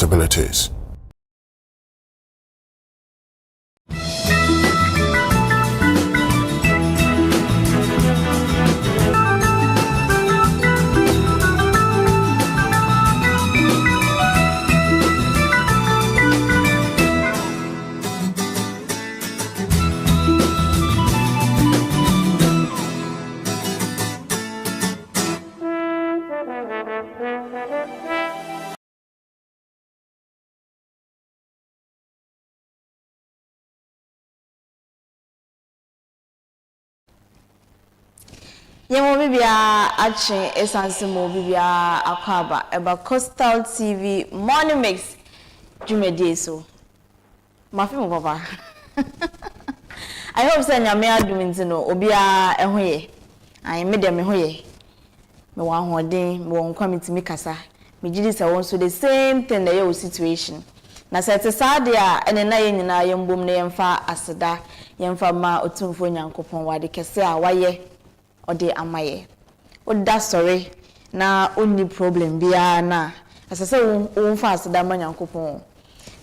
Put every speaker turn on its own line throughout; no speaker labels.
possibilities.
Yemo bibia ache esanse mo bibia akwaba eba Coastal TV Morning Mix dwumedie so mafi mo papa I hope say nyame adum nti no obia ehoye ai me de me hoye me wa hoden me won kwamiti mi kasa me gidi say won so the same thing na your situation na say te saade a ene na ye nyina ye mbom na yemfa aseda yemfa ma otumfo nyankopon wade kese a waye ode amaye oda sorry na onni problem bia na asase won fa aseda ma nyankopon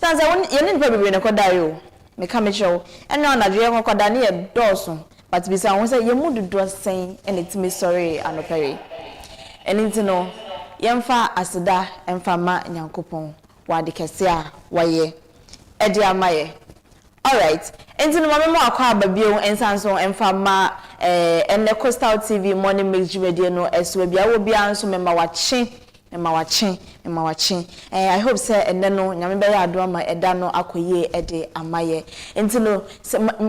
tanza ye ni problem ne koda yo me ka me chew eno na dwe koda na ye doso but bisa won say ye mudu do sen ene timi sorry anopere eni no yemfa aseda emfa ma nyankopon wade kese a waye ede amaye. All right. Enti no mama akwa ababio ensanso emfa ma ene Coastal TV Morning Mix dwumedie no eso bia wo bia nso mema wache I hope say ene no nyame be ya ado ama eda no akoye ede amaye. Enti no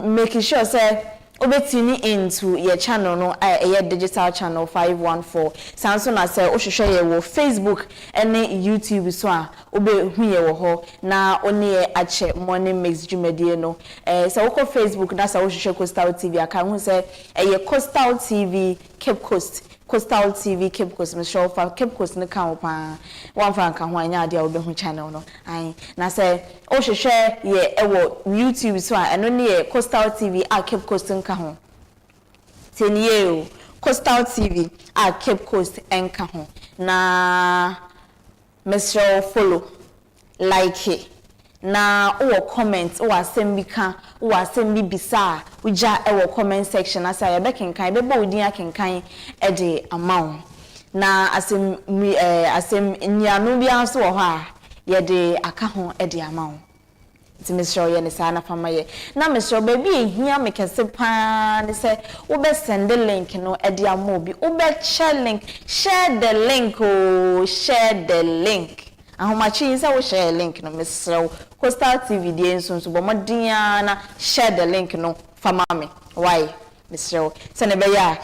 making sure say obetini into your channel no your digital channel 514 sanso na say ohwehwe ye wo Facebook ene YouTube so a obehu ye wo ho na oni ye ache Morning Mix dwumedie no say wo ko Facebook na say ohwehwe Coastal TV aka hu say ye Coastal TV Cape Coast Coastal TV Cape Coast me show for Cape Coast ne kan pa wan fa kan ho anya ade a obehu channel no ai na say ohwehwe ye ewo YouTube so a eno ne ye Coastal TV a Cape Coast nka ho teniye o Coastal TV a Cape Coast enka ho na me show follow like it na o comment o asem bi kan o asem bi bisa uja e wo comment section asa ya be kenkan be bo odin akenkan e de amount na asem nyanu bi anso wo ha ye de aka ho e de amount ti me show ye ne sa na fama ye na me show ba bi ehia me kese pa ne se wo be send the link no e de amount bi wo be share link share the link ahomachi say we share link no mesrew Coastal TV die nso bo modin na share the link no fama me why mesrew say ne be ya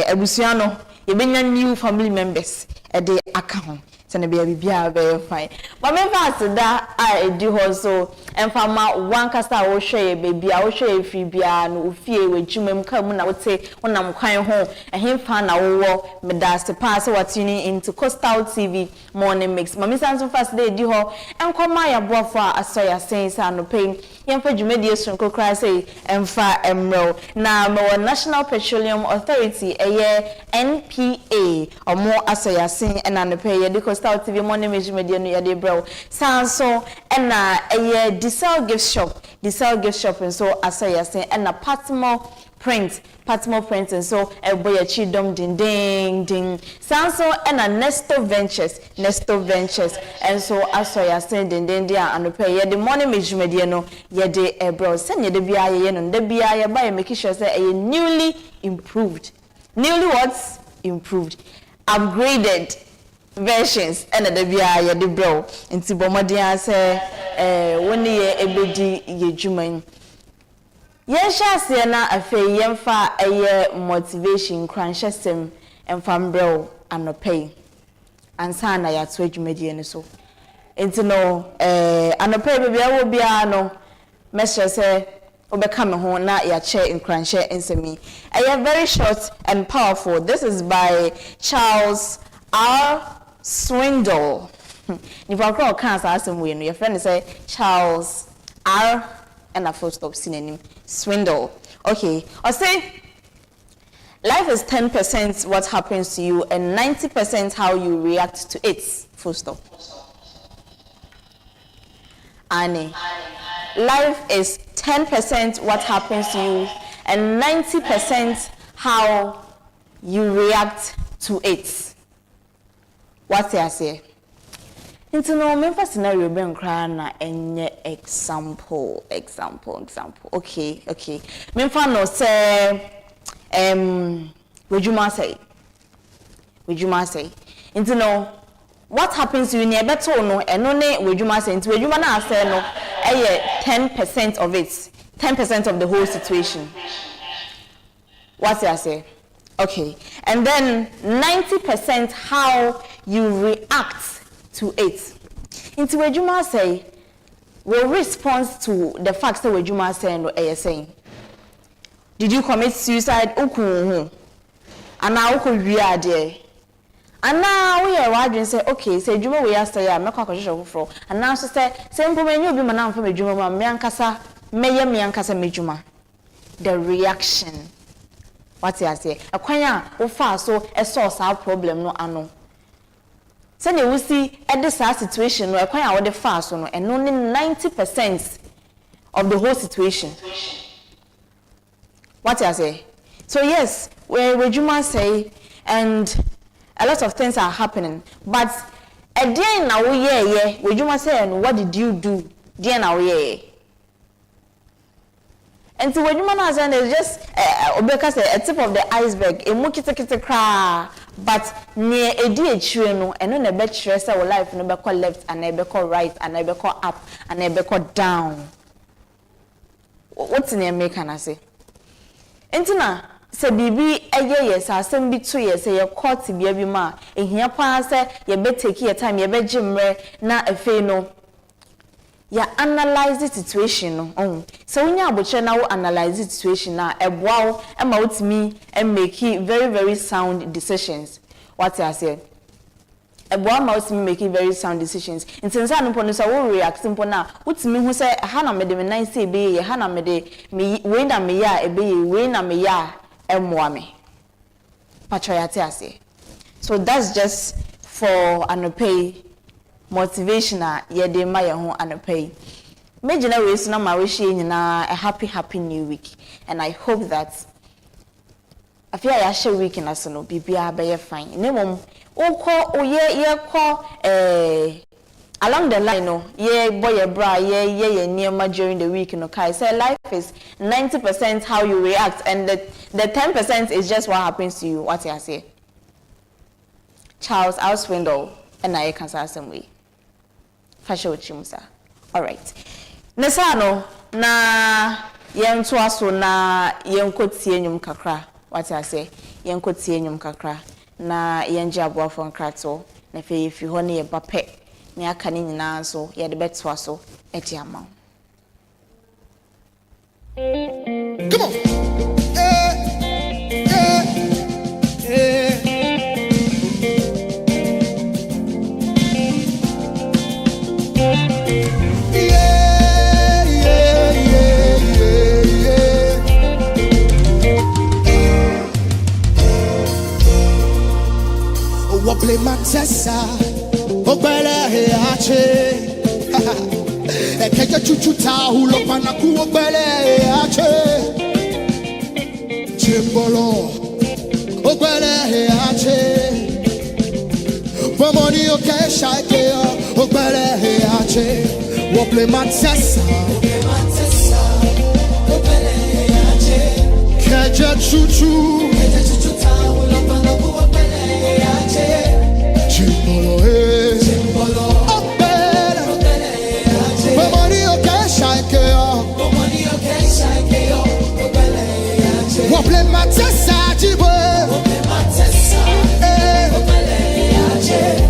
abusua no ye benya new family members e de aka ho say ne be ya bibia be fine but me fast da I do also emfama one kasa wo hwe baby a wo hwe free bia no ofie we dwumam ka mu na wote wonam kwan ho ehemfa na wo me da se pass what tuning into Coastal TV Morning Mix mami sanso fast day di ho enkoma ya boafo a asoya sense anopen yemfa dwumedie sonko kra say emfa emro na me National Petroleum Authority NPA omo asoya sen enanopen ye di Coastal TV Morning Mix dwumedie no ye de bro sanso ena diesel gift shop and so asayase and a Patmo print and so boy chidom ding sanso and a Nesto Ventures and so asayase ding dia and pay the Morning Mix dwumedie no ye de bro send ye de bia ye no de bia ye buy make sure say newly improved upgraded versions and the bia ye de bro nti bomodin say woni ye ebedi ye dwuman ye hyase na afei yemfa motivation kranhyesem emfa bro anopay ansa na ya to adwumadi ne so nti no anopay bibia wo bia no mesre say obeka me ho na ya che nkranhye ensemi very short and powerful. This is by Charles R. Swindoll. If I call cancer, asem we no your friend say Charles R and a full stop synonym Swindoll. Okay, I say life is 10% what happens to you and 90% how you react to it. Full stop. Annie. Life is 10% what happens to you and 90% how you react to it. What's I say? Into no member scenario ben na enye example. Okay. Member no say wejuma say. Into no what happens to you near better no eno ne wejuma say into wejuma na say no 10% of it. 10% of the whole situation. What's I say? Okay. And then 90% how you react to it. Into wejuma say will respond to the facts that wejuma say no saying. Did you commit suicide? Oku and now oku wiade. And now we are wondering say okay, say juma we say ya make kwakosho fro. And now say mpo menyo bi manam fa mejuma ma me ankasa mejuma. The reaction. What I say? Akwanya wo fa so e source our problem no ano. Say we see at this situation no akwanya wo de fa so no and only 90% of the whole situation. What I say? So yes, where Juma say and a lot of things are happening, but a day now where Juma say and what did you do? Day now and so when you man say is just because a tip of the iceberg, a mukita cry, but near a day no and on a bed stress our life no be left and never call right and never call up and never call down. What's in your make can I say? Entina se bibi yes asem bi to yes ye court bia bi ma ehia pa se ye be take your time ye be jimre na afi no ya analyze the situation no so when you aboche na wo analyze the situation na eboa wo e ma wotimi e make very sound decisions. What I say eboa ma wotimi make very sound decisions intinsa no pono so wo react mpo na wotimi hu se ha na me de me nan se be ye ha na me de me we na me ya e be ye we na me ya emoa me patriotic ase. So that's just for anope motivational ye de ma ye ho anope. Major we so na ma we hye nyina a happy new week and I hope that afia ya share week na so no bibia be ye fine. Nemom Oko ye ko along the line no ye boy ye bra ye near during the week no kai say life is 90% how you react and the 10% is just what happens to you. What I say Charles Swindle and I can say some way fashion chimsa. All right nesa no na yen to aso na yen kotie nyum kakra. What I say yen kotie nyum kakra na yenje aboafo nkrato na fe yefi ho ne ye bape ne aka ne nyina so ye de beto aso eti ama. Come on.
Play my tessa, Obele Ache. E keke chuchuta hulo panaku Obele Ache. Chimbolo, Obele Ache. Bomoni oke shake, Obele Ache. Wo play my tessa, Obele Ache. Keje chuchu, hulo panaku Obele Ache. Chimbolo, Obele, Bomoni oke shake, Obele. Wo play my tessa, Chibo.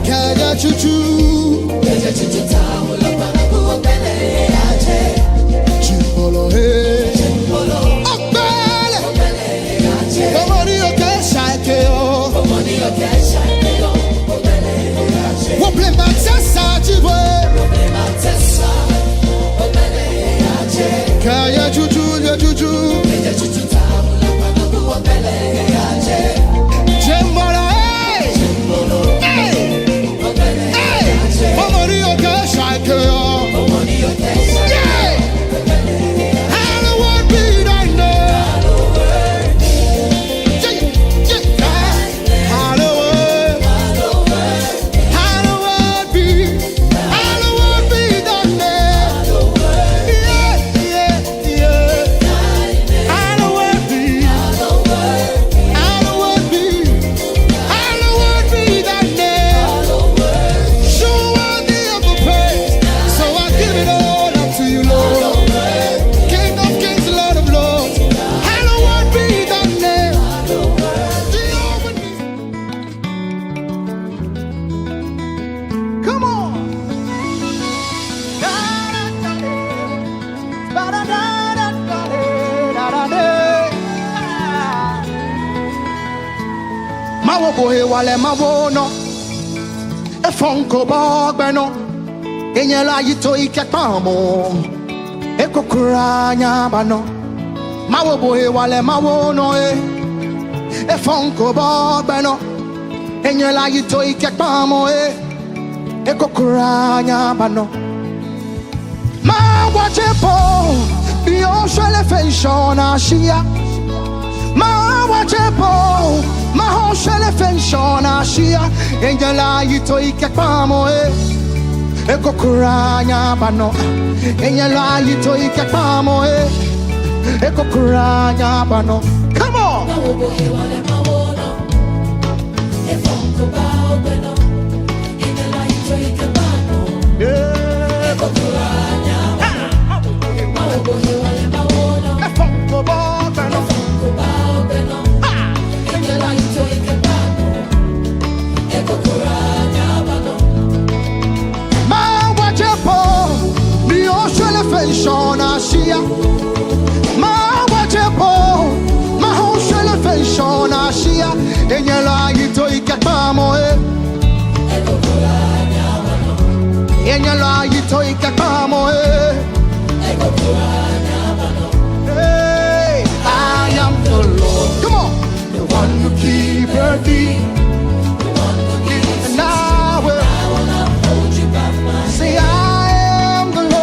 Kaja chuchu, Chimbolo, Obele, Bomoni oke Mawo bohe wale mawo no. E fonko bogbeno. Enyela yito ikekpamo. E kokuranya bano. Mawo bohe wale mawo no e. E fonko bogbeno. Enyela yito ikekpamo e. E kokuranya bano. Ma wachepo. Bio shele fenshona shia. Ma wachepo. Ma ho shele fenshona shia. Enyela yito ikekpamo e. E kokuranya bano. Enyela yito ikekpamo e. E kokuranya bano. Come on. Shona shia, ma wachepo, ma ho shele fe shona shia, enyela yito ikekpamo e, enyela yito ikekpamo e. Hey, I am the Lord, come on, the one who keepeth thee, and I will hold you by my hand. Say I am the Lord.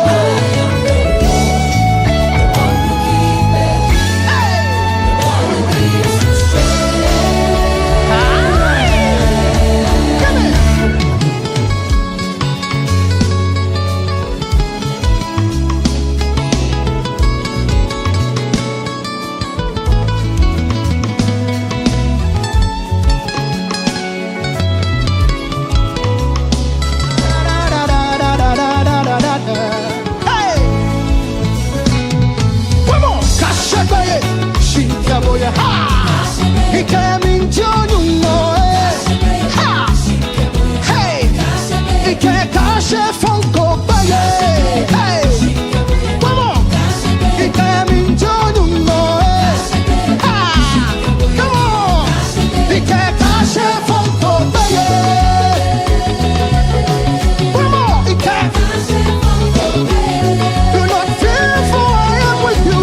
He came in June, ha! Hey! He can't cash a funko, hey! Come on! He came in June, ha! Come on! He can't cash a funko, come on! He can't. Do not fear, for I am with you.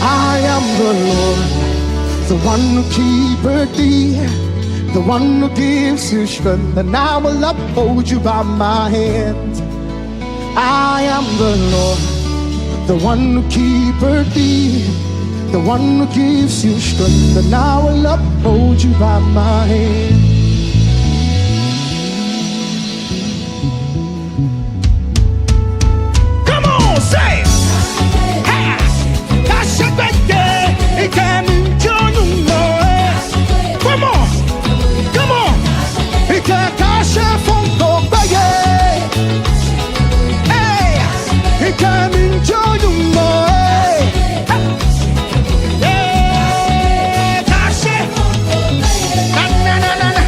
I am the Lord, the one who keepeth thee, the one who gives you strength, and I will uphold you by my hand. I am the Lord, the one who keepeth thee, the one who gives you strength, and I will uphold you by my hand. Come on, say! Come on, come on. He can't cash a phone call, hey, he can't enjoy you more. Yeah, cash it. Na na na na.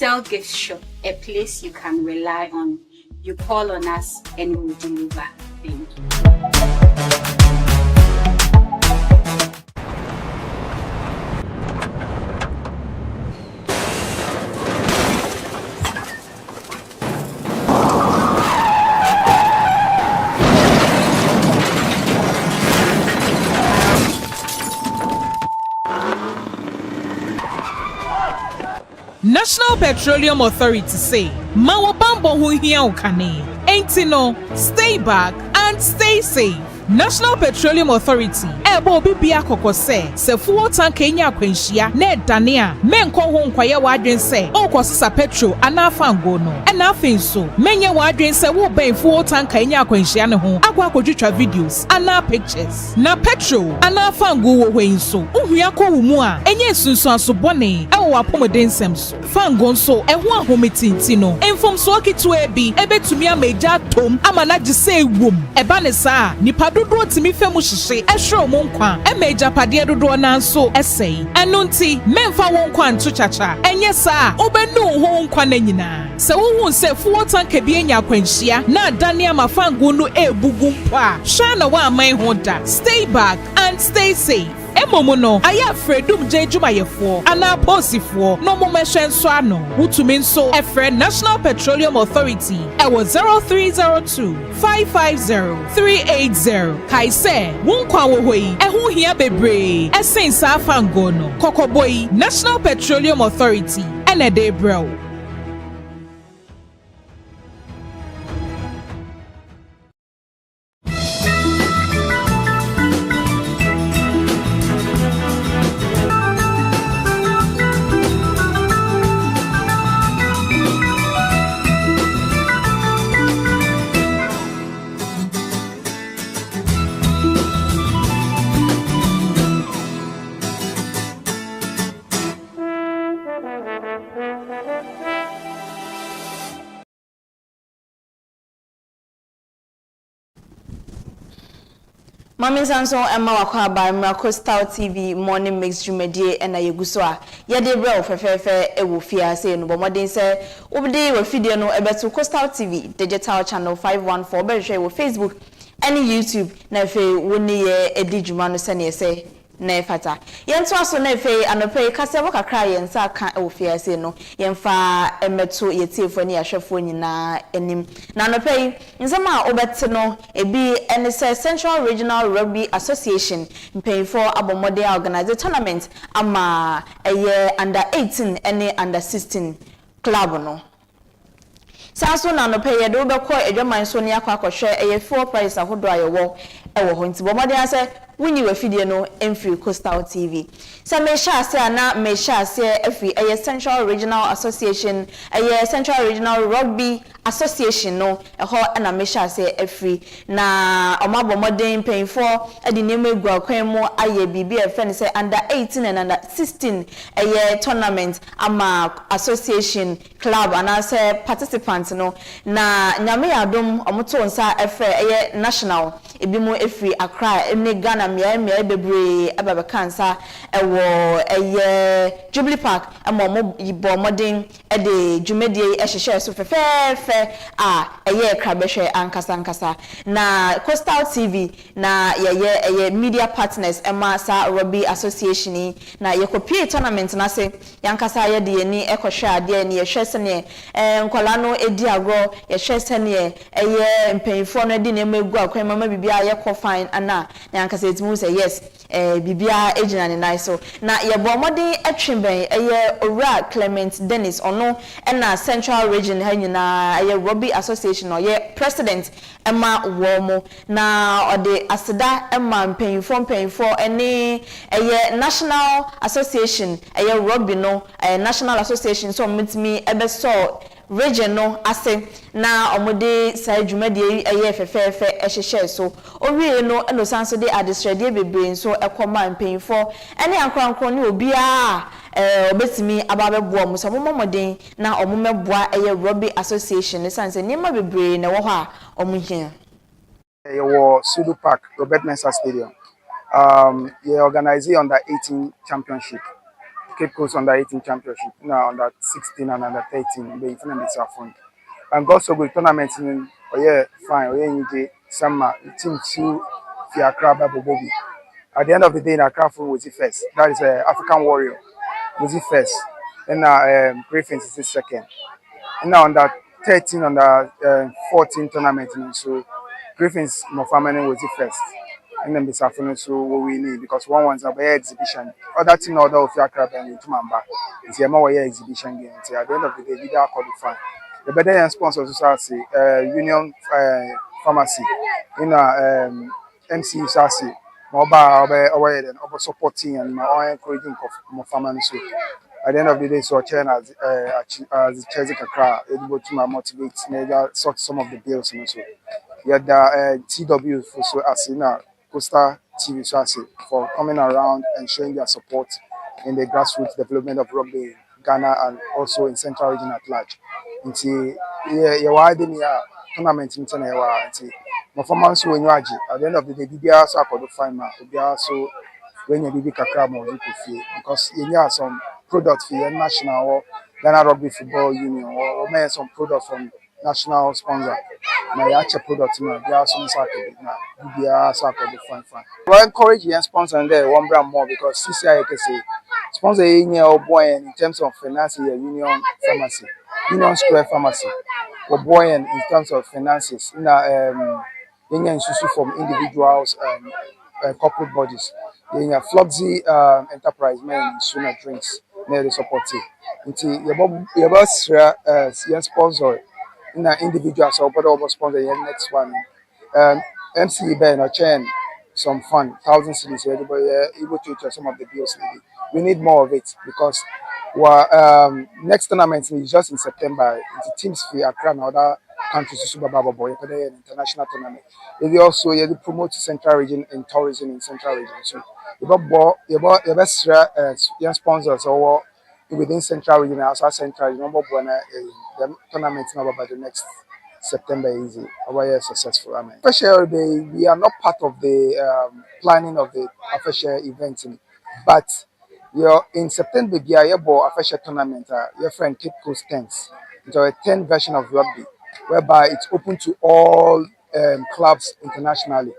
Sell gift shop, a place you can rely on. You call on us and we will deliver. Thank you.
National Petroleum Authority say, Mawa Bambo hu hia ukane. Ain't no, stay back and stay safe. National Petroleum Authority, ebo bibia kokose, se fuel tank enya kwenshia, ne dania, men ko ho nkwaye wadwen se, o kwosisa petrol anafa ngono. Ena afin so, menye wadwen se wo ben fuel tank enya kwenshia ne ho, akwa kodwitwa videos, ana pictures. Na petrol anafa ngo wo hwen so, uhua ko wumu a, enye sunsu asobone, ewo wapomoden sem so. Fango so, eho ahometinti no. Enfom so akitu ebi, ebetumi ameja tom, ama na gise wom. Eba ne saa, nipa dodo timi femu hihye ehwe mo nkwa emeja pade dodo na nso esei eno nti memfa wo nkwa nto chacha enye saa obenu ho nkwa na nyina se wo hu se fuo tanka bi enya kwanhia na dane amafango no ebugu mpa hwa na wa aman ho da. Stay back and stay safe. Emomo no aya fredum jejumayefo ana posifo no momehwe nso ano wutumi nso efre National Petroleum Authority ewo 0302 550 380 kaise wonkwa wo hoi eho hia bebre esensa afango no kokoboi National Petroleum Authority enede bro.
Mami Sanso Emma wakwa by Coastal TV Morning Mix Jumedie and Ayeguso a yede bro fefefe ewo fia say no bomodin say obde we video no ebeto Coastal TV digital channel 514 be hwe wo Facebook and YouTube na fe woni ye edi djuma no se ne say na fata yento aso na fe anope kase wo kakra ye nsa ka ewo fia say no yemfa emeto yetiefo ne yahwefo nyina enim na anope nzema obete no ebi ene say Central Regional Rugby Association mpayfo abomode organize tournament ama eye under 18 ene under 16 club no Saso na no pay do be ko edwaman so ne akwa akohwe eye 4 prize ahodo ayewo ewo ho nti bomode ase wunyi we fidie no emfree Coastal TV sa me sha ase ana me sha ase efi eye Central Regional Association eye Central Regional Rugby Association no eho na me sha ase efi na omabomode payfo edi nemu egu akwan mu aye bibi efe ne say under 18 and under 16 eye tournament ama association club and say participants no na nyame yadom omoto nsa efe eye national ebi mu efi Accra ene Ghana mia bebre ababa kansa ewo eye Jubilee Park mo yibo modern e de dwumadie ehhehye so fefefe a eye krabehwe ankasa na Coastal TV na eye media partners ema sa Rugby Association na yekopie tournament na se yankasa ye de ni ekohwe ade ni yehwe sene nkola no edi agro yehwe sene eye mpanyfo no de na egu akwan mama bibia ye ko fine ana yankasa etimu say yes bibia ejina ne nai so na yebo modern etwemben eye Owura Clement Dennis ono na Central Region ha nyina eye Rugby Association ye president ema womo na ode aseda ema mpanyfo ene eye National Association eye Rugby no National Association so mitimi ebe so region no ase na omode sai dwumadie eye fefefe ehhehye so owie no eno sanso de adisrede bebre so ekoma mpanyfo ene ankwankwo ne obi a obetimi ababebo mu so momoden na omumeboa eye Rugby Association sanse nima bebre na wo ha omuhia
your Sudu Park, Robert Mensah Stadium. You organize under 18 championship. Cape Coast under 18 championship, now under 16 and under 13, the infinite is front. And God so good tournament in fine, summer team two Fiakra Bobby. At the end of the day, Accra was the first. That is African Warrior was the first. And Griffins is the second. And now under 13, under 14 tournament, so Griffins Mofamani was the first. And then this afternoon, so what we need because one's a bare exhibition. Other thing, other of your crab and Tumamba is a more exhibition game. At the end of the day, we are qualified. The better sponsors say Union Pharmacy in MC Sasi, mobile away and over supporting and encouraging more farmers. So at the end of the day, so China as Chelsea Kakra, able to motivate sort some of the bills and so. Yeah, the TW for so as in Costa TV for coming around and showing their support in the grassroots development of rugby in Ghana and also in Central Region at large. Until tournament in Tenewa, performance when you at the end of the day, BBR so I could find my BBR so when you BB Kakra more because you have some products for your national or Ghana Rugby Football Union or some products from national sponsor. Now you actually product they are some sacred now. BBR so I could find. Well, encourage your sponsor and there one brand more because CCI can say sponsor in your boy in terms of financing your Union Pharmacy, Union Square Pharmacy, or boy in terms of finances. Union issue from individuals and corporate bodies. In a Floxy enterprise, men sooner drinks near the support. Until your boss sponsor in an individual, so but over sponsor your next one. MC Ben or Chen, some fun, 1,000 cities, everybody able to eat some of the bills. We need more of it because next tournament is just in September. The teams for Accra and other countries to Super Baba Boy, an international tournament. They also promote Central Region and tourism in Central Region. So your best sponsors or within Central Region, outside Central Region, the tournament number by the next September easy. Our successful. I mean, officially, we are not part of the planning of the official event, but in September, we are official tournament. Your friend Cape Coast 10s. It's a 10 version of rugby, whereby it's open to all clubs internationally.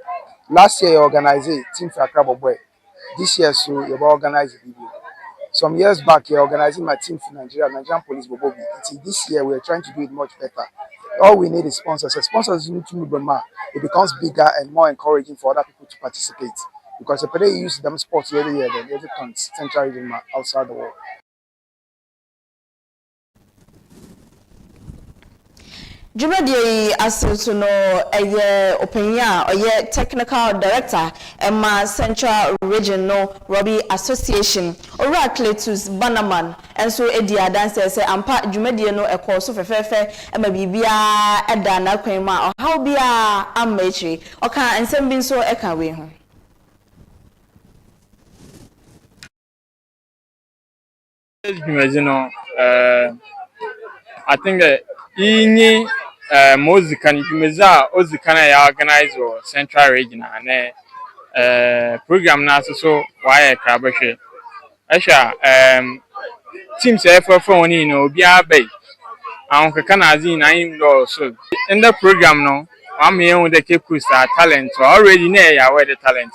Last year, you organized a team for Accra Boy. This year, so you organized a video. Some years back, you're organizing my team for Nigerian Police Bobobi. This year, we're trying to do it much better. All we need is sponsors. Sponsors need to move. It becomes bigger and more encouraging for other people to participate. Because if they use them sports every year, then every Central Region outside the world.
Jumadi Asilto no opinion or technical director Emma Central Regional Rugby Association or Cletus Bannerman and so Edia dancers and part Jumadi no a course of fefe and maybe bia Edana Quema or how be a amateur or can and send being so echoing home.
I think that ini music meza ozikana ya organize or Central Region and program na so why krabahwe asha teams for one no bia bay an kaka azin na im do so in the program no am here with the Cape Coast talent already na ya where the talent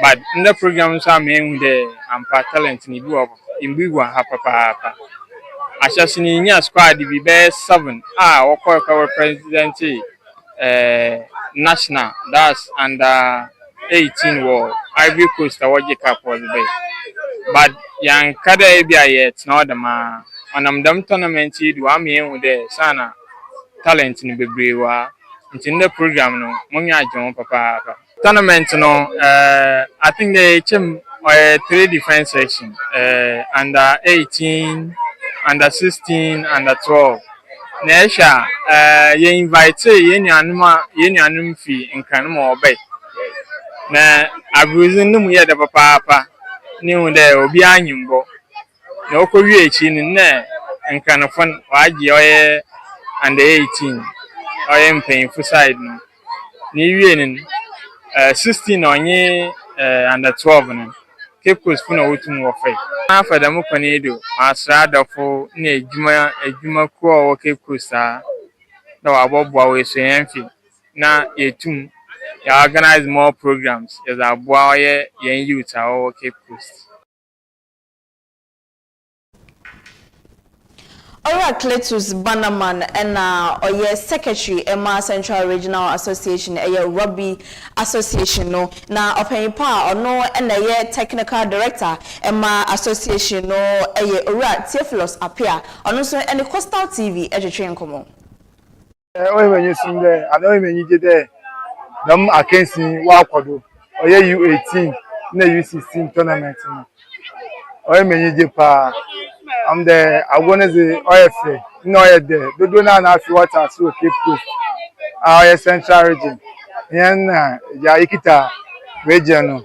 but in the program so am here with the ampa talent ni bi of imbiwa hapa Ashasini nya squad be best 7 our president national that's under 18 war Ivory Coast award cup was the but young kada bia yet no the ma onam dam tournament do am here with the sana talent ni bebrewa in the program no munya jon papa tournament no I think they came 3 different sections under 18 under 16, under 12. Nesha, you invite ye nuanum fee in Canamo Bay. Na abusing them yet of a papa, new there will be anumbo. No courier in there, and can of fun, why under 18. I am paying for side no. New 16 on ye under 12. Cape Coast funa wotum wo fai afa da mu kwani do asrada fo na ejuma ko wo Cape Coast a na wa bobo we so yemfi na yetum ya organize more programs as aboa ye yen youth a wo Cape Coast.
Alright, Cletus Bannerman and Oye Secretary Emma Central Regional Association Rugby Association no na Openpa or no and Technical Director Emma Association no Ora Theophilus appear on also and the Coastal TV education komo.
When you sing there, I know when you get there. Them against Wakodo or U18 in the U16 tournament. Or when you get I'm there. I want to say OFA. No, there. They do not have water so Cape Coast. Our central region. Yeah, Ikita region.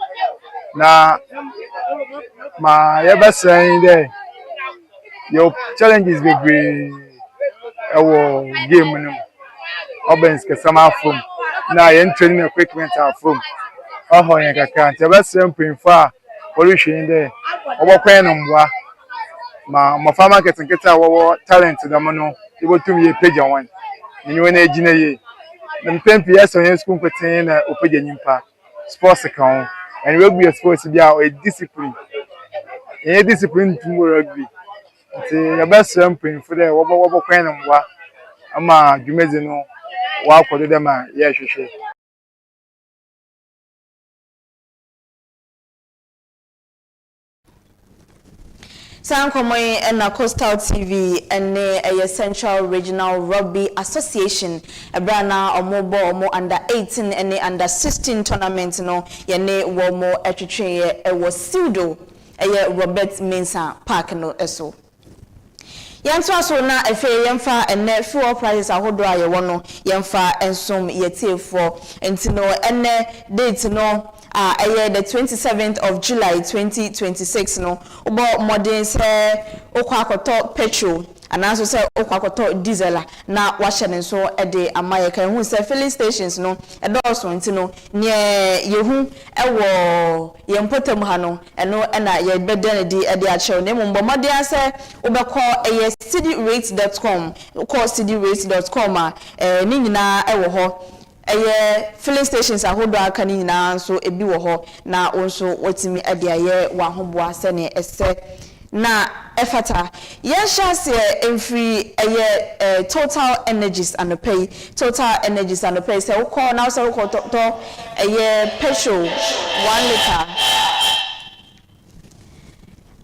Now, my ever saying there. Your challenges will be our game. Obens kesama from na yen training equipment from oho yen kaka nti be simple fa pollution there obokwan no mwa ma farmer market nketa wo talent da mo no ibotum ye page one ni we na agina ye na mpempi yes on school kwetin na opage nyimpa sports kan and we be sports bia o discipline yen discipline tum rugby nti ya be simple for there wo kwan no mwa ama dwumezi no wa kodo dem a ye hwehwe
Sankomoy and Coastal TV and a Central Regional Rugby Association Ebrana omobo omo under 18 and under 16 tournament no yene wo mo etwetwe e wo Sildo Robert Mensah Park no eso. Yanto aso na efe yemfa enne fuel prices ahodo aye wono yemfa ensom yetiefo entino enne date no the 27th of July 2026 no obo modern say okwakoto petrol anaso say okwakoto diesel na wahye ne so de amaye kan hu say filling stations no edoso ntino ne yehu ewo yempotam ha no eno na ye bedane di de a chew ne mombo modern say obekọ cityrate.com call cityrate.com ni nyina ewo ho filling stations ahodo aka ni nyina so ebi wo ho na onso watimi ade aye wa hoboa se ne ese na efata yensha se emfri total energies and pay say we call now say we call to petrol 1 liter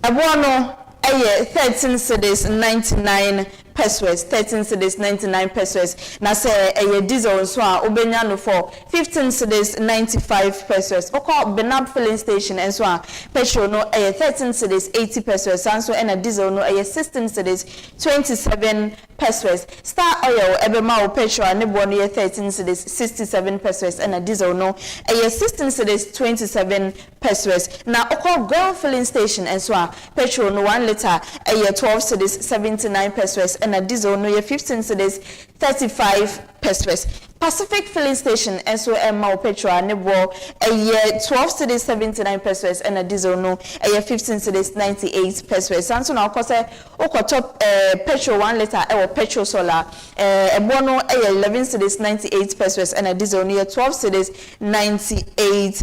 abono 13 cedis 99 pesos 13 cedis 99 pesos na say diesel so a obenya no for 15 cedis 95 pesos oko benab filling station and so a petrol no 13 cedis 80 pesos and so and diesel no 16 cedis 27 pesos star oil ebema o petrol ne bo no 13 cedis 67 pesos and diesel no 16 cedis 27 pesos na oko go filling station and so a petrol no 1 liter 12 cedis 79 pesos and a diesel no 15 cedis 35 pesos. Pacific filling station and so emma petrol ne bo 12 cedis 79 pesos and a diesel no 15 cedis 98 pesos. And so now cause top petrol 1 liter petrol solar bono 11 cedis 98 pesos and a diesel no 12 cedis 98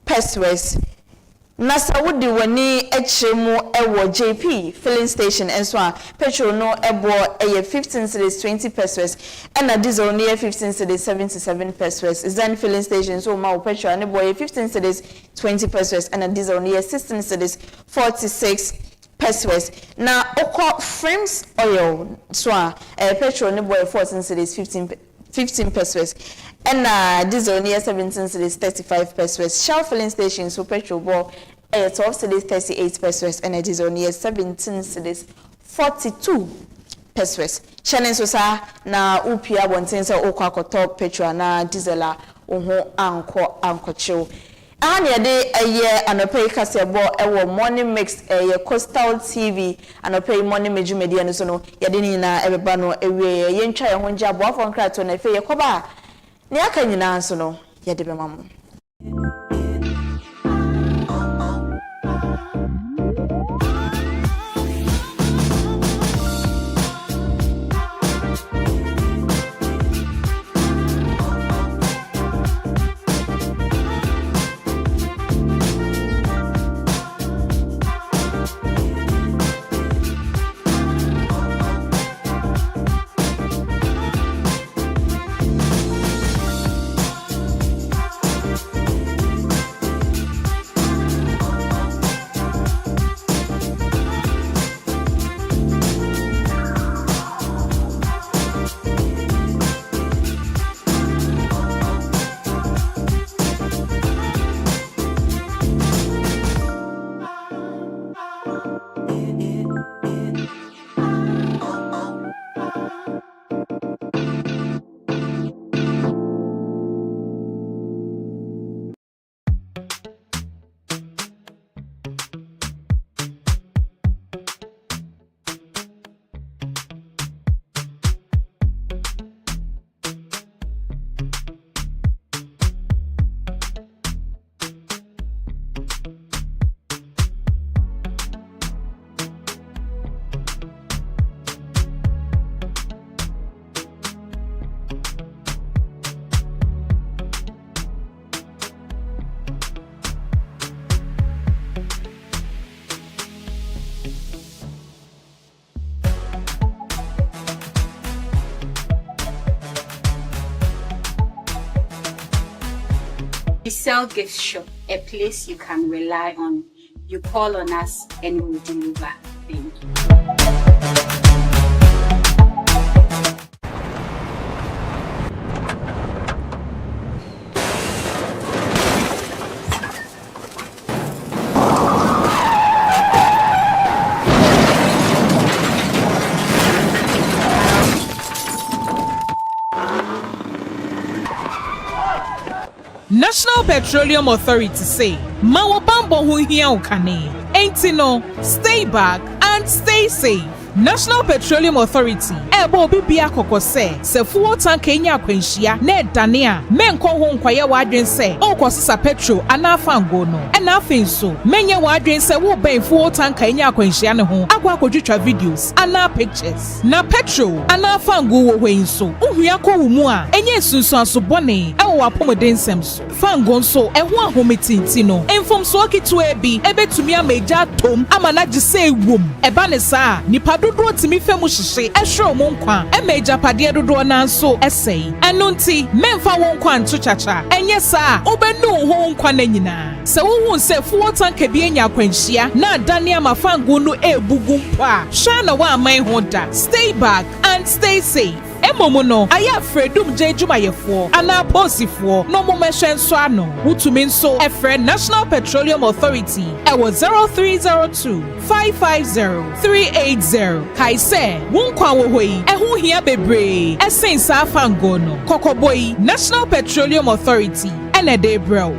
pesos. Nasa wudi wani echemu ewo JP filling station and so on petrol no ebo 15 cedis 20 pesos and a diesel near 15 cedis 77 pesos. Then filling station so ma petrol and ebo 15 cedis 20 pesos and a diesel near 16 cedis 46 pesos. Now oko frames oil so petrol no ebo 14 cedis 15 pesos and diesel near 17 cedis 35 pesos. Shell filling station so petrol ball 12 cedis 38 pesos and a diesel near 17 cedis 42 pesos. Shannon so sa na upia bonten so okwakoto petrol na diesel oho anko chill. And de a year and a pay casebo ewo morning mix Coastal TV and a pay morning meju media no so no yadini na ebebano ewe yentwa ye honja bo afon krato na fe yekoba ne aka nyina so no yade bemamo
sell gift shop, a place you can rely on. You call on us and we'll deliver. Thank you.
National Petroleum Authority say, Mawa Bambo hu hia ukane. Ain't no, stay back and stay safe. National Petroleum Authority ebo bibia kokose se fuel tank enya kwenhia na edane a menko ho nkwaye wadwen se okosisa petrol ana fango no na afin so menye wadwen se wo ben fuel tank enya kwenhia ne ho akwa kodwetwa videos ana pictures na petrol ana fango wo hwen so ohua ko wumu a enye sunsun aso bone ewo apomeden sem so fango nso eho ahometinti no enfom so okitu ebi ebetumi ameja tom ama na gise ewom eba ne saa nipa dodo timi femu hihye ehwe mo nkwa emeja pade dodo na nso esei eno nti memfa won kwa nto chacha enye saa obenu ho nkwa na nyina se wo se fuel tank bi enya kwanhia na adane amafango no ebugu mpo a hwa na wa aman ho da. Stay back and stay safe. Emomo no aya fredum je jumayefo ana posifo no momehwe nso ano wutumi nso efre National Petroleum Authority ewo 0302 550 380 kaise wonkwa wo hoi eho hia bebre esensa afango no kokoboi National Petroleum Authority ene de bro.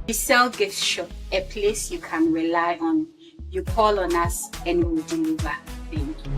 We sell gift shop, a place you can rely on. You call on us and we'll deliver. Thank you.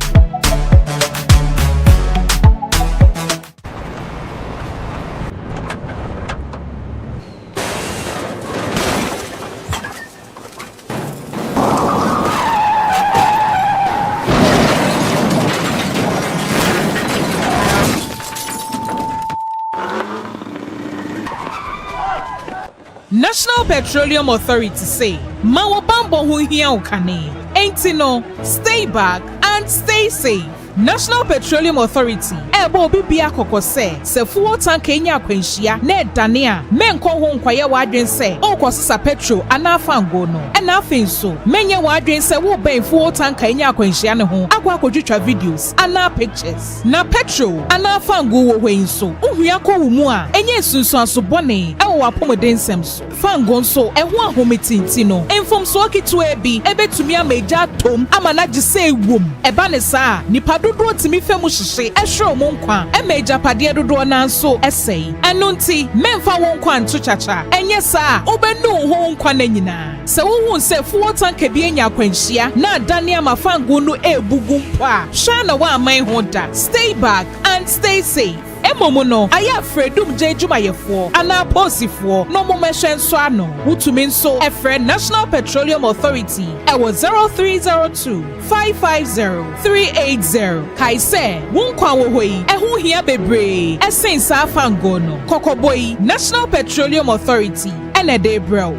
National Petroleum Authority say, Mawa Bambo hu hia ukane. Ain't no, stay back and stay safe. National Petroleum Authority ebo bibia kokose se fuel tank enya kwanhia na edane a menko ho nkwaye wadwen se okosisa petrol ana fango no na afin so menye wadwen se wo ben fuel tank enya kwanhia ne ho akwa kodwetwa videos ana pictures na petrol ana fango wo hwen so ohua ko wumu a enye sunsun aso bone ewo apomeden sem so fango nso eho ahometinti no enfom so okitu ebi ebetumi ameja tom ama na gise ewom eba ne saa nipa dodo timi femu hihye ehwe mo nkwa emeja pade dodo na nso esei eno nti memfa won kwa nto chacha enye saa obenu ho nkwa na nyina se wo se fuel tank bi enya kwanhia na adane amafango no ebugu mpo a hwa na wa aman ho da. Stay back and stay safe. Emomo no aya fredum je dwumayefo ana posifo no momehwe nso ano wutumi nso efre National Petroleum Authority ewo 0302 550 380 kaise wonkwa wo hoyi ehu hia bebre esensa afango no kokoboyi National Petroleum Authority ene de bro.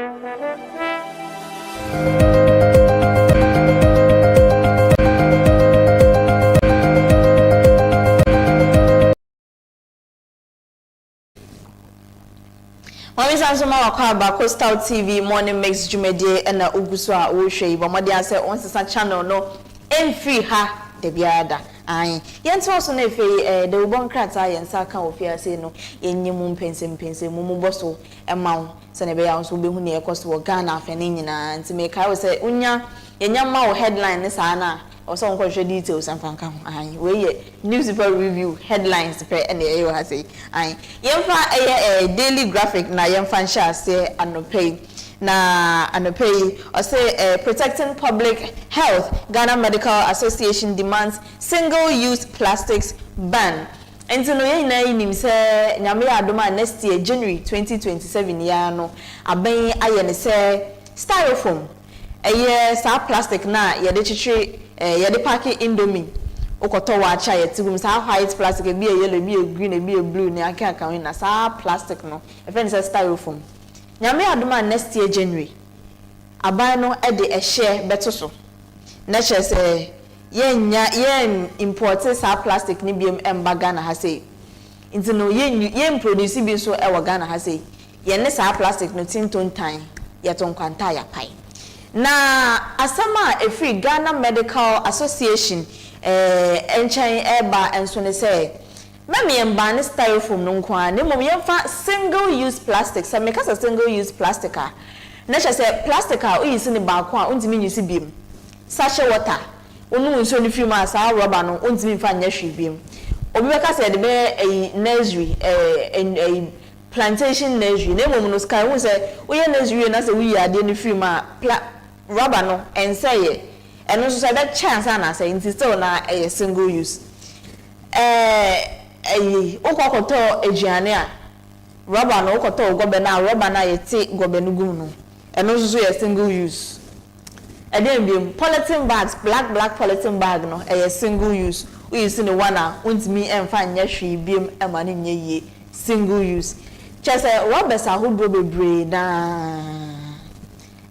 Mami Sansoma wakwa Coastal TV Morning Mix Jumedie na uguso a wo hwe yi bomode ase onsesa channel no emfiri ha de biada ayi yento so na efe de ubon krata yensa kan ofia ase no yenyim mpense mu boso emawo se ne be ya so behu ne ekoso Ghana afene nyina nti me kai wo se unya yenyama wo headline ne sa na also on share details and fanka ayi we ye newspaper review headlines pe and e yo ha say ayi yemfa daily graphic na yemfa sha say anopay na anopay or say protecting public health Ghana Medical Association demands single use plastics ban. Enti no ye na yinim se nyame adoma next year January 2027 ya no aben aye ne se styrofoam sa plastic na ye de chichi ye de pack indomie okoto wa acha ye tigum sa white plastic e bi yellow bi green e bi blue ne aka na sa plastic no e fe say styrofoam nyame adoma next year January aban no e de share beto so na che say yen import sa plastic ni biem emba Ghana ha say nti no yen produce bi so e wa Ghana ha say ye ne sa plastic no tinton tan ye ton kwanta ya pai na asama efri Ghana Medical Association enchen eba enso ne say meme yemba ne styrofoam no nkwa ne mom yemfa single use plastic say make us single use plastic a na che say plastic a oyisi ne ba ko a ontimi nyisi biem sachet water onu nso ni film as a rubber no ontimi fa nya hwe biem obi be ka say de be nursery plantation nursery ne mom no sky won say oye nursery na say we ade ni film a rubber no and say and also say that chance na say it still na a single use okokoto aduane a rubber no okoto gobe na rubber na yete gobe no gum no and also a single use and then be polythene bags black polythene bag no a single use we use the one a untimi emfa nya hwe biem ema ne nya ye single use just rubber sa hodro bebre na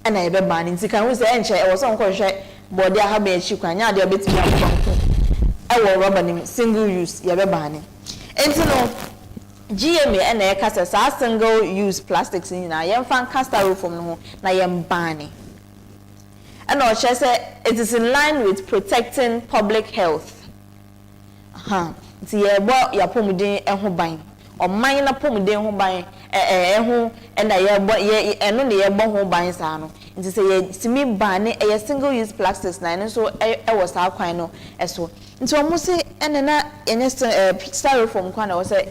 ana ebe ban nti kan we say enche e wo so nko hwe body aha ba echi kwanya ade obetimi akwanko e wo rubber nim single use ye be ban enti no GMA ana e kasa sa single use plastics ni na ye mfa styrofoam no ho na ye ban and o che say it is in line with protecting public health nti ye bo ya pomuden e ho ban o man na pomuden ho ban ho and ye bo ye eno ne ye bo ho ban sa no nti say ye simi ban ne ye single use plastics na no so e was sa kwan no so nti o mu say ene na ye styrofoam kwan na o say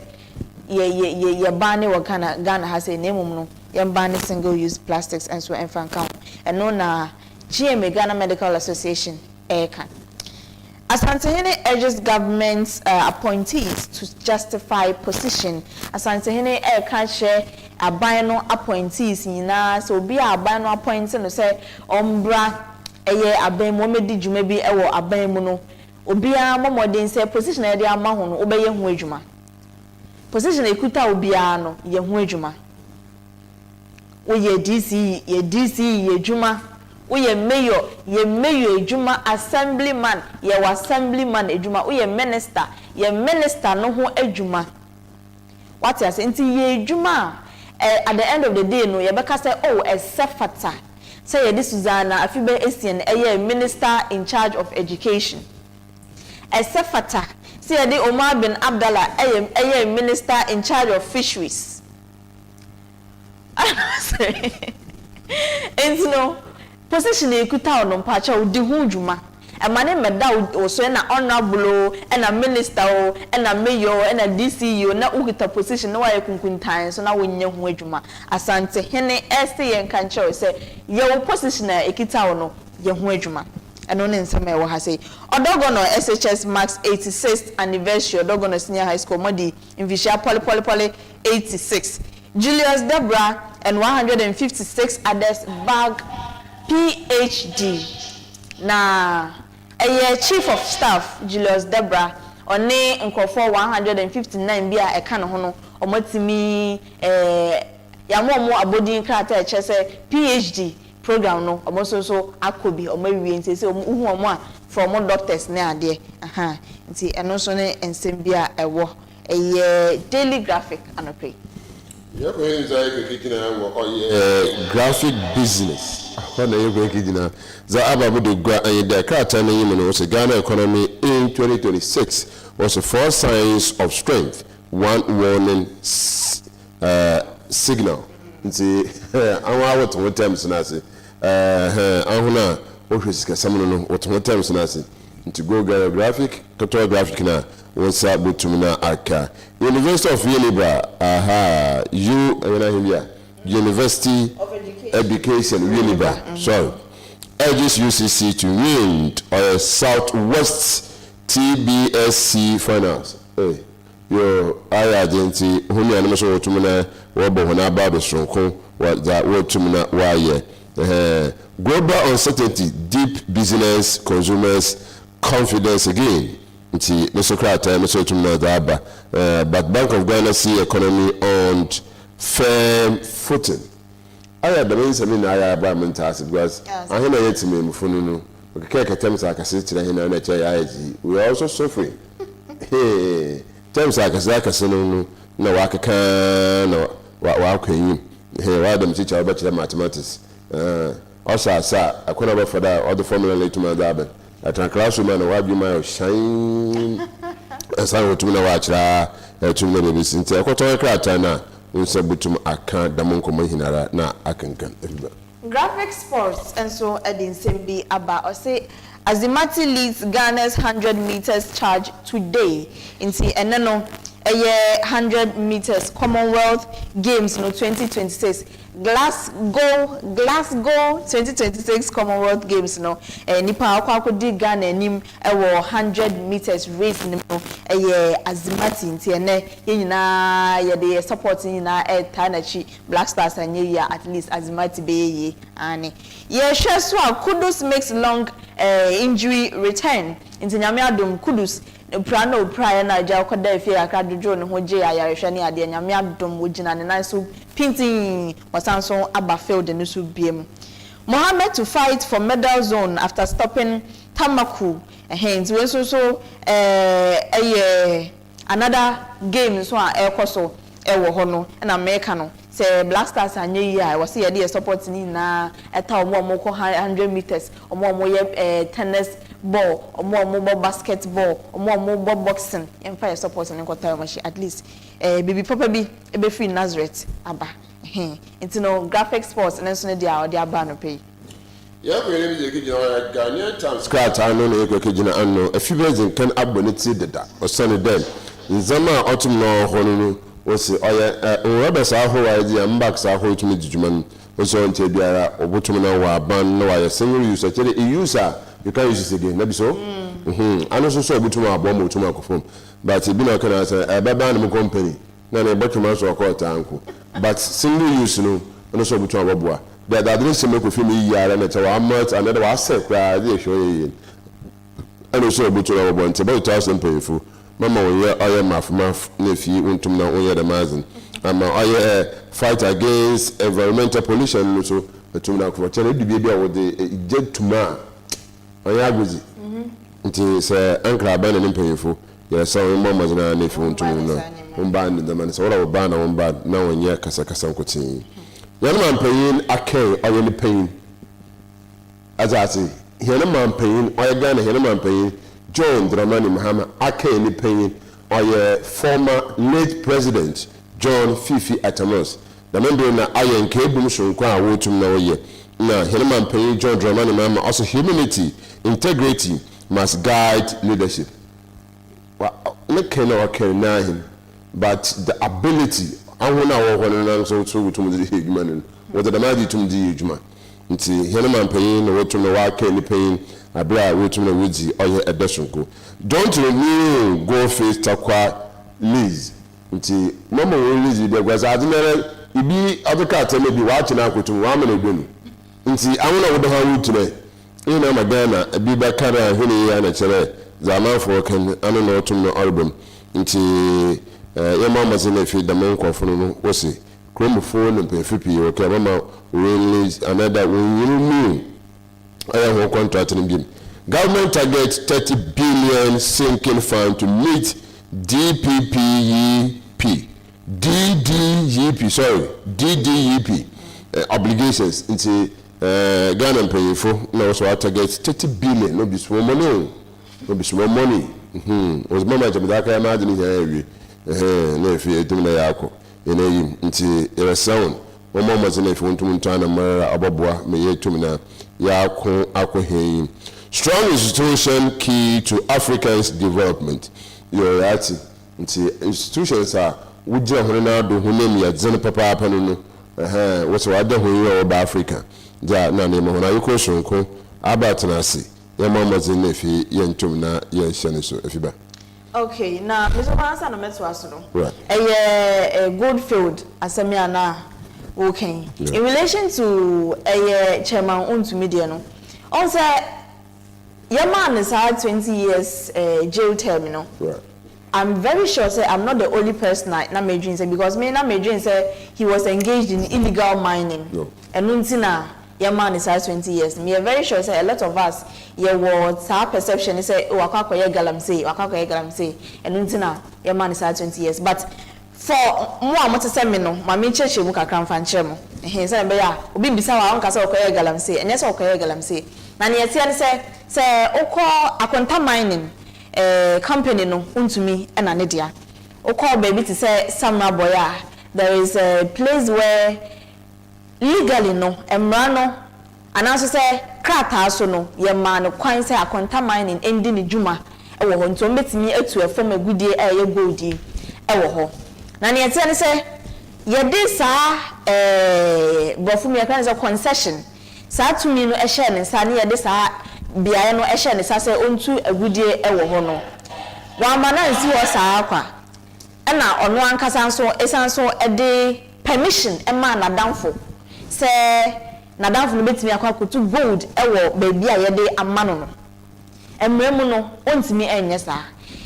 ye ban ne wo Ghana ha say nemum no ye ban ne single use plastics and so enfan kan eno na GMA Ghana Medical Association can Asantehene urges government appointees to justify position. Asantehene can share abino appointees na so be abino appointing no say ombra aben momedi dwuma bi ewo aban mu no obia momodin say position e dey ama ho no obeye ho adwuma. Position ekuta obia no ye ho adwuma. Wo ye DC ye adwuma. Uye mayor ejuma assemblyman ye assemblyman ejuma uye minister no ho ejuma what you say nti ye ejuma at the end of the day no ye beka say oh esefata say ye this Susanna AFIBA ESSIEN minister in charge of education esefata say ye the OMAR bin ABDULLAH minister in charge of fisheries and no position ekuta ono mpacha odi hu dwuma e mane meda o so na honorable na minister o na mayor na DCO na ukita position na waye kunkuntan so na wonye hu adwuma asante hene ese ye nka nche se ye position ekita ono ye hu adwuma eno ne nsema e wo ha sei odogono SHS marks 86th anniversary odogono senior high school modi invisia poly 86 Julius Debra and 156 others bag PhD na chief of staff Julius Debra one nkofo 159 bia e ka no ho no omotimi ya mo abodin krata eche say PhD program no omo so akobi omo wie nti say omo omo a from doctors na ade nti eno so ne ensem bia ewo daily graphic anope
yeah going inside kikina graphic business when you go kikina za ababu de gwa the krata na yim no say Ghana economy in 2026 was 4 signs of strength, 1 warning signal. Nti anwa what terms na say ahuna o hwesika samno no what terms na say nti go graphic total graphic na wonsa botumna aka University of Winneba University of Education Winneba sorry urges UCC to win Southwest TBSC finals. Hey, yo, I agenti huni animation wotumna wabo hona baba sonko wa za wotumna waye. Global uncertainty, deep business, consumers confidence again. Nti mesokrata mesotumna daba. But Bank of Ghana see economy on firm footing. Aya da men sami na aya ba men ta because ahina yeti me mfunu no. Okay, terms I can see today in we are also suffering. Hey, terms I can say no waka can no you. Hey, why them teach about mathematics? Also, I couldn't about for that all the formula later my dad. I can classroom and why be my shine. As I would to watch to maybe since I got a crack now. Unsabutum aka damonko mahinara na akankan.
Graphic sports and so Edin Sembi Abba or say Azimati leads Ghana's 100 meters charge today in the Enano a year 100 meters Commonwealth Games no 2026 Glasgow 2026 Commonwealth Games no nipa akwa di Ghana nim e 100 meters race no a year Azimati nti ene nyina ye de support nyina Tanachi Black Stars anye ya at least Azimati be ye ani ye hwe so Kudus makes long injury return nti nyame adom Kudus prano prior na ja koda efi akadojo ne ho je ayarehwe ne ade nyame adom wogina ne nan so pinting wasanso aba field ne so biem Mohammed to fight for medal zone after stopping Tamaku hence we so another game so ekoso ewo ho no na America no say Black Stars anye yi I was here dey support ni na eta omo ko 100 meters omo ye tennis ball omo basketball omo boxing en fire support ni ko time at least baby papa bi e be free Nazareth aba into no graphic sports and so dey aba no pay
yeah we dey give you Ghanaian times scratch anu na ekwe kejina anu AFIBA kan aboneti deda osane dem nzama otum no hono osi oye Robert Saho wa mbak Saho tumi jujuma oso nte biara obotum na wa ban na wa single use actually a user you can use it again na bi so anu so obotum abom obotum akofom but bi na kana say baba na company na na botum so akota anko but single use no so obotum aboboa the address me ko film yi yara na tawa amount another wa set kwa dey show yi anu so obotum aboboa nte about 1000 payful mama oye maf na fi untum na oye the mazin ama oye fight against environmental pollution so etum na ko chere du bia wo de jetuma oye agozi nti se ankra ba na mpanyefo ya so mama zina na fi untum na umba ni the man so wala ba na umba na wonye kasa nkotin yana man panyin akai oye ni panyin azati yana man panyin oye Ghana yana man panyin John Dramani Mahama aka ni panyin oye former late president John Fifi Atamos the member na ayen kebum sonko a wotum na oye na Helman panyin John Dramani Mahama also humility integrity must guide leadership look na him but the ability ahuna wo na so wotum di human what the madi tum di ejuma nti Helman panyin na wotum na wa aka ni panyin abra wotum na wudi oye edesonko don't renew go face takwa lease nti mama wo lease be gwaza adimere ibi adika teme bi wa china akotum wa ma na gbenu nti awona wo de ha wutune ina magana bi ba kara huni ya na chere zaman fo kan anu na wotum na album nti ya mama zene fi da men kwafunu no wose Chromophobe and Pefipi, okay, Mama, release another when you know. I have contract in game. Government targets 30 billion sinking fund to meet DDEP obligations into Ghana and paying for now, so I target 30 billion. No be small money. No be small money. Was mama Jamaica imagine here. No, if you do my alcohol in a into a sound. One moment in if you want to turn a mara ababwa, may ye to me now. Yaku strong institution key to Africa's development. You're right. Institutions are would you have do who name ya Zen Papa Panunu? What's what the who you about Africa? Ja, na name when I question ko about Nasi. Your mama's in if he yentumna yen shaniso AFIBA.
Okay, now Mr. Mansa no metwaso.
Right.
A good field asemiana. Okay. Yeah. In relation to a chairman unto media no. On say your man is had 20 years jail term, you know.
Right.
I'm very sure say I'm not the only person na Medrin say because me na Medrin say he was engaged in illegal mining.
No.
And untina your man is had 20 years. Me very sure say a lot of us was our perception say wakakoye galamsey and untina your man is had 20 years. But for more amount of semino, my church mu kakra mfanchemo. He say be ya obi bisa wa onka say okoye galamsey. Enye say okoye galamsey. Na ne yeti say okọ akwanta mining company no untumi na ne dia. Okọ baby to say Samra Boya. There is a place where legally no emra no and also say krata so no ye ma no kwan say akwanta mining endi ne djuma e wo ho nto metimi atu efom agudie ye goldi e wo ho. Na ne yete ne say ye de sa bofum ye kan say concession sa tumi no e share ne sa ne ye de sa biaye no e share ne sa say ontu agudie e wo ho no wa ma na nsi wo sa akwa e na ono ankasa nso esanso e de permission e ma na danfo say na danfo no betimi akwa kotu gold e wo baby a ye de amano no emremu no ontimi enye sa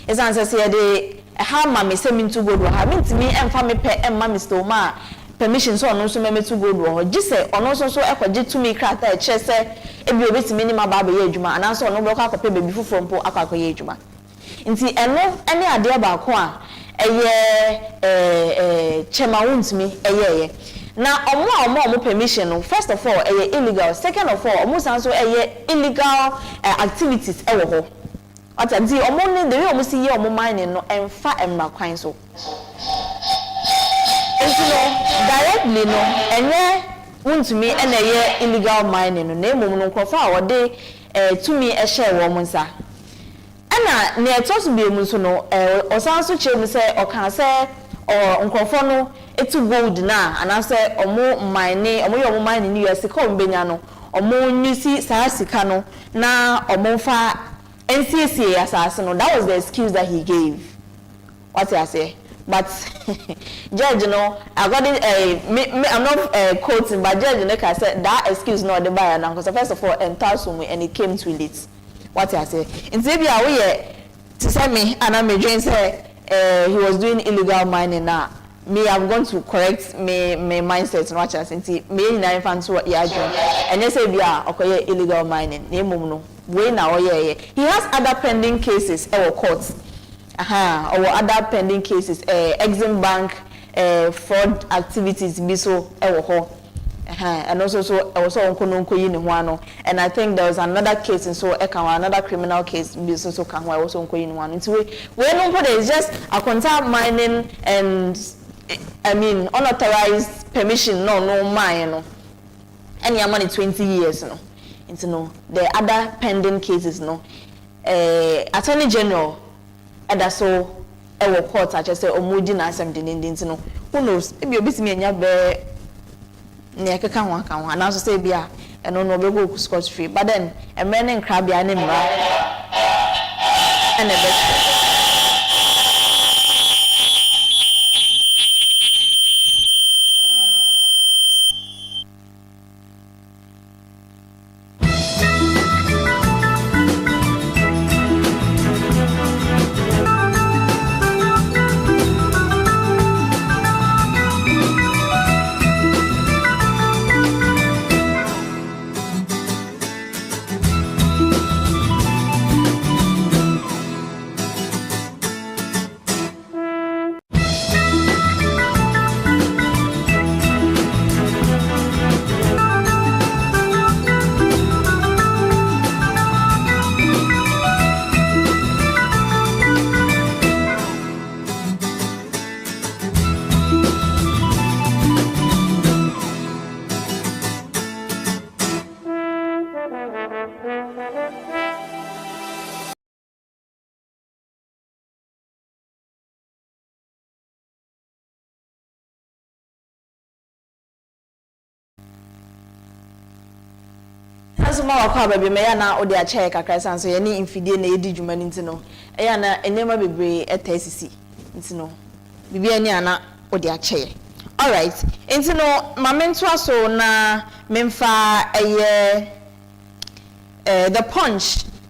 esanso say ye de how mama say me to go do ha mentimi emfa me pe emma Mr. Omar permission so ono so me to go do ho gise ono so ekwaje to me krata e che se ebi obetimi ni maba ba ye adwuma ana so ono blok akọpe baby fufo mpo akọ ye adwuma nti eno ene ade ba ko a eye chema wontimi eye na omo permission no first of all eye illegal second of all omo san so eye illegal activities e wo ho what am say omo ni the way omo see ye omo mining no emfa emra kwan so no directly no enye wontumi ene ye illegal mining no na emom no nkofo a wode tumi e share wo mo nsa ana ne etoso bi emu so no osan so chem se okan se nkofo no etu gold na ana se omo mine omo ye omo mine ni US ka ombenya no omo nyisi saa sika no na omo fa NCCA assassin no that was the excuse that he gave what I say but judge no according I'm not quoting but judge no can say that excuse no the buyer now because first of all and it came too late what I say in Zambia we to say me and I'm a say he was doing illegal mining now me I'm going to correct me mindset no what I say me na infant so ya join and you say bia okoye illegal mining na emom no we na oye he has other pending cases or courts or other pending cases Exim Bank fraud activities be so and also so also onko yi ne ho ano and I think there was another case and so another criminal case be so kan ho also onko yi ne ho ano nti we no put is just a contact mining and I mean unauthorized permission no mine no and your money 20 years no into no the other pending cases no Attorney General and so ewo court I just say omudi na asem de ndin no who knows maybe obetimi anya be ne akeka ho aka ho and also say bia eno no be go scot free but then emre ne nkra bia ne mra and the asema wakwa baby me ya na odi a check kakra san so ye ni infidie na edi dwuma ni ntino e ya na enema bebre etasisi ntino bibia ni ana odi a check. All right, ntino mamento aso na memfa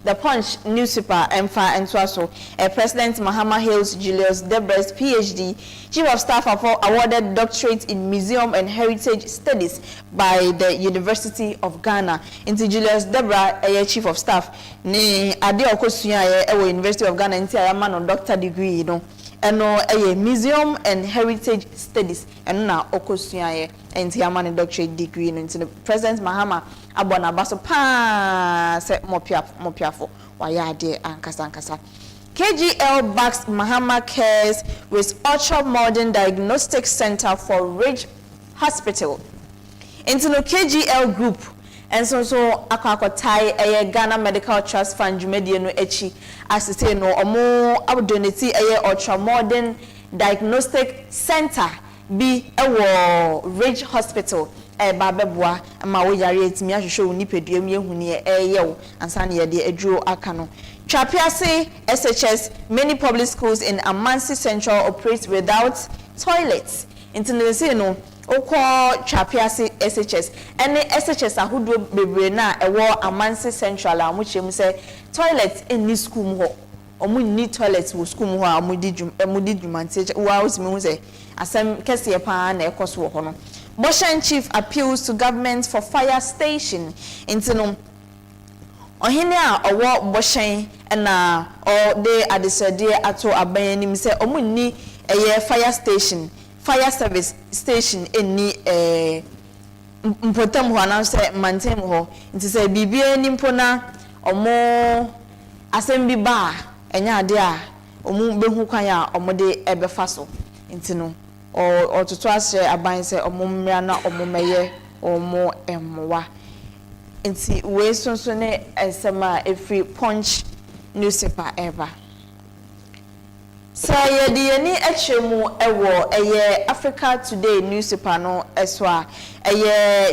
the punch newspaper emfa entwaso President Mahama Hills Julius Debrest PhD Chief of Staff awarded doctorate in Museum and Heritage Studies by the University of Ghana. Into Julius Debra Chief of Staff ni ade okosua University of Ghana nti ayama no doctor degree you know eno Museum and Heritage Studies eno na okosua nti ayama no doctorate degree no nti President Mahama abona baso pa se mopiafo wayade ankasa. KGL backs Mahama Cares with Ultra Modern Diagnostic Center for Ridge Hospital. Into the KGL group and so akwakotai Ghana Medical Trust Fund Jumedia no echi asite no omo abdonati Ultra Modern Diagnostic Center bi ewo Ridge Hospital babebua ma wo yare etimi ahwehwe onipedua mu ehuni yewo ansane ye de aduro aka no. Trapiase SHS, many public schools in Amansi Central operate without toilets. Internationally, no, oko Trapiase SHS. Any SHS ahudo bebre na ewo Amansi Central amuchem say toilets in this school ho. Omu need toilets wo school ho amudi dwumante wa osimi say asem kese pa na ekoso ho no. Boshan chief appeals to government for fire station. Intino ohene a owo boshan na o de adesade ato aban nim se omunni fire service station eni mpotam ho na se mantem ho nti se bibia ni mpona omo asembi ba enya ade a omu behu kwan a omo de ebefa so nti no o tutu ase aban se omo mmra na omo meye omo emwa nti we so ne esema every punch newspaper ever. So ye ni echemu ewo Africa Today newspaper no eswa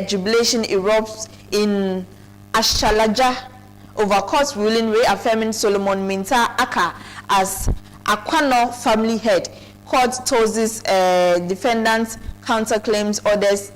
jubilation erupts in Ashalaja over court ruling reaffirming Solomon Minta Aka as Akwano family head. Court tosses defendants counterclaims orders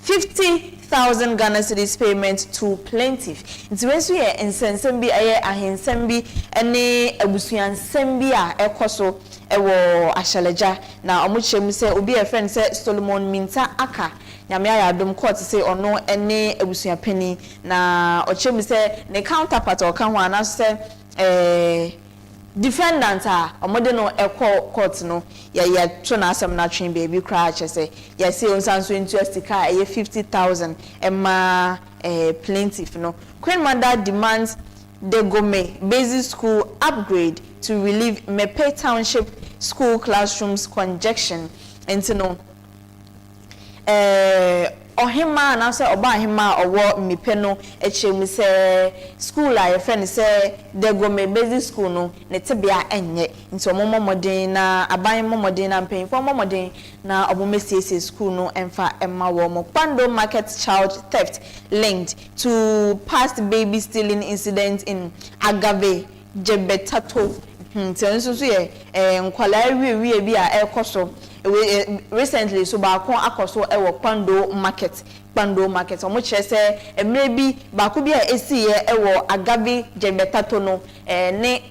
50,000 Ghana cedis payment to plaintiff. Nti wensu ye nsensem bi ahensem bi ene abusuansem bi a ekoso ewo Ashalaja na omuchem se obi a friend se Solomon Minta Aka nyame ayadom court se ono ene abusuapeni na ochem se ne counterpart o kan ho ana se defendant omode no court no ya to na asem na twin baby cry say ya say onsanso interest ka 50,000 emma plaintiff no. Queen Mother demands Degome basic school upgrade to relieve Mepe Township school classrooms congestion. And no ohima na say oba hima owo mipeno echemu se school a friend say Degome basic school no ne tebia enye nti omomodin na aban momodin na mpanyfo momodin na obomesiese school no emfa emma wo mo Pando market child theft linked to past baby stealing incident in Agave Jebetato. Nti so ye nkwala wiye bi a ekoso recently so ba kon akoso ewo Pando market omo kire se maybe ba ko bi a esiye ewo Agave Jebetato no ne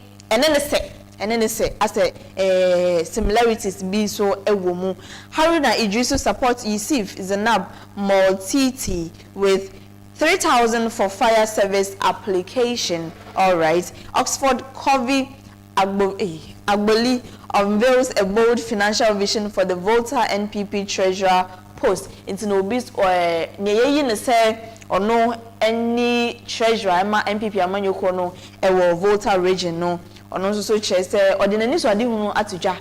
se as similarities be so ewo mu. Haruna Idrisu support Yusuf Zanab Multiti with 3,000 for fire service application. All right. Oxford Covey Agboli unveils a bold financial vision for the Volta NPP treasurer post. Into no bis or neyeyi ne say or no any treasurer ma NPP amanyoko no ewo Volta region no. Ono so chese ordinary so ade hunu atudwa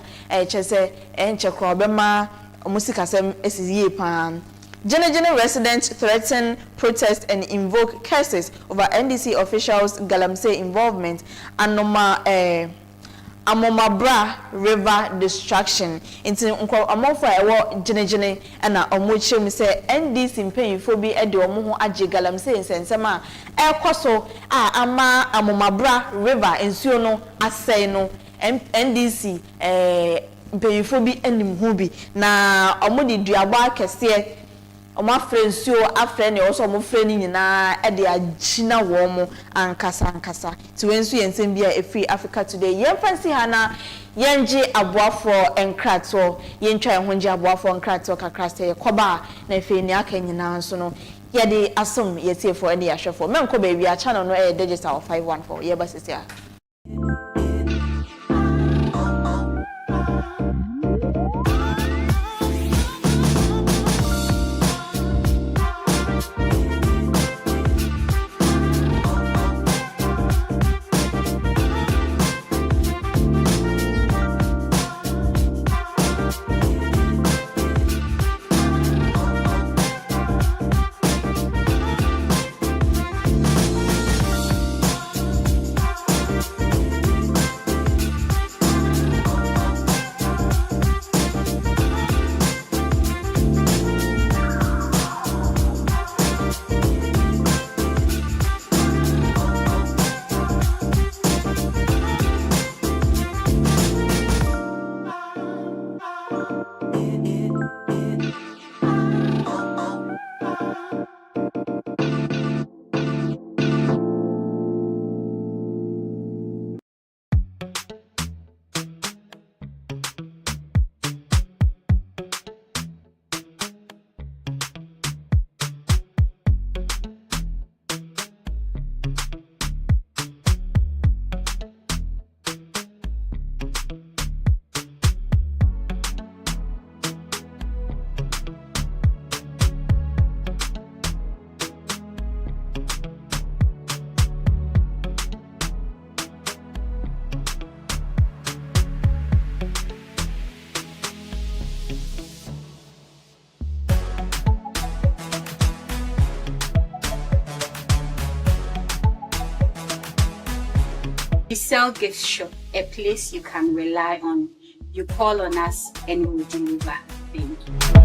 chese enche kro bema musika sem esiye pan. General residents threaten protest and invoke curses over NDC officials Galamsey involvement. Anoma Amomabra river destruction into amofo ewo jenejene na omochiem se NDC mpanyifo bi e de omo ho age galamsey nsensema ekoso ama Amomabra river ensuo no asai no NDC mpanyifo bi anim ho bi na omodi duaba kese Oma friendsuo afre ne oso omo frɛ ni nyina e de agina wo mo ankasa ti wensu yensem bia efi Africa Today yen fancy ha na yenje aboafo enkrato yentwa ehonje aboafo enkrato kakra se yekoba na efi ni aka nyina nso no ye de asom yetiefo e de ahwefo menko ba wi a channel no e digital 514 ye ba sisia.
We sell gift shop, a place you can rely on. You call on us and we will deliver. Thank you.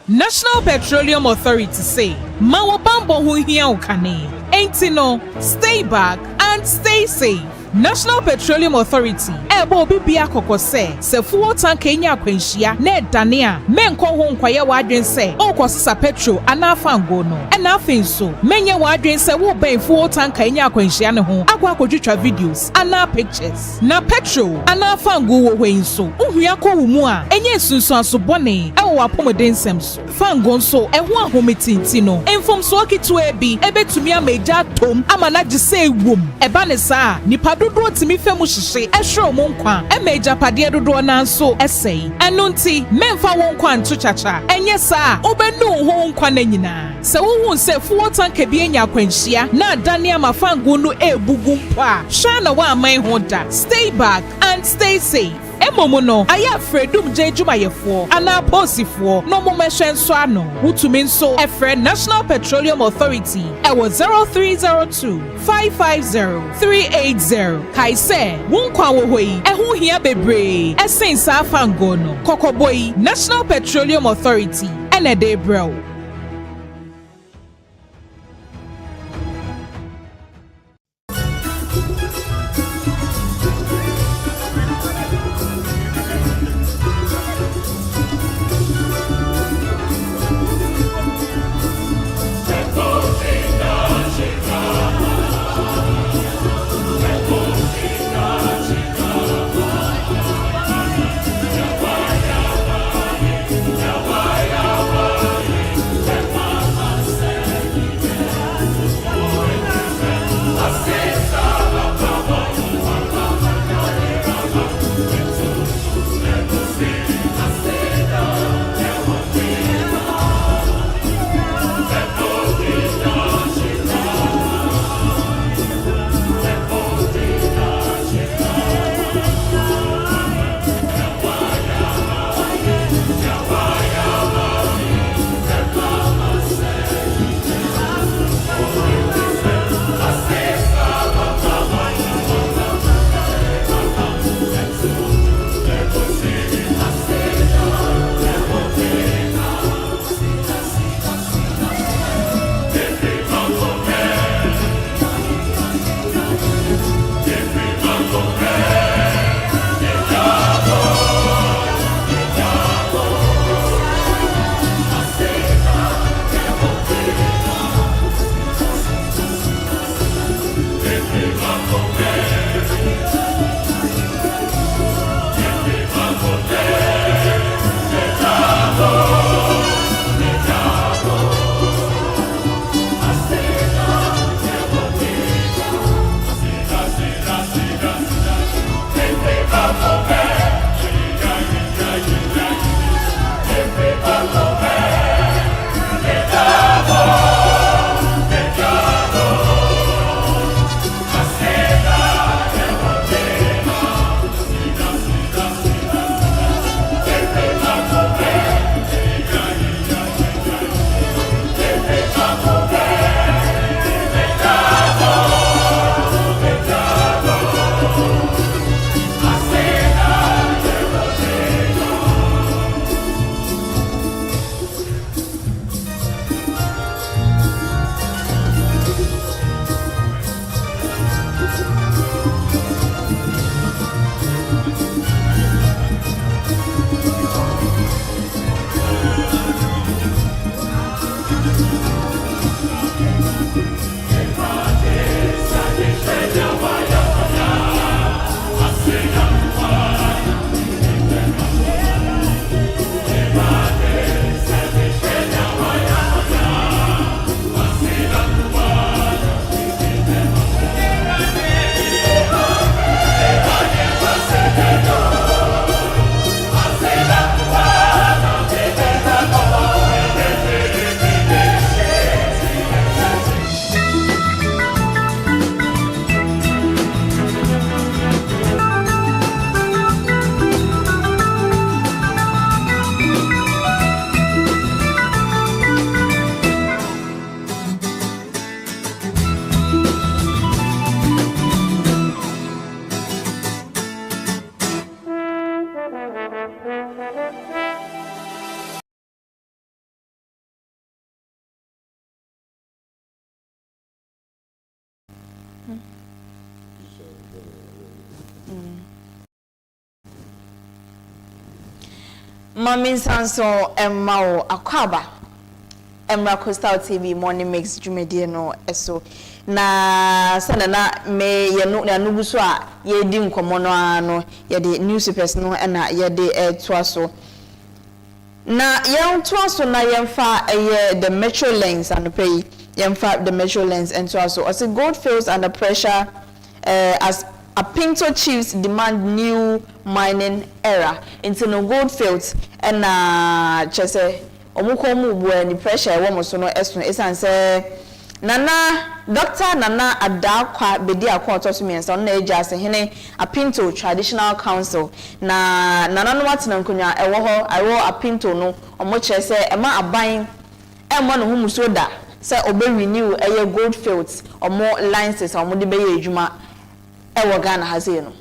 National Petroleum Authority say, Mawo bambo hu hia ukane. Ain't no, stay back and stay safe. National Petroleum Authority ebo bibia kokose se fuel tank enya kwenhia na edane a menko ho nkwaye wadwen se okosisa petrol anafango no na afenso menye wadwen se wo ben fuel tank enya kwenhia ne ho akwa kodwitwa videos ana pictures na petrol anafango wo hwenso uhua ko wo mu a enye sunsu asobone ewo apomodensem so fango nso eho ahometinti no enfomso akitu ebi ebetumi ameja tom amana gise ewom eba ne saa nipa dodo timi femu hihye ehwe mo nkwa emeja pade dodo na nso esei eno nti memfa wo nkwa nto chacha enye saa obenu ho nkwa na nyina se wo hu se fuel tank bi enya kwanhia na dane amafango no ebugu mpa hwa na wa aman ho da stay back and stay safe. Emomo no aya fredum je jumayefo ana posifo no mo mehwe so ano wutumi nso efre National Petroleum Authority ewo 0302 550 380 kaise wonkwa wo hoi eho hia bebre esensa afango no kokoboi National Petroleum Authority enede bro.
Mami Sanso Emma Akwaba Emra Coastal TV Morning Mix Jumedie no eso na sana na me ye no na nubu so a ye di nkomo no ano ye de newspapers no na ye de toa so na ye toa so na ye mfa the metro lens and pay ye mfa the metro lens and toa so as gold fields under pressure as Apinto chiefs demand new mining era into no gold fields and chese omukomu bu any pressure wo so no esun esanse nana Dr. Nana Adakwa bedi akwa to so miensa na eja ase hene Apinto traditional council na nana no watena nkonya ewo ho awo Apinto no omo chese ema aban ema no humu so da se obe renew eye gold fields omo licenses omo de be ye adwuma ewo Ghana haze no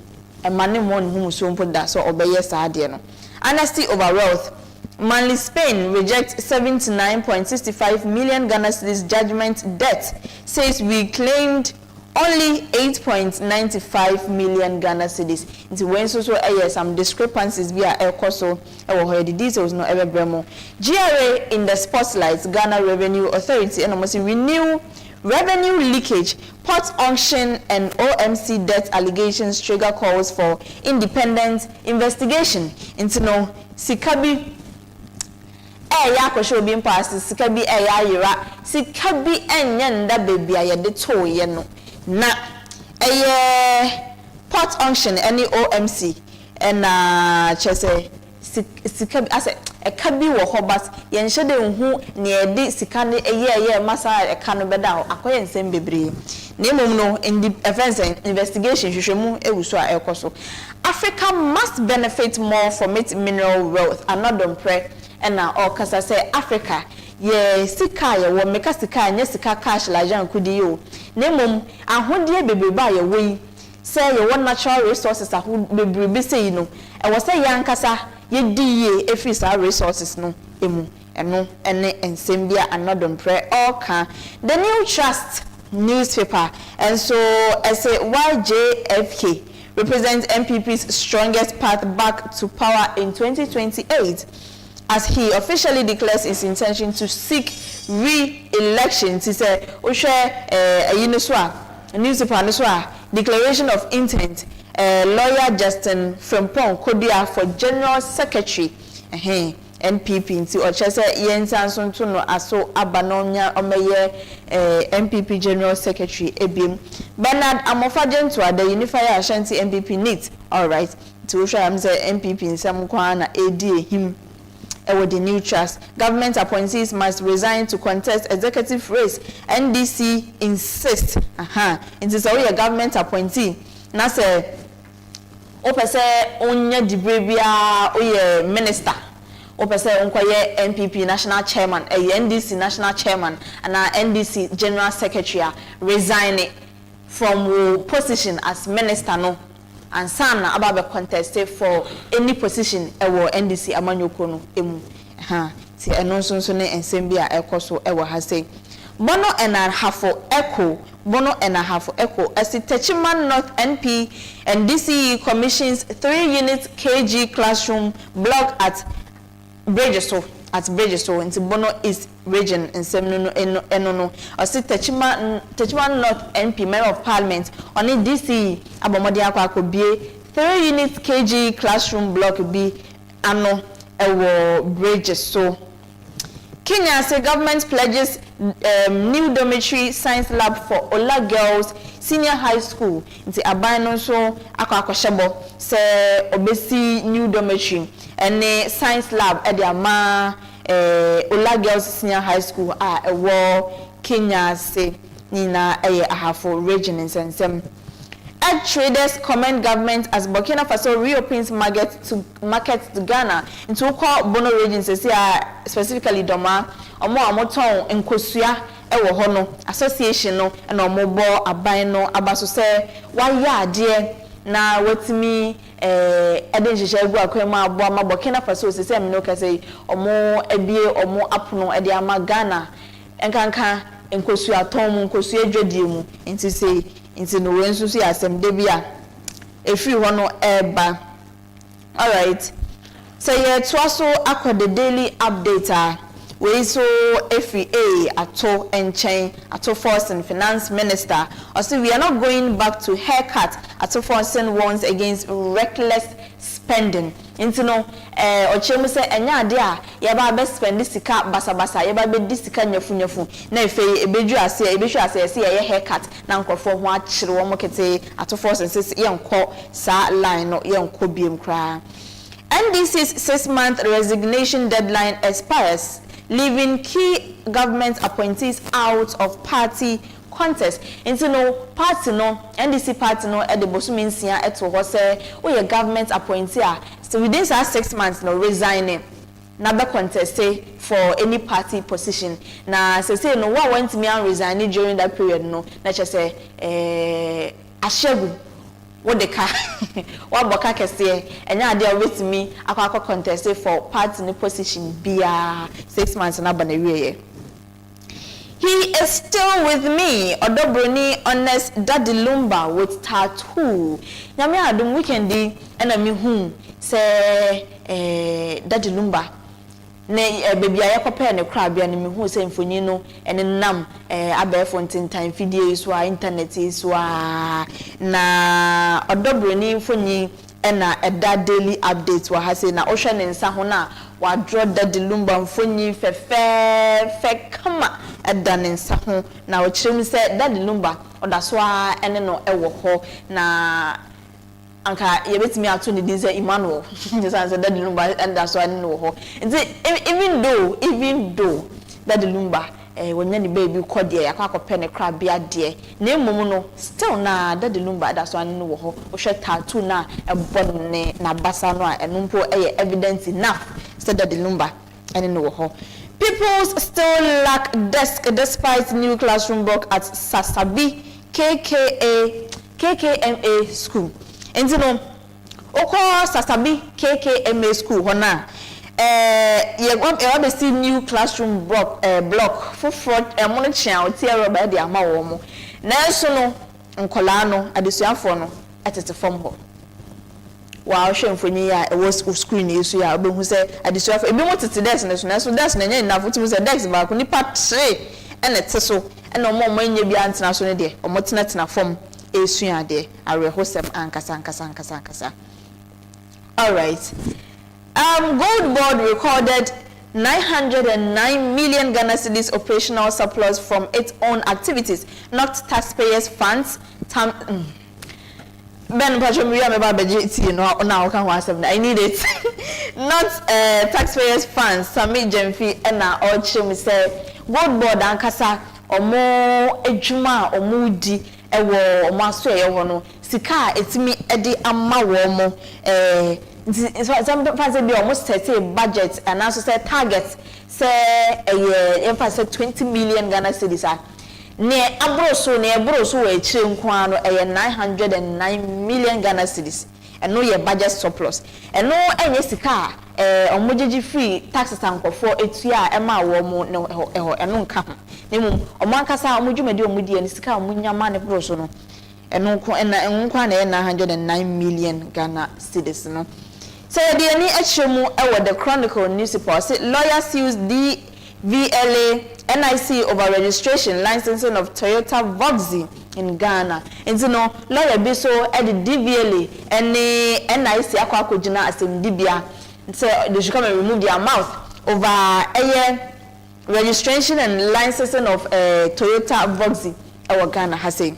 emane mo ne humu so mpo da so obeye saade no honesty over wealth. Manly Spain rejects 79.65 million Ghana cedis judgment debt, says we claimed only 8.95 million Ghana cedis. Into when so some discrepancies via El Coso, the details no ever bremo. GRA in the spotlight, Ghana Revenue Authority, and almost renew revenue leakage, pot auction, and OMC debt allegations trigger calls for independent investigation. Into no Sikabi. Ya kwasho bi mpass sika bi ya yira sika bi enya nda baby aye de to ye no na pot auction any OMC na chese sika bi ase eka bi wo ho bas ye nhye de hu ne ye de sika ne eye masa eka no beda akoye nsem bebre na emom no in the offense investigation hwehwemu ewuso a ekoso Africa must benefit more from its mineral wealth and not don't pray. And now all kasa say Africa ye sika ye wo meka sika nya sika cash la jan kudi yo nemom ahode bebeba ye we say ye wo natural resources aho bebrebe say no e wo say yankasa ye diye efisa resources no emu eno ene ensembia anodon pre all can the New Trust newspaper and so as a YJFK represents MPP's strongest path back to power in 2028 as he officially declares his intention to seek re-election. He said, newspaper declaration of intent. Lawyer Justin Frempong Kodia for General Secretary NPP nti ochese yensan sonto no aso abanonya omeye NPP General Secretary ebiem Bernard Amofajentu the Unifier Ashanti NPP needs all right to show am say NPP nsam kwa na edi him with the New Trust. Government appointees must resign to contest executive race. NDC insists. It is already a government appointee. Now say, opese onye dibrebia oye minister. Opese onkoye NPP national chairman, NDC national chairman, and NDC general secretary resigning from position as minister no. And sana ababe contested for any position ewo NDC amanyoko no emu ti eno sonso ne ensembia ekoso ewo ha say bono ena hafo echo as the Techiman North NP and DCE commissions 3 units KG classroom block at Bridgestow into Bono East region in Semino Enono or sit Techiman North MP Member of Parliament on in DCE Abomodia could be 3 units KG classroom block B Ano Ewo Bridgestow. Kenya say government pledges new dormitory science lab for Ola Girls Senior High School. Into Abano so Akwakoshebo say obesi new dormitory and science lab at the Ama Ola Girls Senior High School ewo Kenya say Nina ahafo region in Sensem. Egg traders commend government as Burkina Faso reopens market to Ghana into call Bono region specifically Doma omo amoton nkosua ewo ho no association no and omo bo aban no abaso se waya ade na watimi eden hyehyɛ egu akwema abo ama Burkina Faso se me no kase omo ebie omo apono ede ama Ghana enkanka nkosua tom nkosua dwadie mu nti se nti no wensu so yasem de bia efiri ho no eba. All right, Say ye twaso akwa the daily update we so FEA ato enchain ato force and finance minister. Also we are not going back to haircut ato force and warns against reckless spending. Into no ochemu se enya ade a ye ba be spend sika basabasa ye ba be di sika nyafu na efe ebeju ase se ye haircut na nkofo ho akire wo mokete ato force and se ye nko sa line no ye nko biem kra. NDC's 6-month resignation deadline expires, leaving key government appointees out of party contest. Into no party no NDC party no at the bosuminsia eto ho say we government appointee so within 6 months no resigning another contest for any party position. Na say no what went me and resigning during that period no na say ashegu what the car what boka kese enya ade with me akwa contest for party ni position bia 6 months na banawie. He is still with me, Odobroni honest Daddy Lumba with tattoo. Nyame adum weekendi ena mi hu say Daddy Lumba ne baby ayakopɛ ne kra bia ne mi hu say mfonyi no ene nam abɛfo ntintan video so a internet so a na Odobroni mfonyi ena eda daily updates wa ha say na ohwɛ ne nsa ho na wa draw Daddy Lumba mfonyi fe kama eda ne nsa ho na o kyerem say Daddy Lumba oda so a ene no ewo ho na anka yebetimi ato ne din say Emmanuel just say Daddy Lumba enda so ene no ho even though Daddy Lumba wonya ne baby kode akakopɛ ne kra bia de na emom no still na Daddy Lumba da so ene no ho o hwɛ tattoo na ebɔ ne na basa no a eno mpo evidence enough say Daddy Lumba ene no ho. Peoples still lack desk despite new classroom block at Sasabi KKMA school. And you know, oko Sasabi KKMA school hona see new classroom block for fraud money chan tiara by the ama wo mo. Na so no nkola no adesuafo no etete form ho. Wa hwemfoni ya e was screen yesu ya obehu se adesuafo ebi mo tete desk na so desk na nya ina fotu se desk ba ko nipa 3 ene te so ene omo anya bi antena so ne de omo tena form esu ya de arehosem ankasa. All right. Gold Board recorded 909 million Ghana cedis operational surplus from its own activities, not taxpayers' funds. Ben I need it. Not taxpayers' funds. Sami Jemfi ena ochim say Gold Board ankasa omo ejuma omo di ewo omo aso ewo no sika etimi edi amma wo mo some fancy be almost 30 budget and also say target say say 20 million Ghana cedis ne abroso we chire nko no 909 million Ghana cedis and no your budget surplus and no enye sika omogigi free taxes ankofo etua ema wo mo no eno nka ho nemu omankasa omodwumadi omudi en sika omunyama ne broso no eno nko na 909 million Ghana cedis no. So the any echemu the Chronicle newspaper say lawyer sues DVLA NIC over registration licensing of Toyota Voxy in Ghana. And you know lawyer be so at the DVLA and NIC akwakojina asem dibia so they should come and remove their mouth over a registration and licensing of Toyota Voxy our Ghana has say.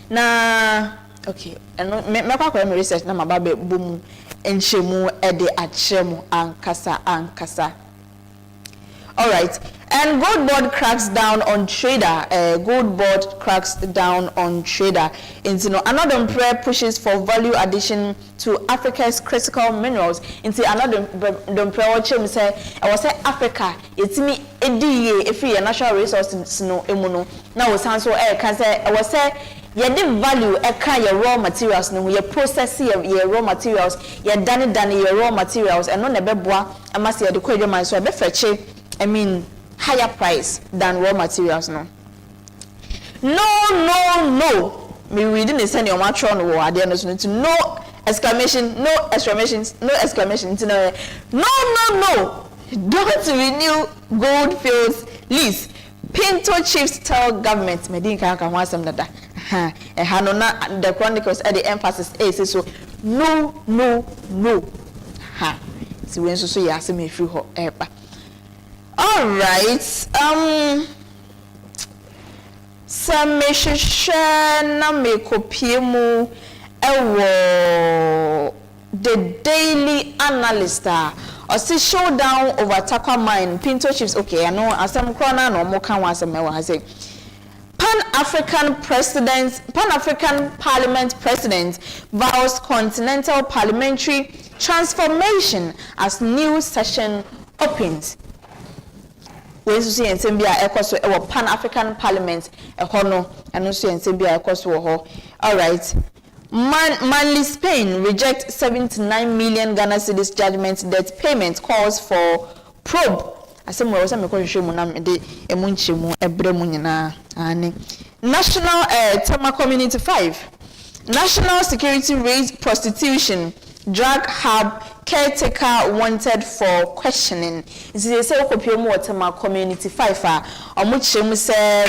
Na okay and me kwa research na mababe boom enchemu ede achemu ankasa. All right. And Gold Board cracks down on trader. Gold Board cracks down on trader. Another prayer pushes for value addition to Africa's critical minerals. Another prayer watching say I was say Africa. It's me edi if your natural resources no emuno. Now was so can say I was say you value your raw materials no you process your raw materials you done your raw materials and no nebeboa amasi you the man so be fetch I mean higher price than raw materials no me reading the send your matron or no exclamation, no exclamations, no exclamations. No, don't renew Goldfields lease. Pinto chiefs tell government, Medinka can want some data. And the Chronicles at the emphasis is so no. So when so you ask me through her ever. All right. Some me share na me copy mu the Daily Analyst or see showdown over Takwa Mine Pinto chiefs. Okay, I know asem krona no mo kan wa asem I say Pan-African Parliament President vows continental parliamentary transformation as new session opens. We see in Zambia ekoso e Pan-African Parliament no and so in Zambia ekoso ho. All right. Manly Spain reject 79 million Ghana cedis judgment debt payment calls for probe. Asem we say me ko hwehwe mu na me de emu nche mu ebre mu nyina ani. National Tema Community 5. National Security raised prostitution drug hub caretaker wanted for questioning. They say okopie mu Tema Community 5 omo chemu say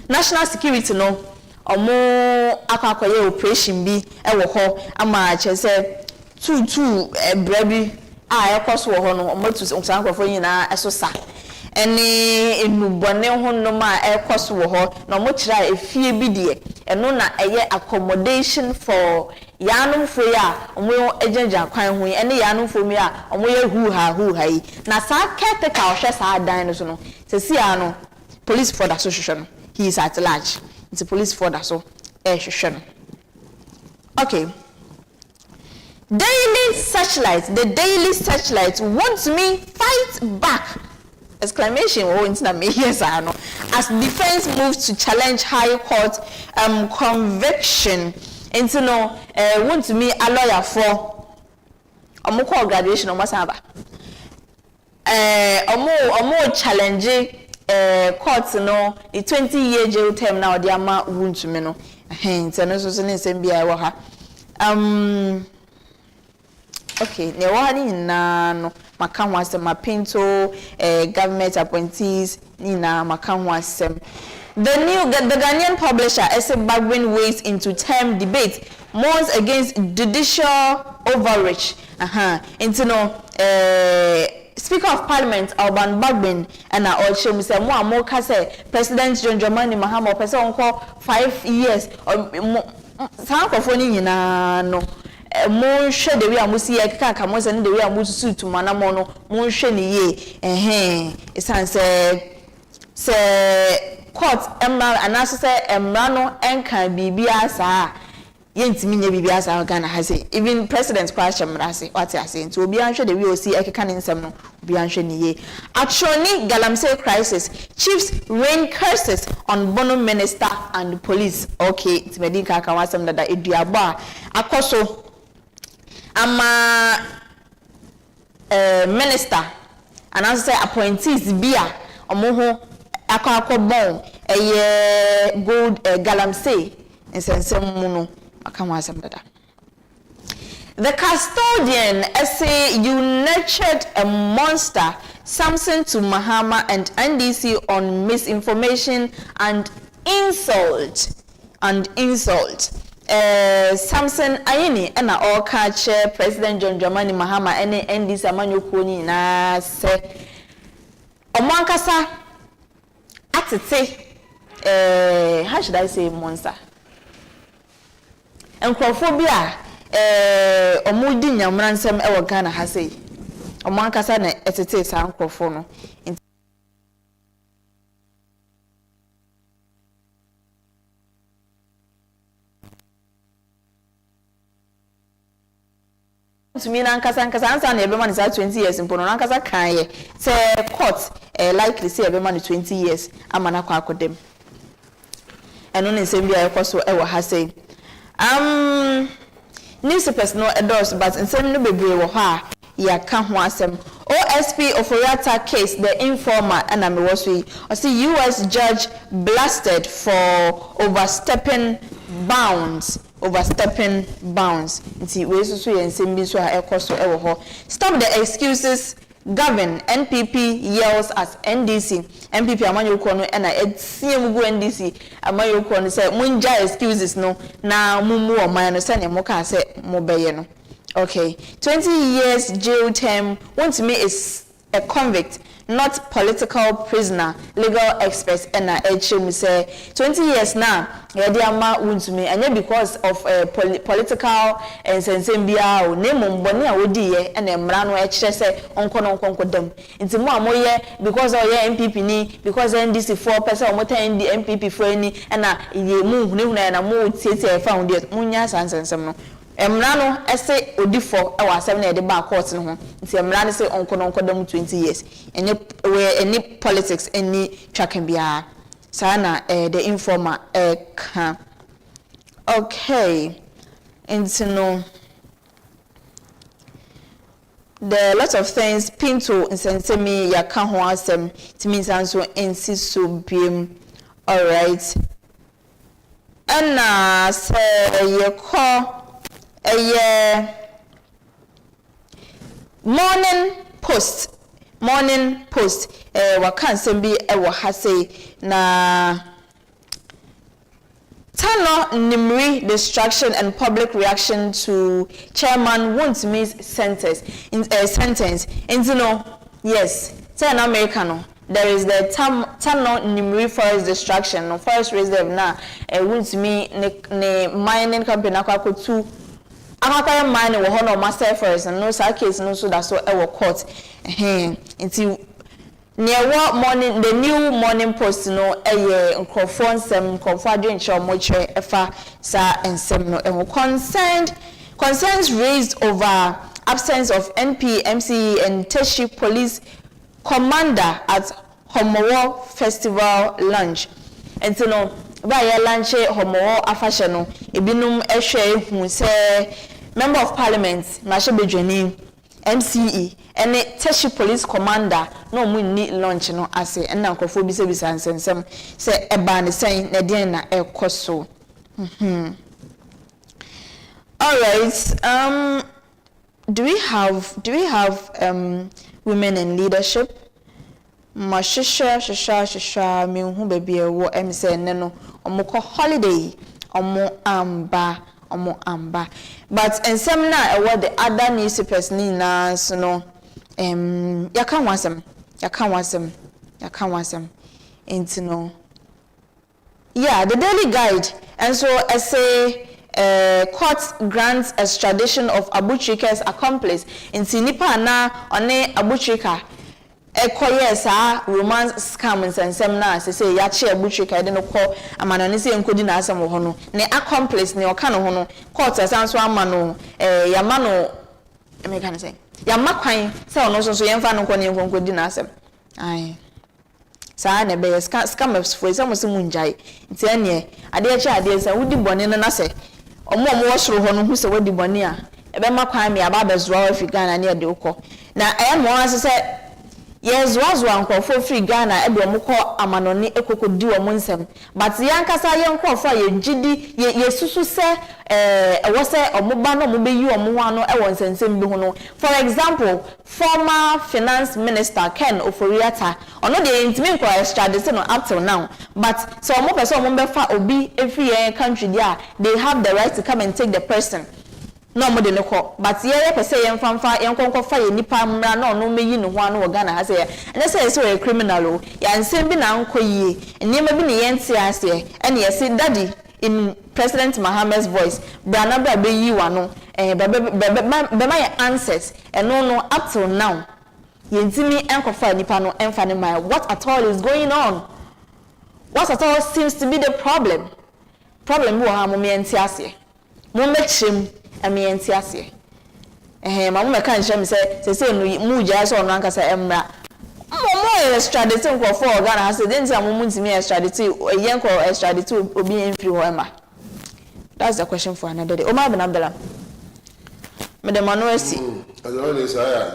national security no omo akwakoye operation bi e wo ho ama che say tutu ebrabi a ekoso wo ho no omo tu sankrofo nyina esosa ene enubone ho no ma ekoso wo ho na omo kira efie bi de eno na eye accommodation for yanum fo ya omo ejenja kwan ho ene yanum fo mi a omo ye hu ha yi na sa caretaker ohwe sa dan no so no se si ano police for the association he is at large. It's a police for that so okay. Daily Searchlight wants me fight back! Exclamation as defense moves to challenge High Court conviction. Into no want me a lawyer for call graduation or masaba. More challenging court no the 20-year jail term now the ama want to me no hence and so same be I okay ne wa ni na no maka ho asem mapinto government appointees ni na maka ho asem. The Ghanaian publisher Essay Bagwin weighs into term debate mourns against judicial overreach. Into no Speaker of Parliament Alban Bagbin and I also say more say President John Dramani Mahama person call 5 years or some of no mo hwe de we amusi e kaka mo se de we amusu suit manamo no mo hwe ni ye isan se court emra anaso se emra no enka bibia saa yentimi nya bibia saa Ghana ha say even president question mra say what I say nti obi anhwe de we osi e kaka ne nsem no obi anhwe ni ye. Actually Galamsey crisis chiefs rain curses on Bono minister and police. Okay it's medika kan wasem dada eduabo akoso ama minister and as say appointees bia omo ho akobon gold Galamsey nsensem mu no akanwa asem dada. The custodian say you nurtured a monster, Samson to Mahama and NDC on misinformation and insult. Samson Ayini and all catch President John Dramani Mahama and NDC amanyo koni na se omankasa atete how should I say monster encrophobia omudi nyamransem e wo Ghana ha sei omankasa na etete sa enkrofo no to me nankasa ansa na ebe man is 20 years mpo no nankasa kan ye say court likely say ebe man 20 years amana kwa akodem eno ne nsem bia ekoso e wo ha say newspapers no endorse but nsem no bebre wo ha ya ka ho asem. OSP Oforiata case the informer and I was we see US judge blasted for overstepping bounds overstepping bounds. Nti we so yen sembi so a ekoso ewo ho. Stop the excuses. Govern NPP yells at NDC. NPP amanyoko no na etiem gu NDC amanyoko no say munja excuses no na mumu o man no say ne moka say mobeye no. Okay, 20 years jail term want me is a convict, not political prisoner. Legal experts and HM say 20 years now. Yadiama want me and because of political and sensembia or name mboni a wodi and emra no eche say onko dem. Nti mo amoye because of your MPP ni because NDC 4% omota ndi MPP for ni and ye mu na mo tietie found it munya sansensem no. Emra no ese odifo e wa asem na de ba court no ho. Nti emra no say onko dem 20 years. Any politics any tracking bia. Sana the informer okay into no there are lots of things pinto insense me ya ka ho asem timi sanso ensi so biem all right and say ye call morning post wakan sembi ewo ha say na Tano Nimri distraction and public reaction to chairman won't miss sentence into no yes say an Americano there is the Tano Nimri forest distraction no forest reserve na won't me ne mining company akwa to akwa mine wo hono master forest and no sa case no so that so ewo court into near what morning the new morning post no nkrofo nsem nkrofo adwenche omoche efa sa ensem no concerns raised over absence of NP MCE and Teshi police commander at Homowo festival lunch and so no ba ya lunch Homowo afashe no ebinum ehwe hu say member of parliament Mashebedwani MCE and Teshi police commander no mu ni lunch no ase and na nkofo bi se nsensem se eba ne sen na den na ekoso all right do we have women in leadership shisha me hu baby e wo em se ne no omko holiday omo amba but ensem na e wo the other newspapers ni na so no yaka wasem into no yeah the daily guide and so I say court grants extradition of Abutrika's accomplice into nipa na one Abutrika ekoye sa romance scam nsensem na say ya che Abutrika de no ko amano ne se enkodi na asem ho no ne accomplice ne oka no ho no court asanso amano yamano me kan say yamma kwan se ono so yemfa no ko ne enkodi na asem ai sa na be scammers for some munjai nti ene ade eche ade se wudi bone no na se omo wo soro ho no hu se wudi bone a ebe makwan me aba bezro Africa na ne ade ukọ na mo ase se yes nkofo free Ghana ebe omukọ amanoni ekokodi wo nsem but yankasa ye nkofo ye gidi ye susu se ewo se omuba no omubeyi omuwa no ewo nsensem bi ho no for example former finance minister Ken Oforiatta ono de intimi nko extradite no up till now but so omo person omo be fa obi every country there they have the right to come and take the person no mo de ne ko but ye pese ye mfamfa ye nkonkofa ye nipa mra no no meyi no ho ano wo Ghana ha se ye ene se so ye criminal o ya nsem bi na nkoyie enema bi ne ye ntia ase ene ye se daddy in President Mohammed's voice brana bra be yi wa no be my answers and no up till now ye ntimi enkofa nipa no emfa ne mai what at all is going on what at all seems to be the problem wo ha mo me ntia ase mo mechim amienti ase mamu me kan hye me se no mu gya so no ankasa emra mo extradite nko for Ghana ha se den ti amu ntimi extradite yen ko extradite obi enfiri ho ema that's the question for another day Omar bin Abdullah Madam Manuesi
azoni saya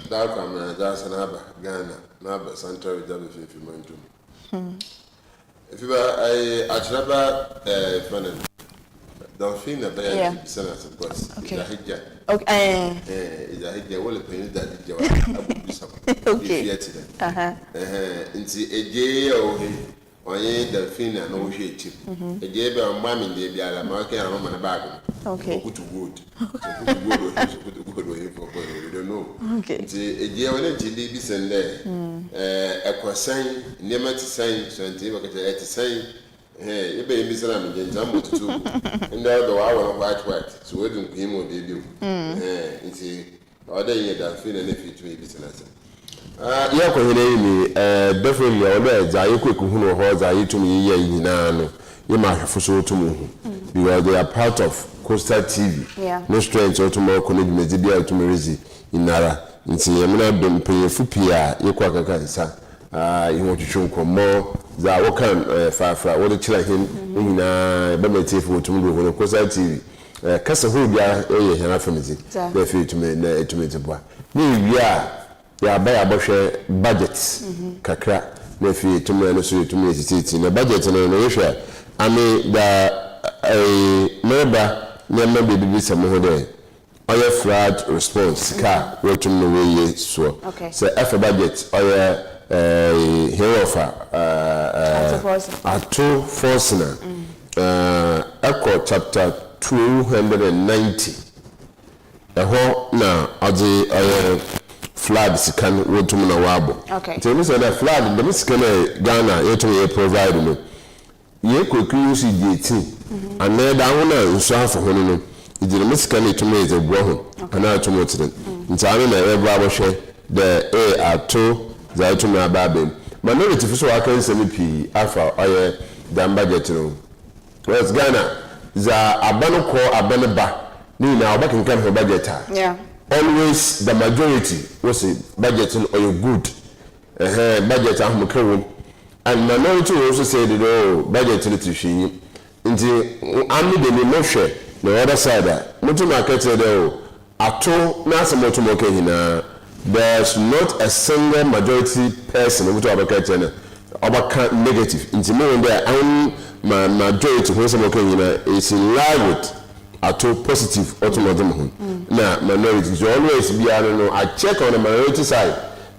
da kam da sanaba Ghana na ba Central Reserve fi mantum if you are I achiraba Dolphin
Yeah. Okay. Okay.
Is a hijja wole penny that Jawa Abu Bisam.
Okay.
Nti eje o he onye Dolphin na no hwe chip. Eje be on mami de biara ma ke na mama na bag.
Okay.
Put to wood. Put to wood for we don't know.
Okay.
Nti eje wole nti bi sende ekwasan nema ti san so nti bakata etisan you be in Missouri, and Jambo too. And there the hour white. So we don't him or they do. It's a other year that feel and if it may be senate. Yeah, definitely, although I quick who was I to me in Nano, you might have for so to move because they are part of Coastal TV.
Yeah,
no strength or tomorrow connect Media to Merizi in Nara. It's a man been paying for Pia, you quack a cancer. You want to show more. That can far what the children in Bamate for tomorrow on Coastal TV. Casa Hubia, a family. They feel to me to meet a boy. Yeah, buy a bush budgets. Kakra, they feel to me to me in a budget and an issue. I mean, a member, never be some more day. Oil flood response car, wrote to me way so.
Okay.
So, after budget, oil. Hero of Ato Forsina, Echo chapter 290. The whole now, the floods can road to Munawabo.
Okay.
Tell me, that flood, the Miss Ghana, yet we provide me. You could use it, and then down and so for him. It did Miss Kenny to me, the brown, and now to Motin. In time, I ever share the Ato. Zaitu na babe minority fi so aka semi pi afa oye dan budget no West Ghana za abano ko abane ba ni na obakin kan for budget
yeah
always the majority was budget no oye good budget ahum kero and minority also say the budget no to hwi nti ami de ni mo hwe the other side mutu market dey ato na asamoto mo kan hina. There's not a single majority person who talk about negative. In the moment there, my majority who is in line with a two positive automatic. Now, minority is always be I don't know. I check on the minority side.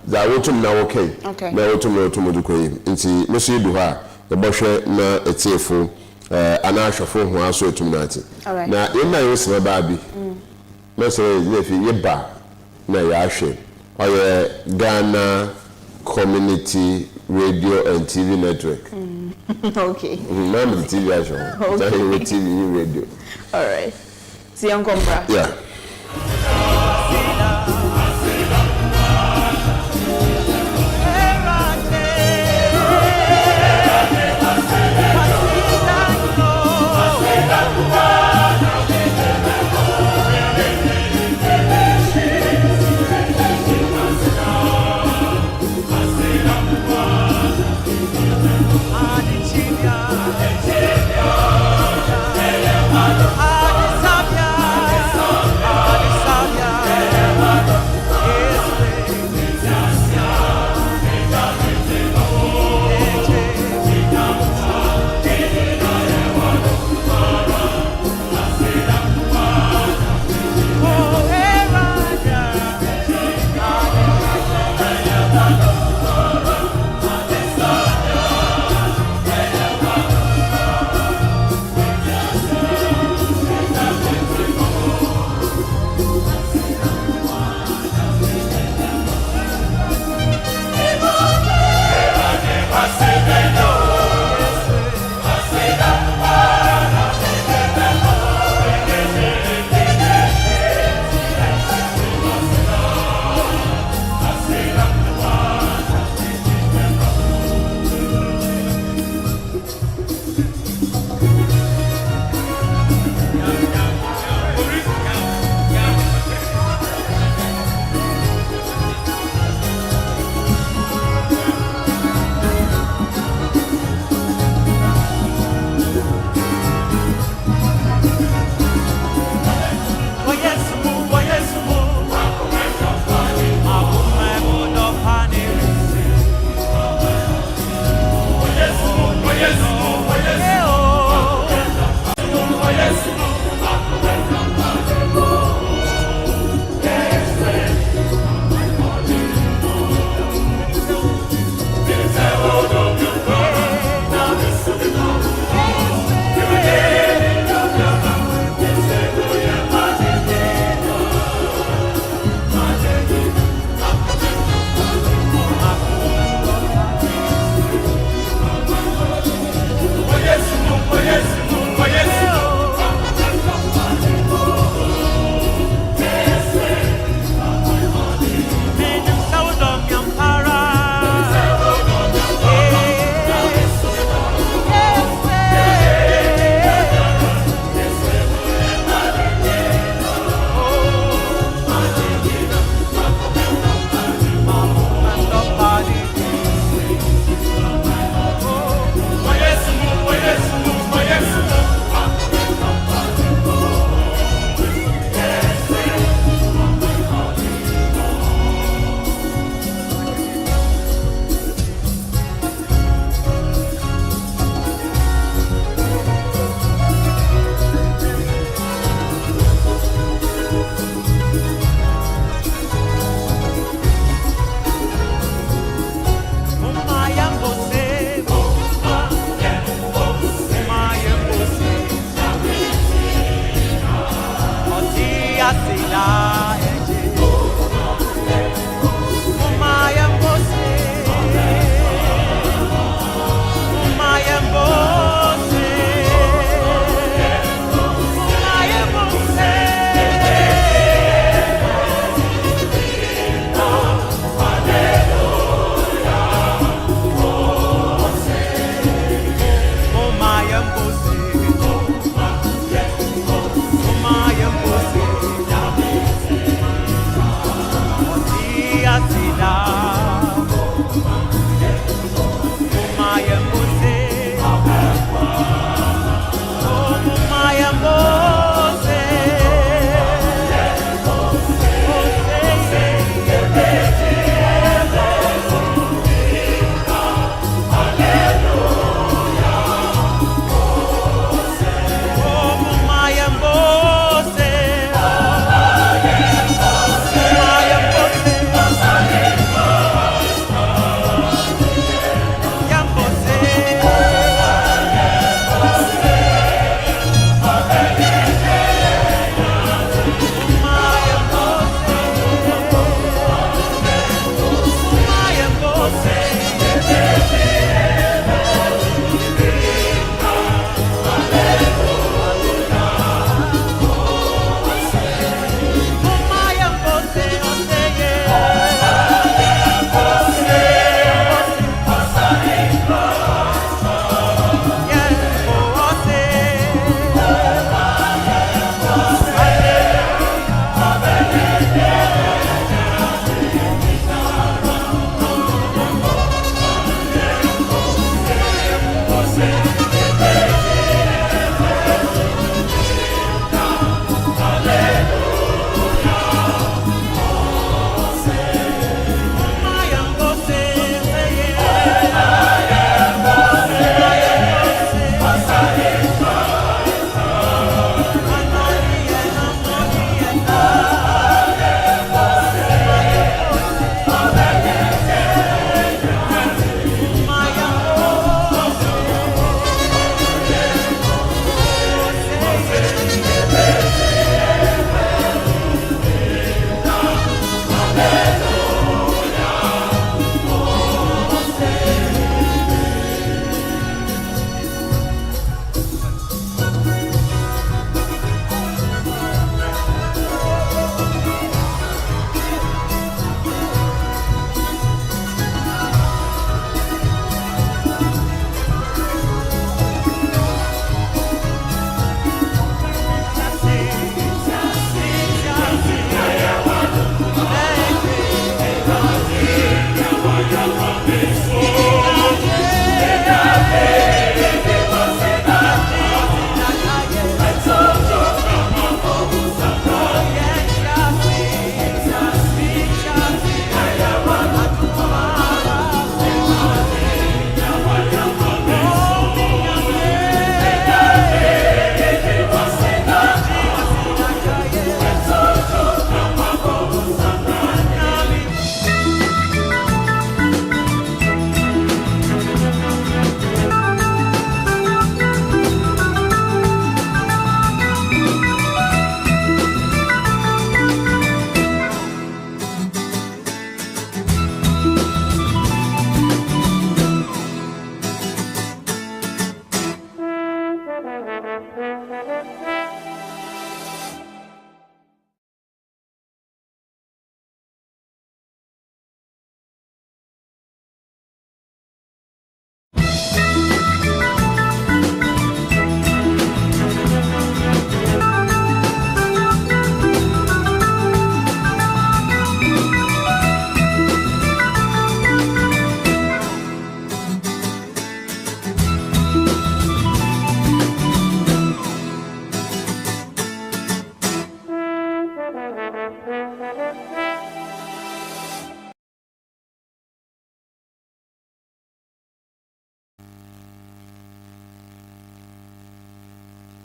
That autumn now okay.
Okay.
Now autumn no tomorrow to claim. Into Monsieur Duha, the Boshe na etefo, anasha for who also to Nati.
All right.
Now, in my use my baby, Monsieur Yeba, na Yashe. Ghana Community Radio and TV Network.
Okay.
Remember the TV show. Okay. TV radio.
All right. See you on Compra.
Yeah.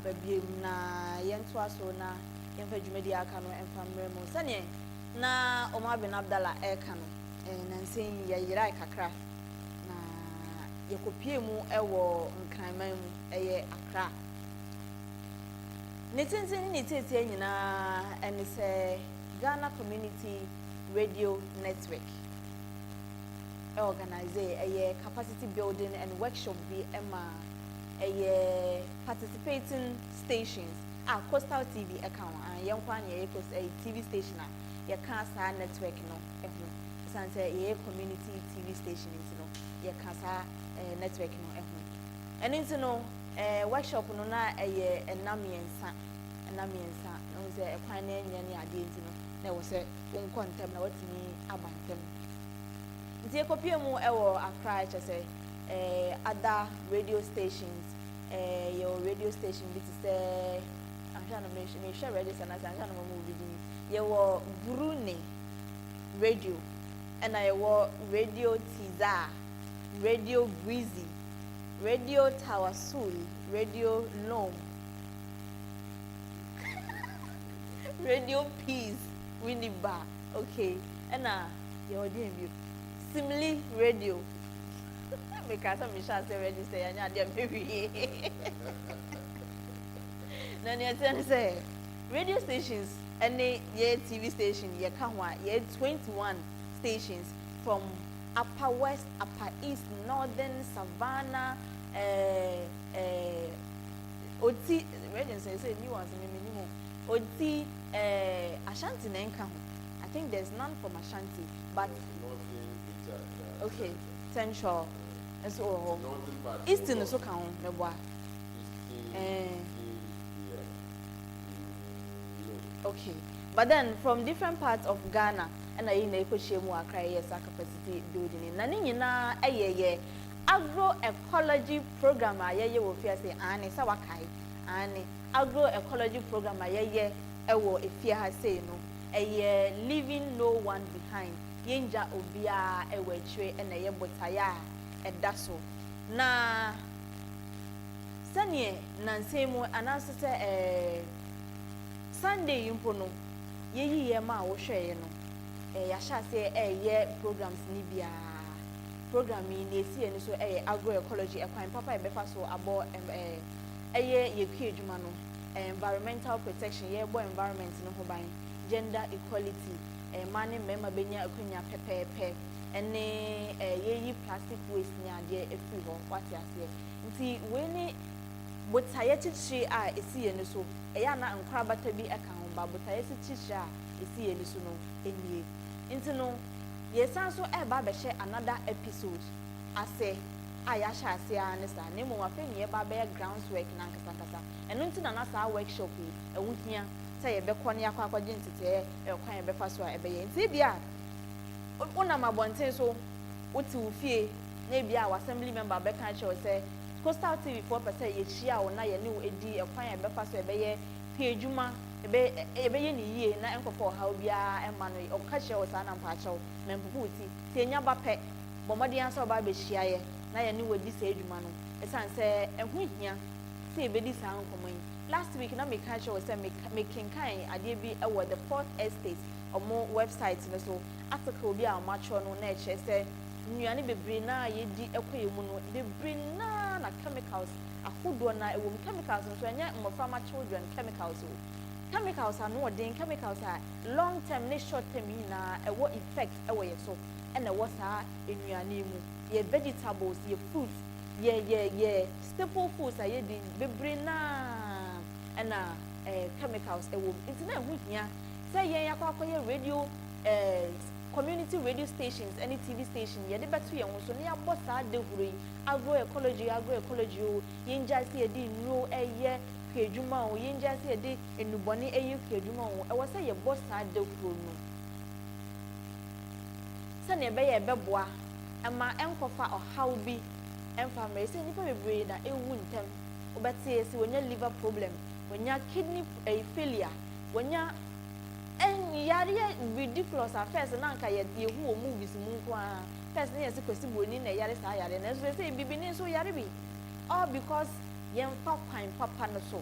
babiem na yento aso na yemfa dwumadi aka no emfa mmerɛ mu sane na OMAR bin ABDULLAH eka no nansen yɛyira kakra na yɛkopie mu ɛwɔ nkranman mu ɛyɛ Accra ne tintin ne tete nyina ɛne sɛ Ghana Community Radio Network organize a capacity building and workshop be a participating stations Coastal TV account and young one a TV station your cancer network no a community TV station your cancer network no and into no workshop no na a namiensa no say a quine any idea there was a contempt what me abantem nti ekopie mu ewo Accra che say other radio stations your radio station bit say anhana me share radio sana anhana mo mu bidi your Brunei radio and I wa radio Tiza, radio Breezy, radio Tawasul, radio Lom, radio Peace, Winnie Bar, okay, and your dear Simile radio. Because I'm sure say register and ya dem baby. Then you tell say radio stations and ye TV station ye can ye 21 stations from Upper West, Upper East, Northern, Savannah, Oti radio say new ones minimum Oti Ashanti Nenka. I think there's none from Ashanti, but okay, Central. So Eastern so count me boy. Okay, but then from different parts of Ghana, and I know you share more Accra capacity building. Na ni nyina ayeye agroecology program ayeye wo fia say ane sa wakai ane agroecology program ayeye ewo efia ha say no eye leaving no one behind. Yenja obia ewe chwe ena ye botaya edaso na sanye nansemu anase se Sunday yimpo no yeyi ye ma wo hweye no ya sha se ye programs ni bia program ni esi eni so agroecology ekwan papa e befa so abo ye kwi adwuma no environmental protection ye bo environment no ho ban gender equality mane mema benya akunya pepepe ene yeyi plastic waste ni ade efi ho kwati ase nti we ni botaye chichi a esi ye ni so ya na nkra bata bi eka ho ba botaye chichi a esi ye ni so no enie nti no yesan so ba be share another episode ase aya sha ase ane sa ne mo afa ni ba be groundwork na nkasa eno nti na sa workshop yi ewu hia say ye be kone akwa ntete kwan ye be fa so a ebe ye nti bia una mabonten so wuti ufie na bia assembly member be kan che say Coastal TV 4% ye chia wo na ye ne wo edi kwan ye be fa so ebe ye pejuma ebe ye ni yie na enkofo ha bia ema no o ka che wo sa na mpa chew mempupu uti ti enya ba pe bomodi ansa ba be hia ye na ye ne wo di sa edwuma no esan se ehu hia se ebe di sa nkomo yi last week na me catch was say me kinkan ade bi e wo the 4th estate omo website no so article bi a macho no na eche say nnuane bebre na ye di ekoye mu no bebre na chemicals ahodo na e wo chemicals no so anya mmoframa children chemicals are no den chemicals are long term ne short term na e wo effect e wo ye so e na wo sa nnuane mu ye vegetables ye fruits ye staple foods are ye di bebre na and chemicals e wo nti na hu hia say ye yakwa radio community radio stations any TV station ye de beto ye ho so ne abosa de huri agroecology o yenja se ye di nro eye kwadwuma o yenja se ye di enubone eye kwadwuma o e wo say ye bosa de huru no se ne be ye beboa ama enkofa ohaw bi emfa me se nipa bebre da ewu ntem obete se wonya liver problem wonya kidney failure wonya yari ridiculous affairs na nka ye hu o movies mu kwa first na yesi kwesi boni na yari sa yari na so say bibi ni so yari bi all because yen fa kwan papa no so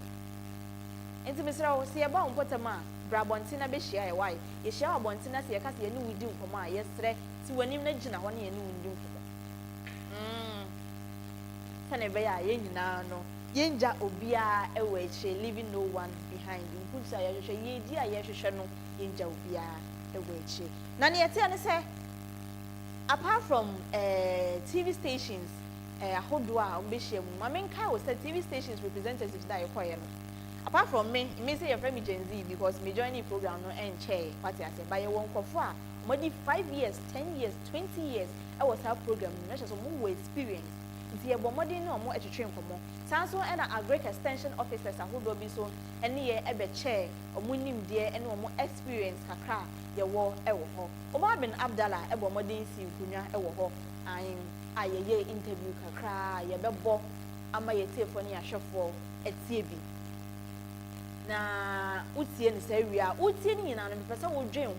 enti misra o se ye ba onpotama brabonti na be hia ye wai ye hia obonti na se ye ka se ye ni wudi nkomo a ye sre ti wanim na gina ho na ye ni wudi nkomo tane be ya ye nyina no yenja obia eweche leaving no one behind nkunsa ya hwehwe ye di a ye hwehwe no yenja obia eweche na ne yete ne say apart from TV stations ahodo a ombehye mu ma menka wo say TV stations representatives da yekoye no apart from me say your friend Gen Z because me join the program no en chair party ase ba ye won kofo a modi 5 years 10 years 20 years I was our program no so mo experience nti ye bomodin no mo etwetwe nkomo sanso e na agric extension officers ahodo bi so ene ye ebe chair omo nimde ene omo experience kakra ye wo e wo ho Omar bin Abdullah e bomodin si nkunwa e wo ho an ayeye interview kakra ye bebo ama ye tefo ne ahwefo etie bi na utie ne sa wi a utie ni na no pese wo dwen ho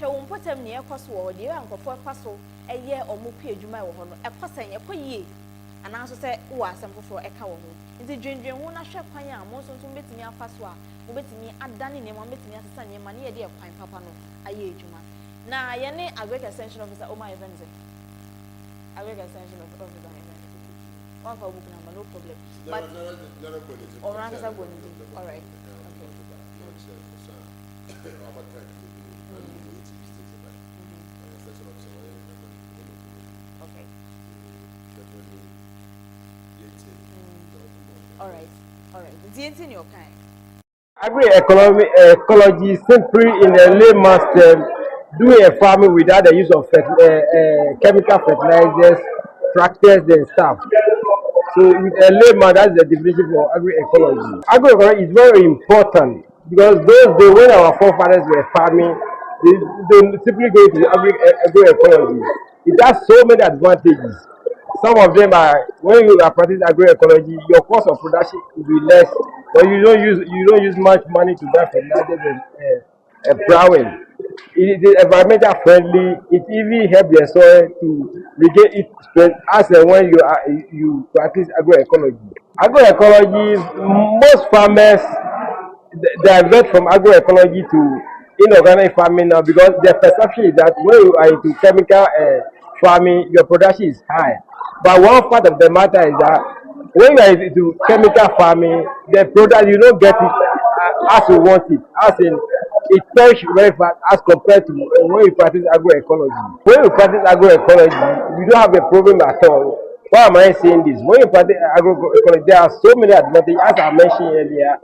hwe wo mpotam ne ekoso wo de ankofo kwaso eye omo ku adwuma wo ho no ekosan ekoyie ananso se wo asem foforo eka wo ho nti dwendwen ho na hwe kwan a mo so betimi afaso a wo betimi adane ne mo betimi asesa ne ma ne ye de kwan papa no aye adwuma na ye ne agric extension officer Omar events agric extension officer one for book number, no problem. But all right. Okay. Okay. All right. The in your kind.
Agroecology simply in a layman's term doing a farming without the use of chemical fertilizers, tractors and stuff. So with a layman, that's the definition for agroecology. Agroecology is very important because those days when our forefathers were farming, they simply go to agroecology. It has so many advantages. Some of them are when you are practicing agroecology, your cost of production will be less, but you don't use much money to buy fertilizers and plowing. It is environmental friendly. It even helps the soil to regain its strength as and when you practice agroecology. Agroecology, most farmers divert from agroecology to inorganic farming now because the perception is that when you are into chemical farming, your production is high. But one part of the matter is that when you are into chemical farming, the product you don't get it as you want it, as in it perishes very fast as compared to when you practice agroecology. When you practice agroecology, you don't have a problem at all. Why am I saying this? When you practice agroecology, there are so many advantages, as I mentioned earlier.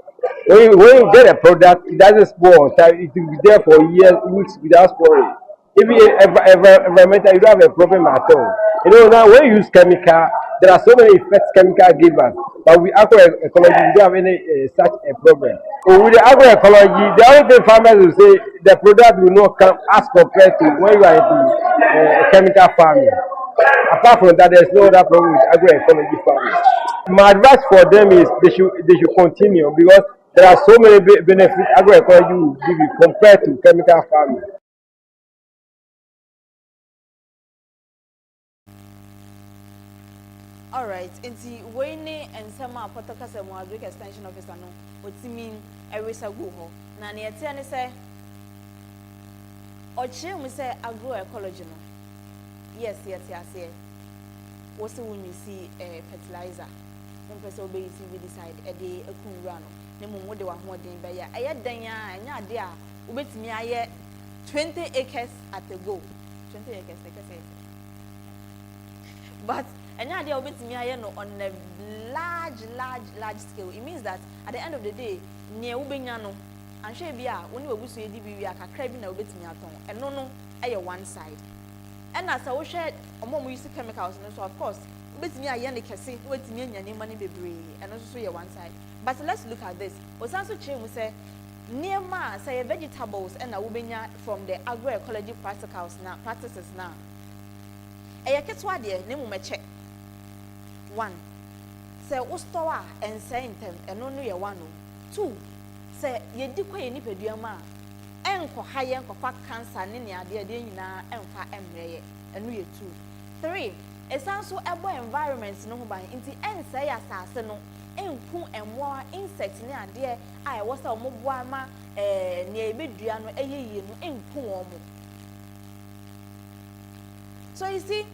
When you get a product, it doesn't spoil on time. It will be there for years, weeks without spoiling. Even environmental, you don't have a problem at all. You know, now when you use chemical, there are so many effects chemical give us. But with agroecology, we don't have any such a problem. So with the agroecology, the only thing farmers will say, the product will not come as compared to when you are into chemical farming. Apart from that, there's no other problem with agroecology farming. My advice for them is they should continue because there are so many benefits agroecology will give you compared to chemical farming.
All right. Inti wene ensema potaka se mo agric extension officer no otimi ewesa go ho. Na ne ete ne se oche mu se agroecology no. Yes. Wo se won see fertilizer. One person obey see decide e de ekunwura no. Ne mo de wa ho den be ya. Eye dan a nya ade a obetimi aye 20 acres at a go. 20 acres say. But and now they are on a large scale. It means that at the end of the day, near Ubenyano, and Shabia, when you wish to be a crabbing a bit and no, one side. And as I will share a more use chemicals, and so of course, with me, I can say, with me and money be and also your one side. But let's look at this. Was also chain we say, near ma say vegetables and a Ubenya from the agroecology practices now. A ketwa dear, name me check. 1. Say Ustoa and Saint and only a 1. 2. Say ye decay any peduama. Enko high enko fat cancer ninia dear dinina and fat emre and we 2. 3. A sound so able environments no by in the end say assassin enku and more insects near dear I was a mobwama near Bidiano a ye enku. So you see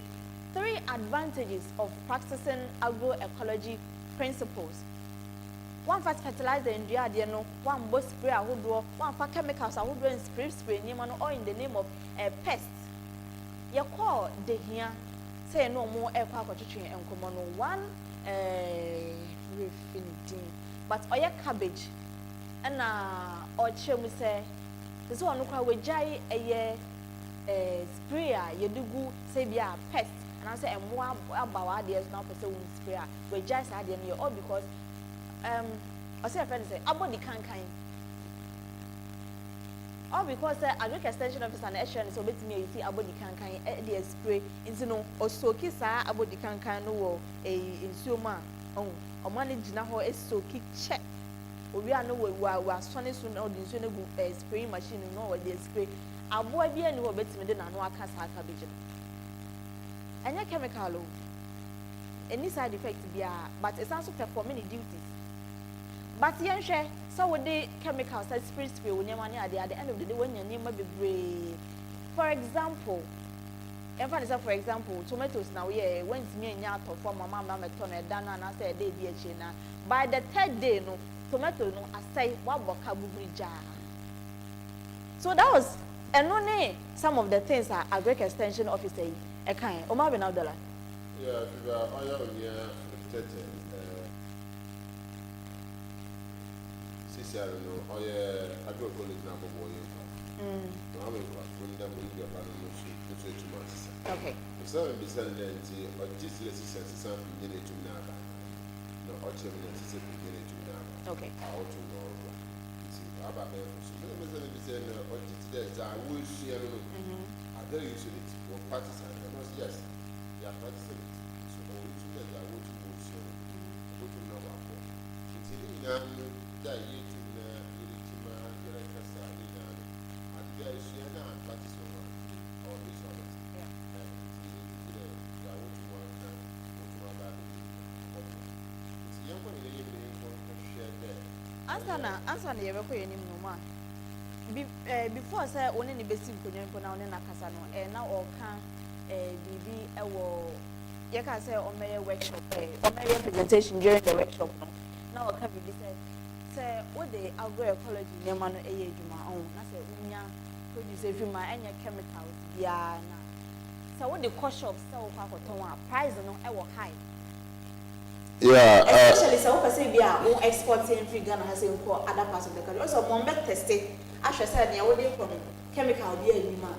3 advantages of practicing agroecology principles. 1 fast fertilizer in the no, 1 both spray a wood, 1 for chemicals a wood and spray or in the name of pests. You call the here say no more air tree and common 1 refinity. But oya cabbage and or chemu say this one no we jai a sprayer you do say be a pest. and I say more about ideas now for say spray we just idea near all because I say a friend say about the can all because I look extension officer and action so bet me you see about the can the spray into no or so kiss about the can no insuma or manage now is so kick check we are no we are sunny soon or the spray machine no or the spray a boy be any bet me then no aka sa cabbage and your chemical any side effect be but it's also performing the duties but yen share so with the chemicals that spray when you money at the end of the day when your name might be brave. For example, for example, tomatoes now when it's me and your for my mama turn it down and I say a day be a by the third day no tomato no I say what jar. So that was and only some of the things are a great extension officer a kind OMAR ABDULLAH.
Yeah, I am I don't know. I go college now for 1 year. Now I'm from them when you are to 2 months.
Okay.
It's not a descendant or just resistance something in it to Nava. No, or terminal is a beginning to Nava.
Okay.
How to know. About them. So, or just I will see. I don't use it for practice. Yes, they are practicing it. So, I will do that. I want to go to Nava. It's in
answer na yebeko yenim no ma before say one ni besi nkonyanko na one na kasa no na o kan bibi ewo ye ka say o meye workshop o meye presentation during the workshop no na o ka bibi say what the agroecology nema no eye adwuma on na say unya produce every ma enya chemicals bia na so what the cost shop say o kwa koton a price no ewo high.
Yeah,
especially so person be a exporting free Ghana has in other parts of the country. Also, one bet tested. I should say, near what they from chemical be a human.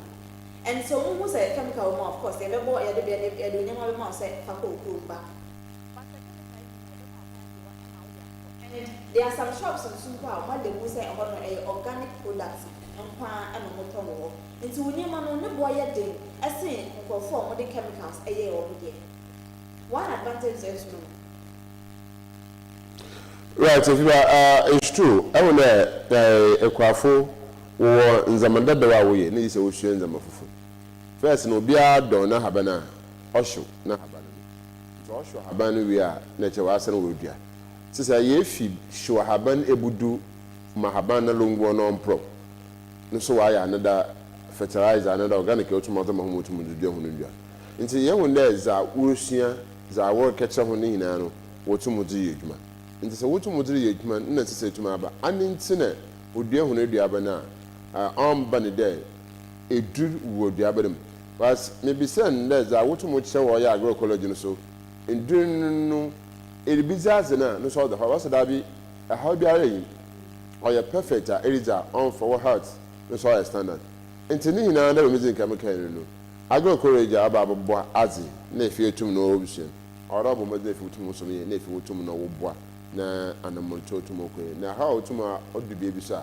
And so, who was a chemical more, of course, they have more a say, and there are some shops in Super, what they will say about organic products and motor. And so, when you man on the boy a day, I say, for form the chemicals a year over there. One advantage is no.
right, if it's true. I want a quaffo or Zamanda Berawi, and he's a ocean Zamafu. First, no beer, donna habana, Osho, na habana. So, Osho habana, we are nature was and would ya. Since I if sure haban ebudu Mahabana Lungo non pro. No, so I another fertilizer, another organic automatic Mahomutu do Hunuja. Into young days are Urusia, Zawa catcher Honina, what to Muzi. Nti se wotu modiri yedwuma na sese tuma ba aninti na odua hunu dua ba na amba ne de edur wo dua ba dem was maybe sen na za wotu mo kye wo ya agroecology no so endur no eribizaze na no so da fa was da bi how bi are yi or perfect eriza on for heart no so standard nti ni hina na me zin chemical no agroecology aba abbo azi na efi etum no obushen ora bo mo de efi etum so me na efi etum no wo boa na anamonto tumokwe na ha otuma odubie bi so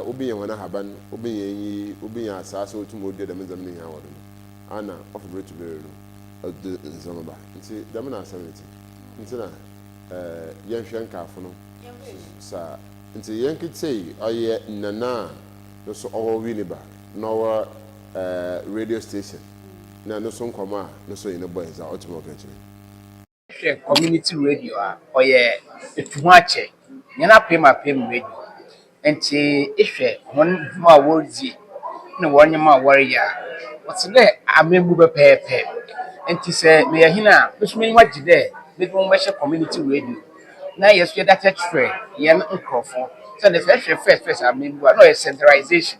obi ye wona haban obi ye obi ya asase otuma odue da menzam ne ya wodo ana offer to be no nzamba nti da na asameti nti na yenhwe nkafo no sa nti yenkitei oye nana no so owo winiba no radio station na no so nkoma no so ine boys a otuma okechire
community radio or etuache nyana pema radio enti ehwe won ma wordi na wonye ma warrior what's there amembu be pepe enti se me yahina bisumi waji there me go me community radio na yesu data trade ye nkofo so the first amembu no centralization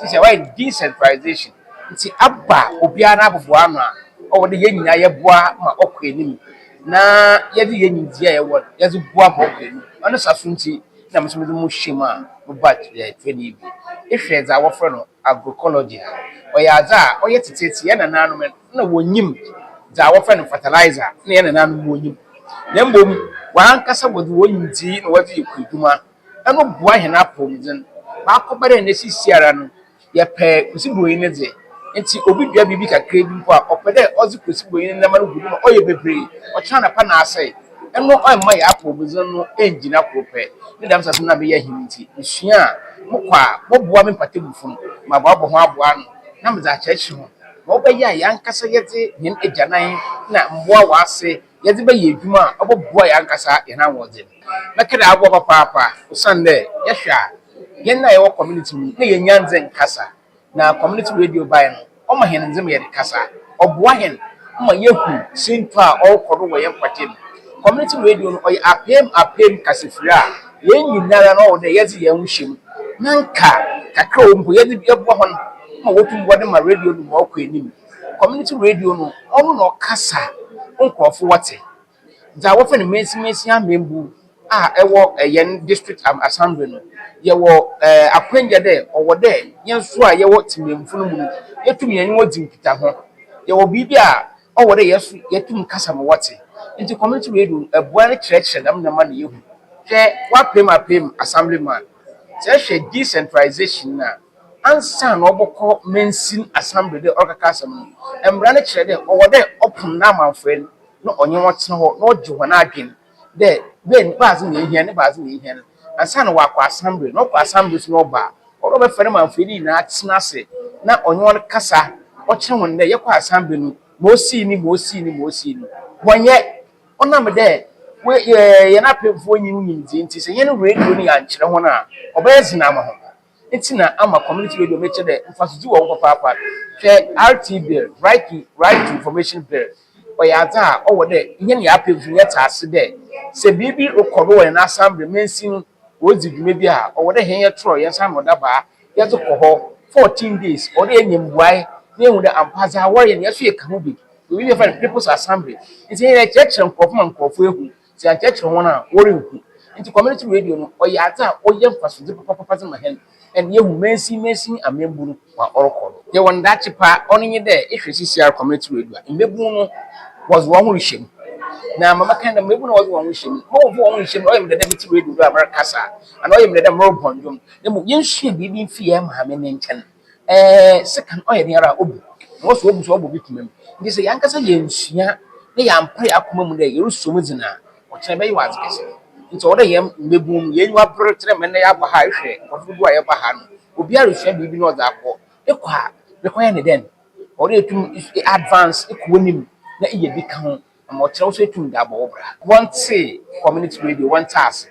see why decentralization enti abba obiara abobo anu a o de yenyina ye boa ma okwenim na yedi yenyindia ye won yezu boa ma okwenim ono sasunti na msumi mu shima mu bat trade bi ehwe za wofro no agroecology o ya za o ye titeti ye na nanu me na wonyim za wo fa no fertilizer na ye na no mo nyim na mbom wan kasa wo de wonyim ti na wo de ekuduma eno boa he na pomzen ba akobare na sisiara no ye pe kusiboyi ne de nti obi dua bibi kakra bi mpo a opede ozi kusiboyi ne na ma no gudu no oye bebre o cha na pa na asai eno oyma ya pomzen no engina krope ne dam sase na be ye himti nsua mokwa boboa me patebufu ma ba bo ho aboa no na me za chechi ho ma obeya yankasa yete nim ejanan na mboa wase yete be ye adwuma oboboa yankasa ye na wode na keda abo papa usande yehwa yen na ye community mu na ye nyanze nkasa na community radio by no o ma hen nzem ye kasa oboa hen ma yehu sinto a okodo wo ye mpate community radio no oy apem kasefira yen nyinara no wo de yeze ye nwuhyem nanka kakra o mpo yeze bi ebo ho no ma wotum bode ma radio no mo kwanim community radio no onu no kasa nkrofo wote za wo fe no mensi amembu ewo yen district assembly no ye wo akwanja de owo de yenso a ye wo timemfu no mu yetum yen wo dinkita ho ye wo bibia owo de yeso yetum kasa mo wote nti community radio ebua ne church dam na ma ne yehu hwe wa pem assemblyman se hwe decentralization na ansa na oboko mensin assembly de okaka asem embra ne kire de owo de open na manfren no onye wotene ho no oje ho na adwen de ben bazi na ehia ne bazi na ehia ansa na wakwa assembly no kwa assembly so no ba odo be fere manfreni na atena ase na onye won kasa o kire won de yakwa assembly no mo si ni wonye onam de we ye na pemfo nyin nti se ye no radio ni ankire ho na obayezina ma ho ntina ama community radio meche de mfasuzi wo papa hwe RTB right to information bill oyaza owo de nye ne apemfu ye taase de se bibi okodo we na assembly mensin ozi dwuma bi a owo de hen ye tro ye san moda ba ye zo ko 14 days o de nyimbuai ne hu de ampaza awore ne so ye kamu bi we be for people's assembly nti ye church nkofo ehu ti an church ho na wori hu nti community radio no oyaza oye mfasuzi papa ma hen and ye hu mensi amemburu wa orokodo ye won da chipa onye de ehwesi CR community radio mebu no was one who shame na mama kind of mebu no was one who shame mo vo one shame oyem de deputy radio do America sa and oyem de mo bondum dem yenhwe bibi mfi ye ma me ne nchen second oye de ara obu mo so obu so obu bitumem ndi se yankasa yensua ne yampre akoma mu de yerusom dzina o kire be yiwa azkese nti o de yem mebu mu yenwa protre me ne ya ba ha hwe ofudu a ye ba ha no obi arehwa bibi no za akọ ekwa bekwa ne den o de tum advance ekonim na iye bi ka ho ama o kire so etum da ba obra wonte community radio one task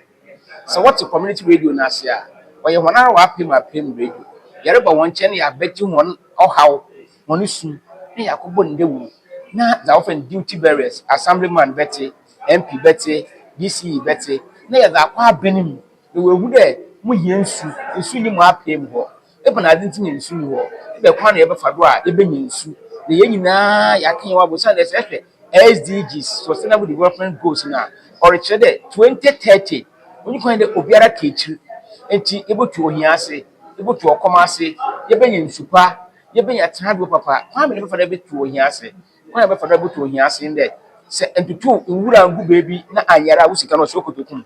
so what community radio na sia oye hona wa apem radio yereba won kye ya beti won ohaw won su ne yakobo ndewu na za ofen duty bearers assemblyman beti MP beti DC beti na ya za kwa benim e wehu de mu yensu nsu ni mu apem ho e bana adinti nsu ni ho be kwa na ye be fado a ye be nsu na ye nyina ya kan wa bo san de se SDGs sustainable development goals na oriche de 2030 onyi kwan de obiara kechiri enti ebotu ohia ase ebotu okoma ase ye be nsu pa ye be ya trado papa kwa me be fado be tu ohia ase kwa be fado be tu ohia ase nde se entutu nwura ngu bebi na anyara wusika no so kotokum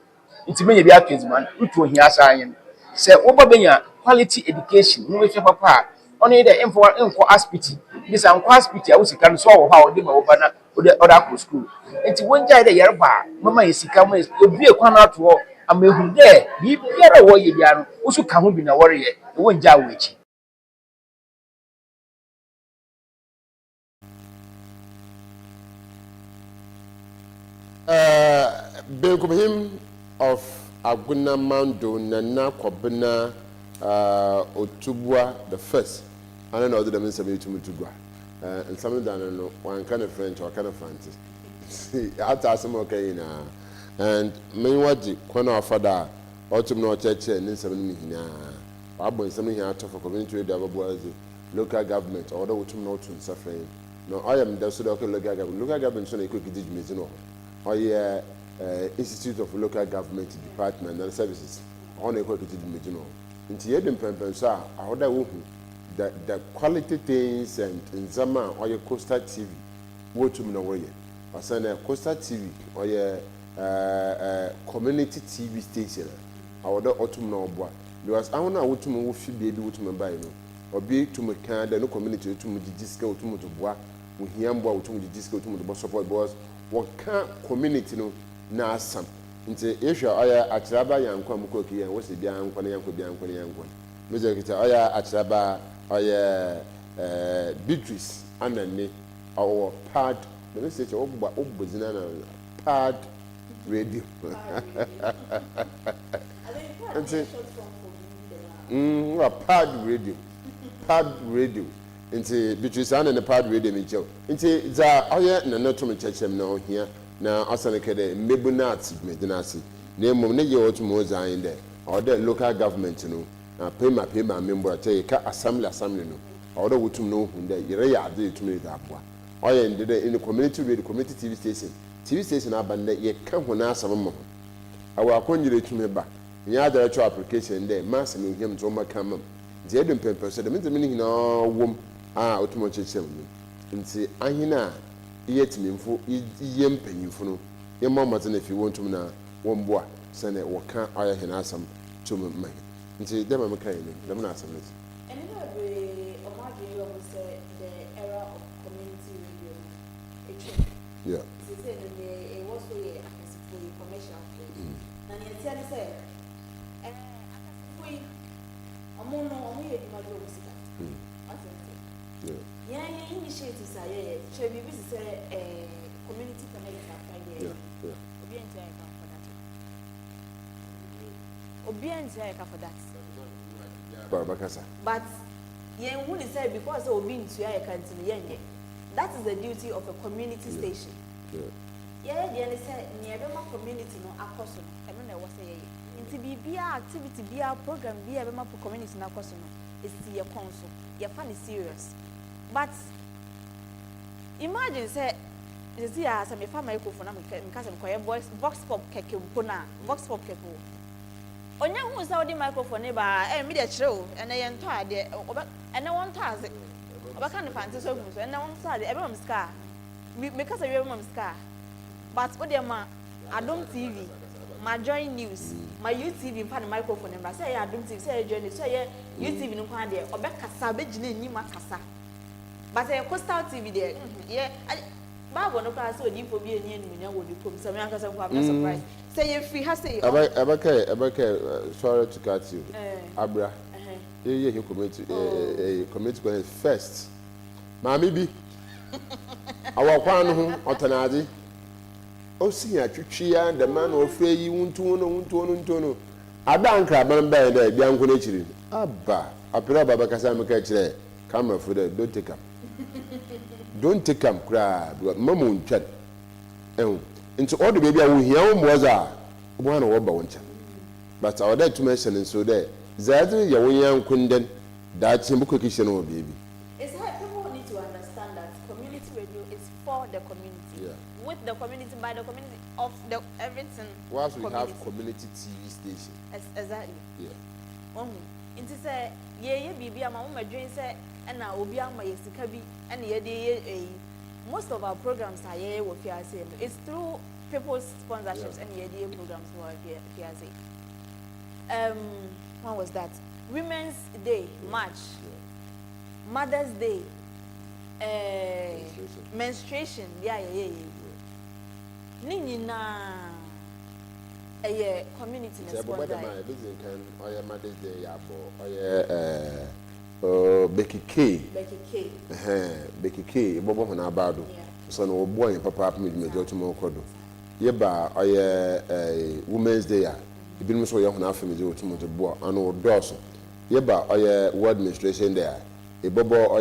nti menye bi atweziman utu ohia ase anyen se obo benya quality education no we papa oni de info aspiti this an aspiti a wusika no so wo ha odi ma wo bana odi oda ko school nti wonja de yerba mama yesika mo obi ekwa na ato amahu de bi biara wo ye bia no usu ka ho bi na wore ye wonja wo echi
Benkomhim of Aguna Mando Nana Kwabena Otubwa the first. I don't know the means of Tugwa. And some of them know one kind of French or kind of Francis. I have to ask them okay now. And meanwhile, Kwana Fada, Autumn no church and something here. I bought something here for community local government or the Autumn not suffering. No, I am the local government. Local government so they could give me no. Or yeah. Institute of Local Government Department and Services on a quality regional. In Tiedin Pempensa, I the quality things and in Zama or your Costa TV wotum na woyɛ ɔsane Coastal TV ɔyɛ community TV station awɔdɔ ɔtum na ɔboa because ahona wotum wo fi baabi wotum ba yi no obi tum kan da no community wotum gigiska wotum to boa wo hiambo wotum gigiska wotum to bo support because wɔka community no na asam nti ehwa ɔyɛ akyeraba yankwa mkoki yɛn wo se bia yankwa na yankwa bia yankwa na yankwa meje kita ɔyɛ akyeraba ɔyɛ Beatrice anane ɔwɔ pad na me se che obozina na pad radio nti pad radio nti Beatrice anane pad radio me chew nti za ɔyɛ na natum chechem na ohia na asane kede mebunat medinasi na mom ne ye otum ozan de ɔde local government no na pema member te ka assembly no ɔde wotum no hu de yere ya ade tum da aboa ɔyɛ ndede in the community radio community TV station abande ye ka hu na asam mo awa akonyire tum ba nya director application de mass me him to makam de edum pempe so de me ni hina wom a otum chechem nti ahina yetimimfo yempanyimfo no yemmamate na fi wontum na womboa sene woka aya hena asam tum mai nti dema meka yin dem na asam nti
anyway we omage you say the era of community radio
yeah
they say that it was so for commercial na ni tia say akasifui omo ye di majo musika yeah initiatives are here should be say community connect after Obianti for that. But yen who say because obi into ya continue yen. That is the duty of a community station. Yeah, the say near community no akoso no. E no was say nti bibia activity bia program bia be ma community na akoso no. Is your council. Your fun is serious. But imagine say you see as a family microphone am because am vox pop keke mpona vox pop keke onya hu say odi microphone ba me dey kire ene ye nto ade ene won to aze obaka ne fanti so gu so ene won to ade ebe mam ska me kasa we mam ska but odi ma Adom TV my join news my YouTube in pan microphone number say Adom TV say join say YouTube no kwa de obekasa be gina ni makasa but Coastal TV there yeah Bible no class so deep for be any nya wo di kom so me akasa kwa am surprise say you free has say
abaka sorry to cut you abra ye community community going first maami bi awakwa no ho otanade o si atwitwia the man ofre yi wuntu no adanka ban ba da bia nko na chiri aba apira baba kasa meka chire camera for the don't take am kra because mama untwa into all the baby we hear on moza one or ba woncha but our that to mention so there zazi ya won kunden that chimbuko kitchen o baby
it's like people need to understand that community radio is for the community with the community by the community of the everything
whilst we have community TV station
exactly into say ye bibi ama wo madwen say na obi ama yesika bi na ye de most of our programs are here with FIAC. It's through people's sponsorships and the EDA programs for FIAC. When was that? Women's Day, March. Mother's Day. Menstruation. Yeah. Nini na community na sponsor.
Mother's Day yabo. Becky K. Becky K. Bobo hona abado. So no boy papa me do to kodo. Yeba Women's Day a. Ibi no so ye hona afemi do to bo anu doso. Yeba World Menstruation Day a. E bobo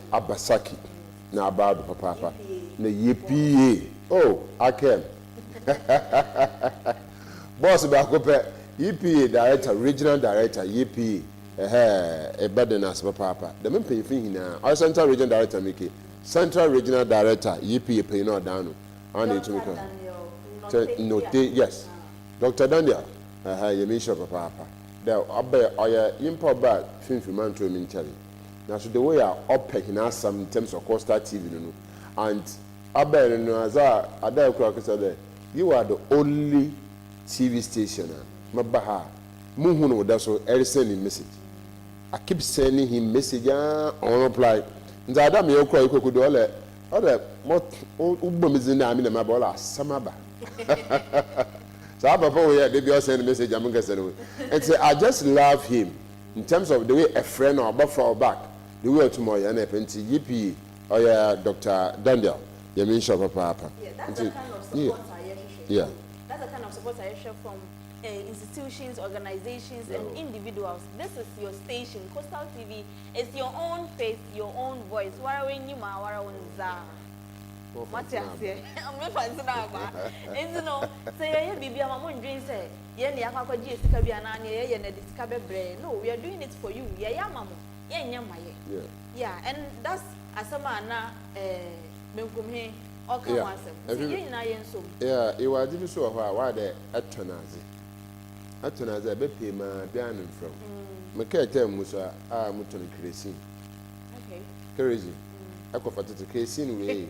Abasaki na abado papa. Na YPA. Oh, akem. Boss ba ko pe EPA director, regional director EPA. A burden as papa. The men pay hina. Our central regional director Mickey. Central regional director EPA pay no down. And it to yes. Dr. Daniel. You mean shop papa. There are import back 50 man to Now so the way I up hina some in terms of Coastal TV and abel no aza ada ekura kesa de you are the only TV station mabaha muhu no da so send him message. I keep sending him message on reply nza ada me ekura ikokudo ole mo ubomizin na ami na mabola samaba so papa we they be send message am ngese no and say I just love him in terms of the way a friend or buffer back the way tomorrow na penti yipi or yeah Dr. Daniel you mean sure papa
yeah that's the kind of support
yeah
that's the kind of support I share from institutions, organizations, and individuals. This is your station. Coastal TV is your own face, your own voice. I'm not fancy now, and you know, say, baby, I'm on dream. Say, yeah, I'm going to be an anya, and discover brain. No, we are doing it for you. Yeah, mama. Yeah, and that's as a man now,
yeah, you are doing so why they atona za be pema bianin from make tell musa mutoni cresin
okay
crazy akofata to cresin we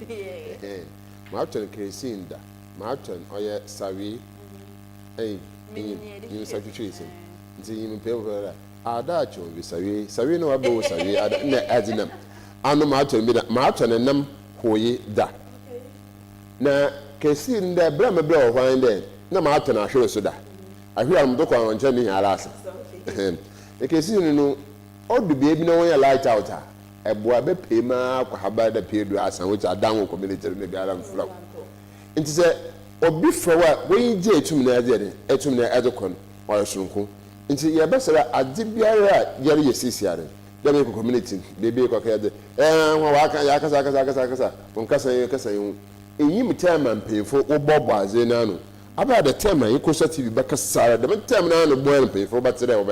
ma atoni cresin da ma aton oye sawi you sacrifice nti yim pe ada acho be sawi no abe wo sawi ada na adinam anu ma aton bi da ma aton nam hoye da na cresin da bra me bra o hwan de na ma aton ahwe so da I hear I'm talking on Jenny Alas. The case no, all the baby no one light out. A boy be payma, Habada period as and which are down community in the garden flow. It is a before what we did to me, a to me as a con or a sunko. Into your best at Dibia, Jerry Sisian, the local community, baby cockhead, Yakasa, Moncasa, in you term and pay for Boba Zenano. About the time I could TV back a Sarah, the time now the boy pay for but today or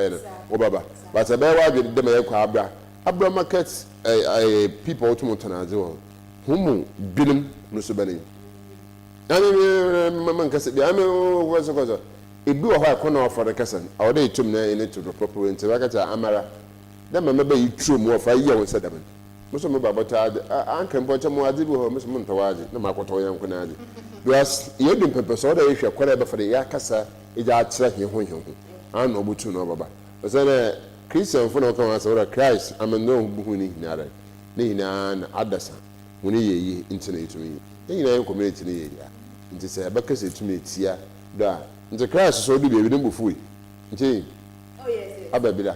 Baba. But a bear with the Mayaka Abra markets a people to Montana, whom Bill Musubani. I mean, Mamma Cassidy, I mean, what's a cause? It blew a high corner for the cousin, our day to me in it to the proper interrogator Amara. Then remember you true more for a year with sediment. Muslim about Uncle Pochamoadibu, Miss Montawazi, no Makotoyan Kunadi. Because you didn't purpose all the issue of whatever for the Yakasa is out tracking home. I know Butu no Baba. But then a Christian for no command or Christ, I'm a no Buhuni Nara, Nina and Adasa, when ye internet to me. In your community, it is a bucket to me, Tia, da. The Christ so be we don't before. Oh, yes, Ababila.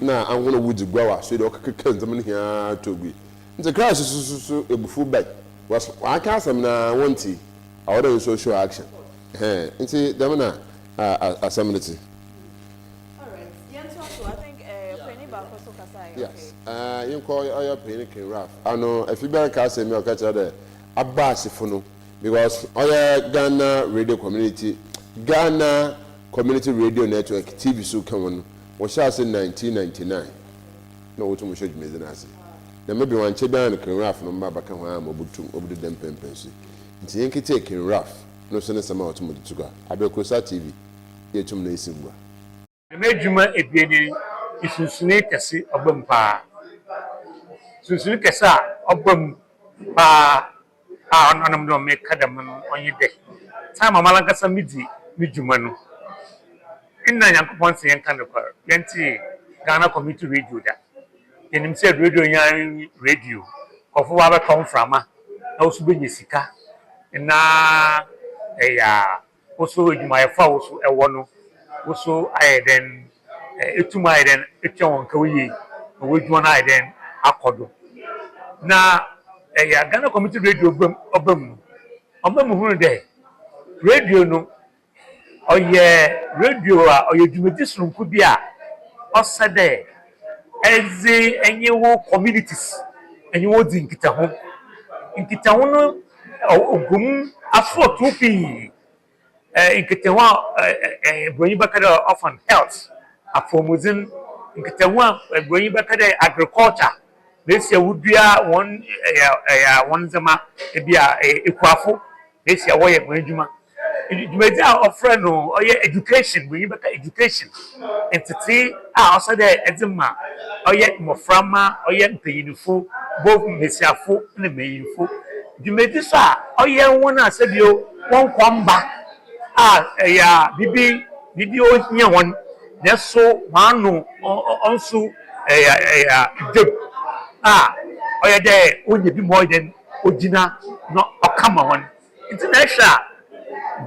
Now I'm going to wood grower, so you can come here to be. The Christ is so a before back. Was I can't some na wanty or social action. And see, Damana assembly.
All right. I think Penny Bakoso Kasai.
Yes. You call your penny can rough. I know if you better cast a milk catcher there, a bassifono, because our Ghana radio community, Ghana Community Radio Network, TV so come on, was shot in 1999. No, to show me the Nazi. There may be one chedan can rough no Babaka Mobutu over the Dempensy. It's Yankee taking rough, no sooner some out to go. I be Cosa TV, here to Nasimba.
The major ebeni is snake as a bumpa. Susan Cassa, Obum Pa, on no make Cadaman on your deck. Time a Malagasa Midi, Midjumanu. In Nayan Ponce and Canapa, Yanti, Ghana Community Radio. In himself radio of where come from, also being Yesica, and now also my fowls a one, also I then to my then it's on Kawi, with one eye then Akodo. Now a Ghana Community Radio Obum who day radio no or radio or your jurisdiction could be a also there. As any communities, and you would in Kitahon. In Kitahon, Ogum, afford 2p. In Kitawa, bringing back often health, a formation in Kitawa, bringing back agriculture. This year would be one Zama, a Quaffo, this year way at Benjuma. dwumadi a ɔfrɛ no ɔyɛ education wei bɛka education ntete a ɔsɛ dɛ ɛdze ma ɔyɛ mmɔframma ɔyɛ mpanyinfo both mmesiafo ne mmenyinfo dwumadi so a ɔyɛ wɔn a sɛbio wɔn kɔmba a ɛyɛ bibi ohia wɔn na so wɔn ɔnso ɛyɛ deb a ɔyɛ dɛ onye bi more than ogyina na ɔkama wɔn nti na ɛhwɛ a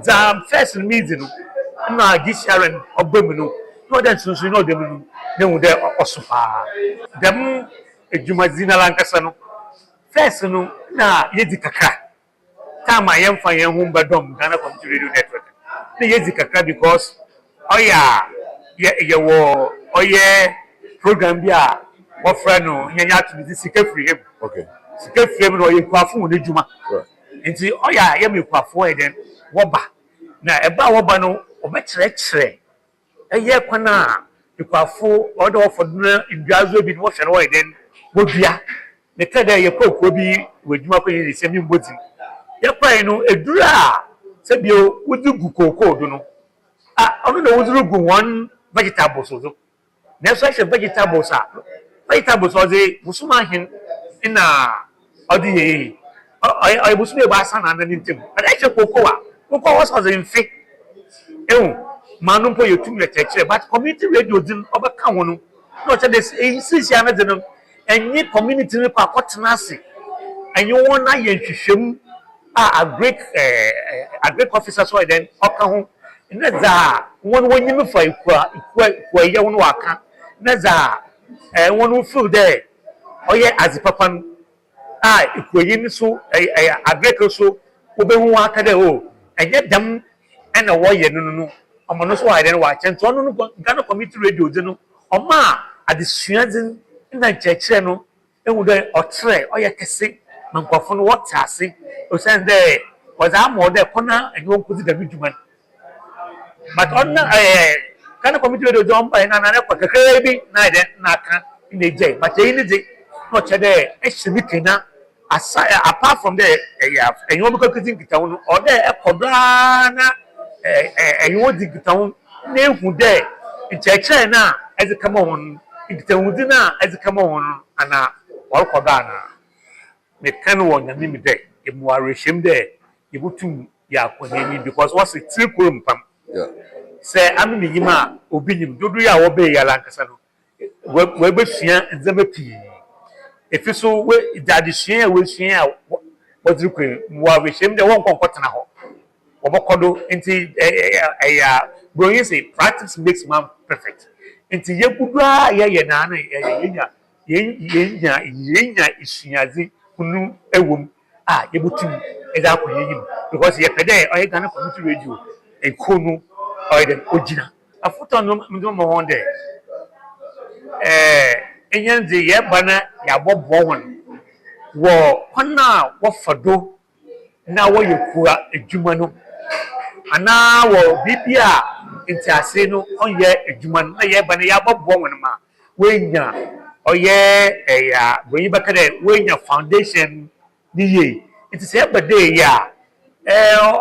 the first meeting na Gisharon Obemu no that sunsun no dem no de osopa dem edwumazina lankasa no first no na yedi kakra time yemfa yen hu mbadom Ghana Community Radio Network na yedi kakra because oya ye wo oye program bi a wo fra no nyanya to bi sika free him
okay
sika free no ye kwafo no dwuma nti oya ye me kwafo e den woba na eba woba no obekyerɛkyerɛ ɛyɛ kwana ikwafo ɔdɔ ɔfɔduna induazo bi no hwɛ no wɔ den wodua ne kada yɛ kokoro bi wadwuma ko yɛ sɛ mi mbodi yɛ kwan no edura a sɛ bio wodi gu kokoo do no a ɔno na wodi gu one vegetables so na so hwɛ vegetables ɔde busuma hin na ɔde yɛ ɔyɛ busuma ba asa na ne ntem ɛda hwɛ kokoo a kokoo was ɔde mfe manumpo yetum yekyekere but community radio din obeka ho no no che dey sisi ana de no enyi community ne kwa kotena ase enyi won na ye hwehwem a great officer so then oka ho na za won wonyim fa ikwa ye won waka na za won feel there oye azipapa no a ikwa yi ni so agrek so obehu aka de o enye dam ena wo ye no ọmọ no so wa den wa kyento ono no Ghana Community Radio de no ọma adesuadin na nkyekere no ehu de ọtre oyɛ kese mankofo no wɔte ase o sen de was am de kona enyo nkozi da bidwuma but onna Ghana Community Radio de ọmba na na kwa kakere bi na de na aka na je but eyi ni de no che de ehye kena apart from the enyo bi kozi nkita no o de ekobra na enyo digitawo na ehu de nkyekere na eze kama won digitawudi na eze kama won ana walkoda na me kan won nyame mi de emuare hjem de yebutum ya kwaneni because what's it triple mpam say ami ni yima obi nyim dodo ya wo be ya lankasa no we be sua nzema pi efi so we dade sua we sua wodiri kwen muare hjem de won konkotena ho obokodo nti bro say practice makes man perfect nti yegudua ye na na yenya isuazi kunu ewom a yebutum eza akoyeyim because ye pede oye Ghana Community Radio ekonu oye den ogina afoto no ndo mo honde enyanze ye bana ya bobo won wo kwana wo fado na wo yekura edwuma no ana wo bibia ntiase no onye edwuma na ye bana ya bobo won ma wenya oye ya bronyi bakade wenya foundation ni ye it is every ya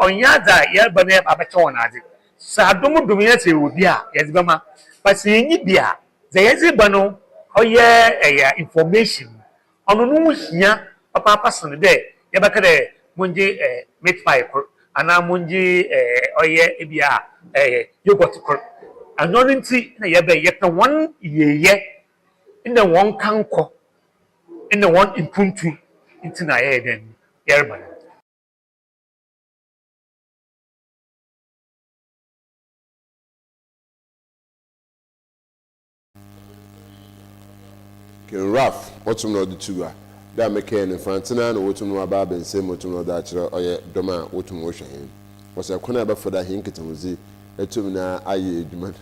onyaza ye bana abacha won ade sa dum ye se obi a ye zibama pasi enyi bia ze ye zibano oye ya information ono no hia papa san de ye bakade munji meat pie ana munji oye ebia yogurt kor anonu nti na ye be ye kan won ye ina won kanko ina won impuntu nti na ye den yerba
Ken Raf otum no dutuwa da meke ne fantina no wotum no aba bensem wotum no da kire oye doma wotum wo hwen wose kona ba foda hin kitamuzi etum na aye eduma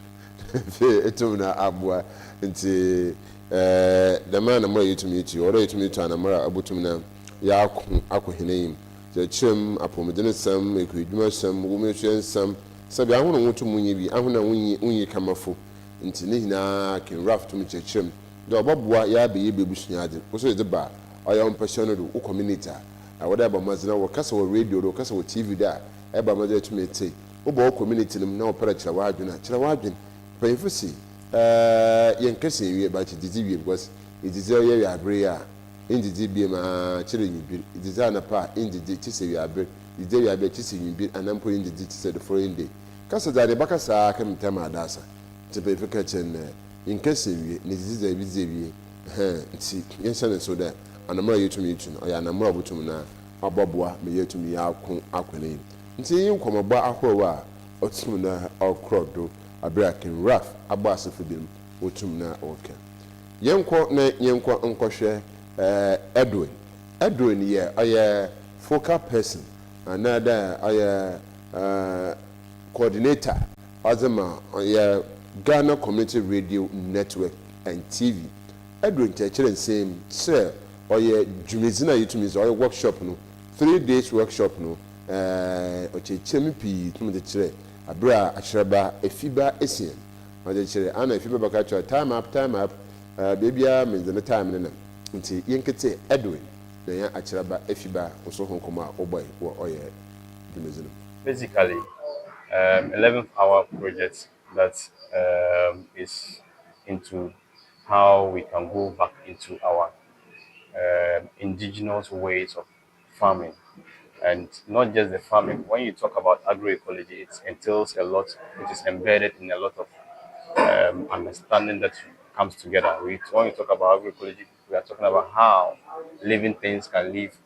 fe etum na abua nti the man na mara yetum yitu oro yetum yitu ana mara abutum na ya akohineyim je chim apomedene sam ekudwuma sam wumehwe sam sabi ahono wotum munye bi ahona unyi kamafo nti ne hina Ken Raf tum chechim do babua ya be yebusua ade so de ba oya ompassion do community a wada ba mazina wo kasa wo radio do kasa wo TV da eba mo de tumi te obo community nim na opera kira wadwen payfo si yen kese wie ba chi didi wie because idizi oye wi abre ya indidi bie ma kire nyibir idizi anapa indidi ti se wi abre idizi wi abre ti se nyibir anampo indidi ti se the following day kasa da de bakasa kam tema adasa ti payfo ka chen yen kese wie ni dizi da bizi wie nti yen sane so da anamra yetumi yitu no oya anamra obutum na aboboa me yetumi ya akwane nti yin komoba ahorowa otum na okrodo abrakin raf abase fibim otum na oka yenko nkohwe Edwin ye oya focal person another oya coordinator azama oya Ghana Community Radio Network and TV Edwin techere same sir oya jumezina yetumi oya workshop no 3 days workshop no ochechemi pi tum de kire abra akyereba AFIBA ESSIEN de kire ana AFIBA baka kire time up bebia me the time ne nti yenkete Edwin na ya akyereba AFIBA oso honkoma oboy wo oye dumezina
basically 11th hour project that is into how we can go back into our indigenous ways of farming. And not just the farming. When you talk about agroecology, it entails a lot, which is embedded in a lot of understanding that comes together. When you talk about agroecology, we are talking about how living things can live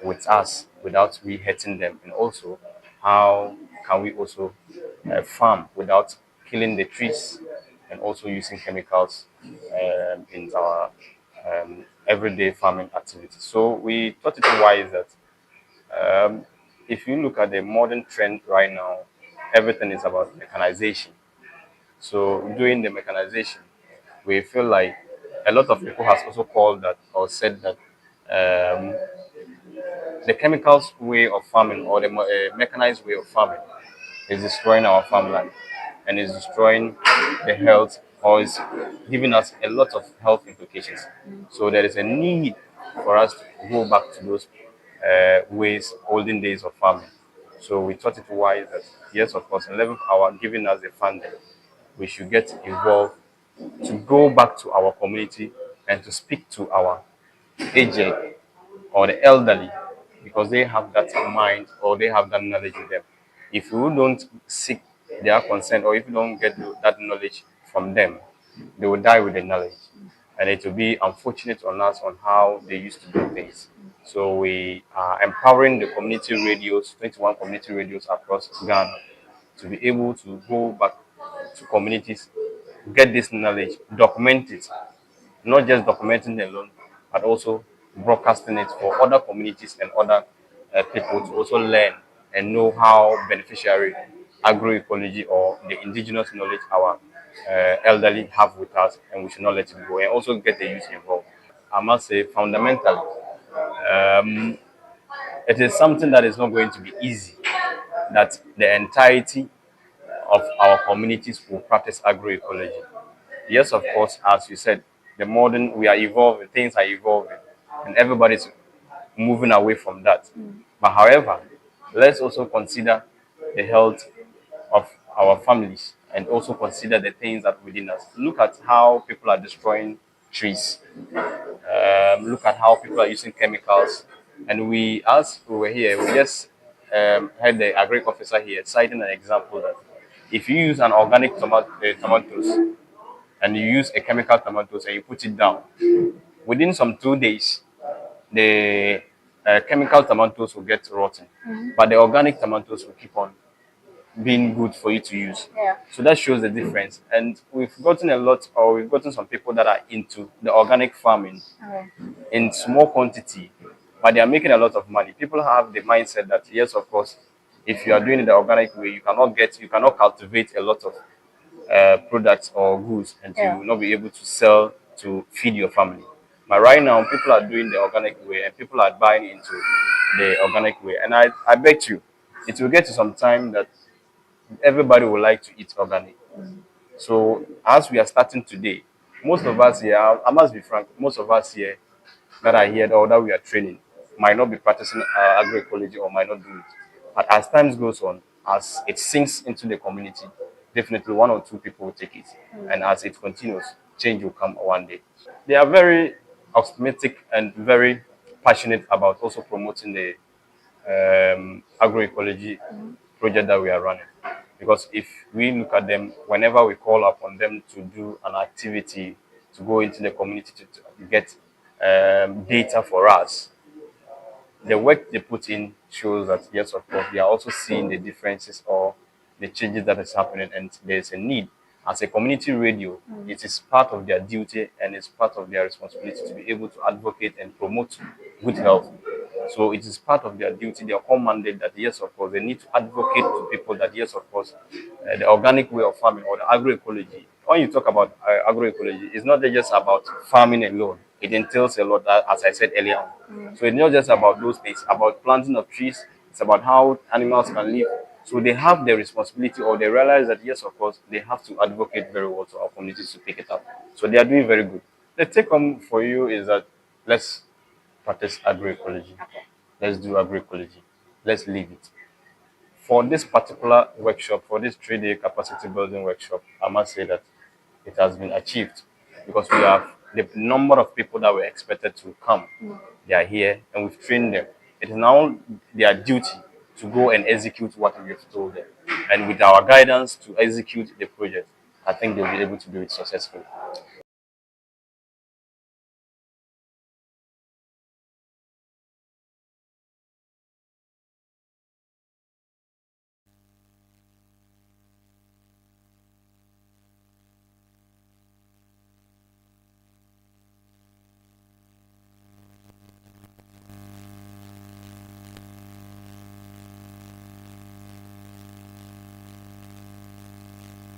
with us without we hurting them, and also how can we also farm without killing the trees, and also using chemicals in our everyday farming activities. So we thought it wise that if you look at the modern trend right now, everything is about mechanization. So doing the mechanization, we feel like a lot of people has also called that or said that the chemicals way of farming or the mechanized way of farming is destroying our farmland and is destroying the health or is giving us a lot of health implications. So there is a need for us to go back to those ways, olden days of farming. So we thought it wise that, yes, of course, 11th hour giving us the funding, we should get involved to go back to our community and to speak to our aged or the elderly, because they have that mind or they have that knowledge in them. If we don't seek their consent or if we don't get that knowledge from them, they will die with the knowledge. And it will be unfortunate on us on how they used to do things. So we are empowering the community radios, 21 community radios across Ghana, to be able to go back to communities, get this knowledge, document it, not just documenting it alone, but also broadcasting it for other communities and other people to also learn and know how beneficiary agroecology or the indigenous knowledge our elderly have with us, and we should not let it go, and also get the youth involved. I must say, fundamentally, it is something that is not going to be easy, that the entirety of our communities will practice agroecology. Yes, of course, as you said, we are evolving, things are evolving, and everybody's moving away from that. But however, let's also consider the health of our families and also consider the things that within us. Look at how people are destroying trees. Look at how people are using chemicals. And we, as we were here, we just had the agric officer here citing an example that if you use an organic tomatoes and you use a chemical tomatoes and you put it down, within some 2 days, the chemical tomatoes will get rotten, but the organic tomatoes will keep on being good for you to use.
Yeah.
So that shows the difference. And we've gotten some people that are into the organic farming in small quantity, but they are making a lot of money. People have the mindset that, yes, of course, if you are doing it the organic way, you cannot cultivate a lot of products or goods, and you will not be able to sell to feed your family. But right now, people are doing the organic way, and people are buying into the organic way. And I bet you, it will get to some time that everybody would like to eat organic. So as we are starting today, most of us here, I must be frank, most of us here that are here or that we are training might not be practicing agroecology or might not do it. But as time goes on, as it sinks into the community, definitely 1 or 2 people will take it. And as it continues, change will come one day. They are very optimistic and very passionate about also promoting the agroecology project that we are running. Because if we look at them, whenever we call upon them to do an activity, to go into the community to get data for us, the work they put in shows that, yes, of course, they are also seeing the differences or the changes that is happening, and there's a need. As a community radio, it is part of their duty and it's part of their responsibility to be able to advocate and promote good health. So it is part of their duty, their commanded that, yes, of course, they need to advocate to people that, yes, of course, the organic way of farming or the agroecology. When you talk about agroecology, it's not just about farming alone. It entails a lot, as I said earlier on. So it's not just about those things, about planting of trees. It's about how animals can live. So they have the responsibility, or they realize that, yes, of course, they have to advocate very well to our communities to pick it up. So they are doing very good. The take home for you is that let's practice agroecology. Let's do agroecology. Let's live it. For this particular workshop, for this 3-day capacity building workshop, I must say that it has been achieved because we have the number of people that were expected to come. They are here and we've trained them. It is now their duty to go and execute what we have told them. And with our guidance to execute the project, I think they'll be able to do it successfully.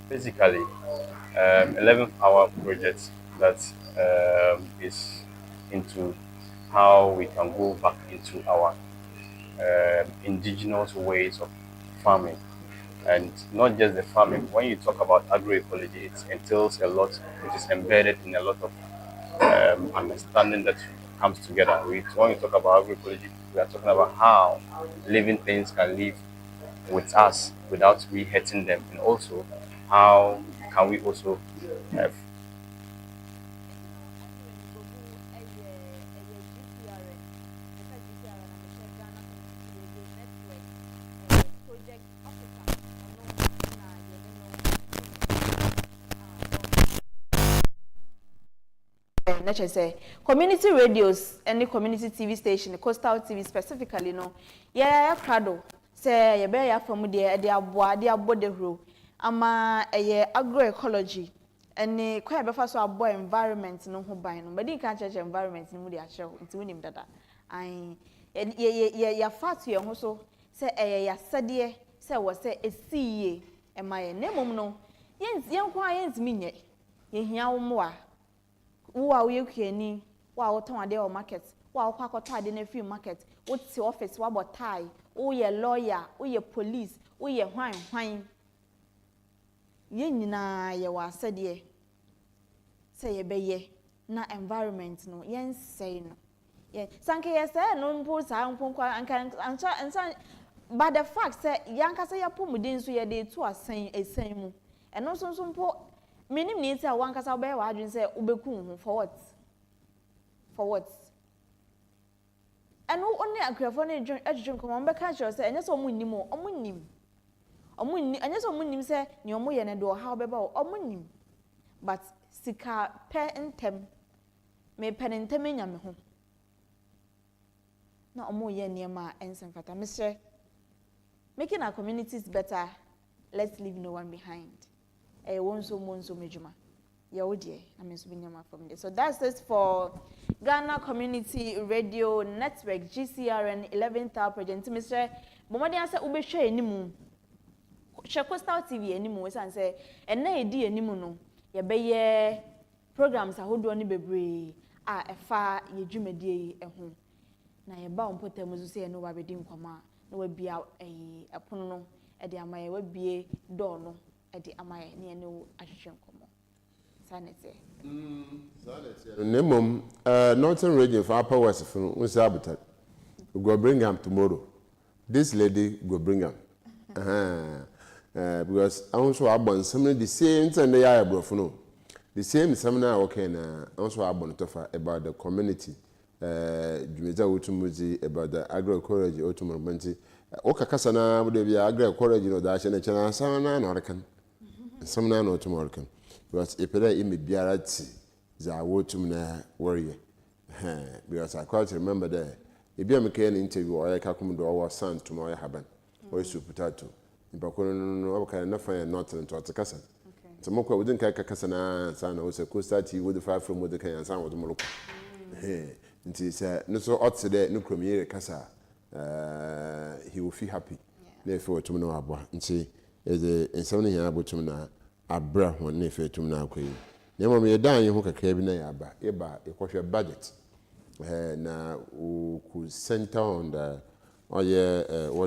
Basically, 11-hour project that is into how we can go back into our indigenous ways of farming. And not just the farming. When you talk about agroecology, it entails a lot. It is embedded in a lot of understanding that comes together. When you talk about agroecology, we are talking about how living things can live with us without we hurting them, and also how can we also have
Let's say community radios and community TV station, coastal TV specifically, no. Yeah, crowd. Say you bear from the abo the ro. Ama agroecology and quite before so abo environment no ho ban no. But you can't change environment no dey ahye ho. Nti wonim dada. Ai ya fat ye ho so say ya sade say wo say esiye e ma ye nemom no. Yen kwa yen ntimi nye. Ye hia wo mo a wo a wo yekuani wo a wo ton ade o market wo a wo kwakọta ade na free market wo ti office wo abotai wo ye lawyer wo ye police wo ye hwan ye nyina ye wa asade say ye beye na environment no yen say no ye sanke ye say no mpo sa mpo kwa anka but the fact say yanka say ya pomuden so ye dey to asan esan mu eno so mpo minim ni say wanka say obey wa adwin say obeku hu for what and only akrafo na ejun kom be ka sure say enye so omunnim enye so omunnim say ni omo ye ne do ha obeba omunnim but sika pe entem me penentem nya me ho na omo ye niema ensem fata Mr. Making our communities better, let's leave no one behind. Wonso mejuma. Yaudie, from there. So that's it for Ghana Community Radio Network, GCRN 11th hour project. Mr. Bomadi answer ube share animu. Share Coastal TV animu. And say, and na edi animu no. Ye programs ahodo ni bebre. Efa ye jumedie ehun. Na ye ba umpote muzu say no wabedi nkwama. No we bia apono no e de amaye we bie door no e de amaye ne no ahwehwe nkomo sanete
Northern region for Upper West from Usabutan. We go bring him tomorrow. this lady go bring am. Because I also abon some the same thing they are no. The same seminar okay na also abon tofa about the community. Jumeza utumuzi about the agroecology otumurbanti. Oka kasana would be agroecology no dash and chana sana no rekan. Seminar no tomorrow. Because if they imi biarati za wotumna warrior. Because I quite remember there. If you make an interview or I come to our son tomorrow happen. Or soup potato. In Pacono, okay, enough for nothing to Atacasa. So Moko wouldn't care Cassana and son was a coaster with the fire from with the can and sound with the Morocco. It is no so odd today, no premier Cassa. He will feel happy. Therefore, to know about and see is a something here about to know a bra one near to now. Never me a dying hook a cabin, a quarter budget. Now, who could center on the what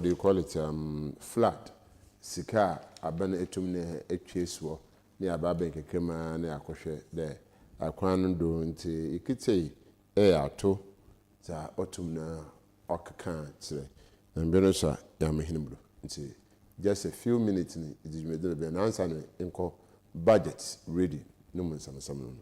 do you call it? Flat. Sika abana etumne etweswo ne ababen kekema na akwohwe de akwan do nti ikitei ato za otumna okaka tsire na mbeno so ya mehinimdo nti just a few minutes ni idimede be na answer no enko budget ready no mun samsam no.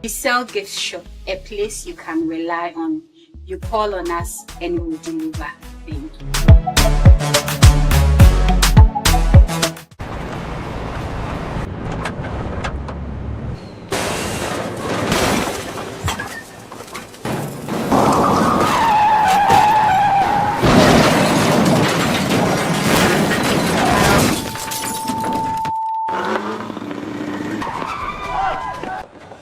We sell gift shop, a place you can rely on. You call on us and we will deliver. Thank you.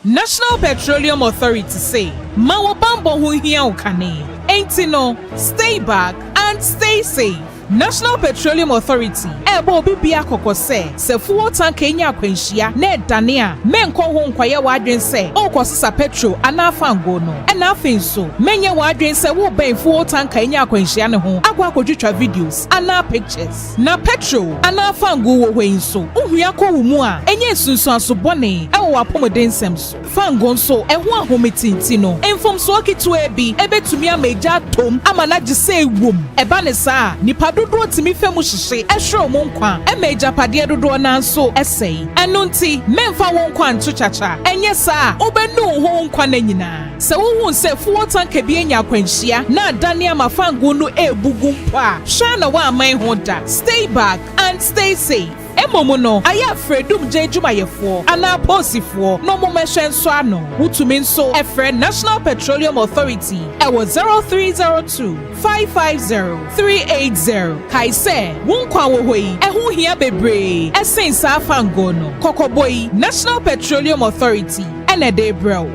National Petroleum Authority say, Mawa Bambo hu hia ukane. Ain't no, stay back and stay safe. National Petroleum Authority ebo bibia kokose se fuel tank enya akwanhia na edane a menko ho nkwaye wadwen se okosisa petrol ana fango no na afenso menye wadwen se wo ben fuel tank enya akwanhia ne ho agwa akodwetwa videos ana pictures na petrol ana fango wo hwenso ohua ko wo mu a enye sunsu asobone ewo apomodensem so fango nso eho ahometinti no enfomso akitu ebi ebetumi ameja tom amana gise ewom eba ne saa nipa dodo timi femu hihye ehwe mo nkwa emeja pade dodo na nso esei eno nti memfa wo nkwa nto chacha enye saa obenu ho nkwa na nyina se wo hu se fuo tanka bi enya akwanhia na adane amafango no ebugu mpa hwa na wa aman ho da. Stay back and stay safe. Emomo no aya fredum jejumayefo ana posifo no mo mehwe nso ano wutumi nso efre National Petroleum Authority ewo 0302 550 380 kaise wonkwa wo hoi ehu hia bebre esensa afango no kokoboi National Petroleum Authority ene de bro.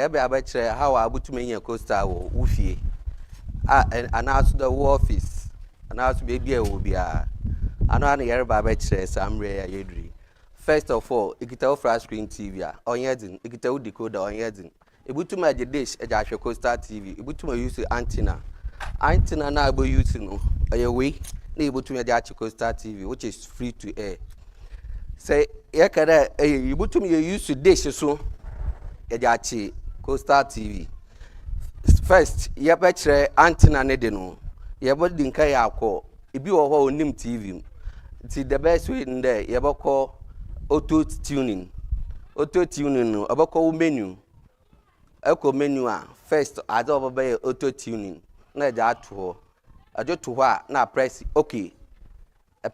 yɛbɛ abɛkyerɛ how abotumi nya coastal wɔ wofie anaaso the office anaaso baabi a ɛwɔ biara ano ana yɛreba abɛkyerɛ saa mmerɛ a yɛduri. First of all, ikita wo flat screen TV a ɔnyɛ den, ikita wo decoder ɔnyɛ den. Ebutuma agye dish agye ahwɛ coastal TV, ebutuma use antenna na abo use no ɛyɛ wei na ebutuma agye akye coastal TV which is free to air. Say yɛkɛdɛ ebutuma use dish so agye akye coastal TV. First yɛbɛkyerɛ antenna ne de no yɛbɔ di nka yɛ akɔ ebi wɔ hɔ onim TV. Nti the best way in there yɛbɛkɔ auto tuning no abɛkɔ menu ɛkɔ menu a first adze ɔbɛyɛ auto tuning na ɛde ato hɔ adze to hɔ a na press okay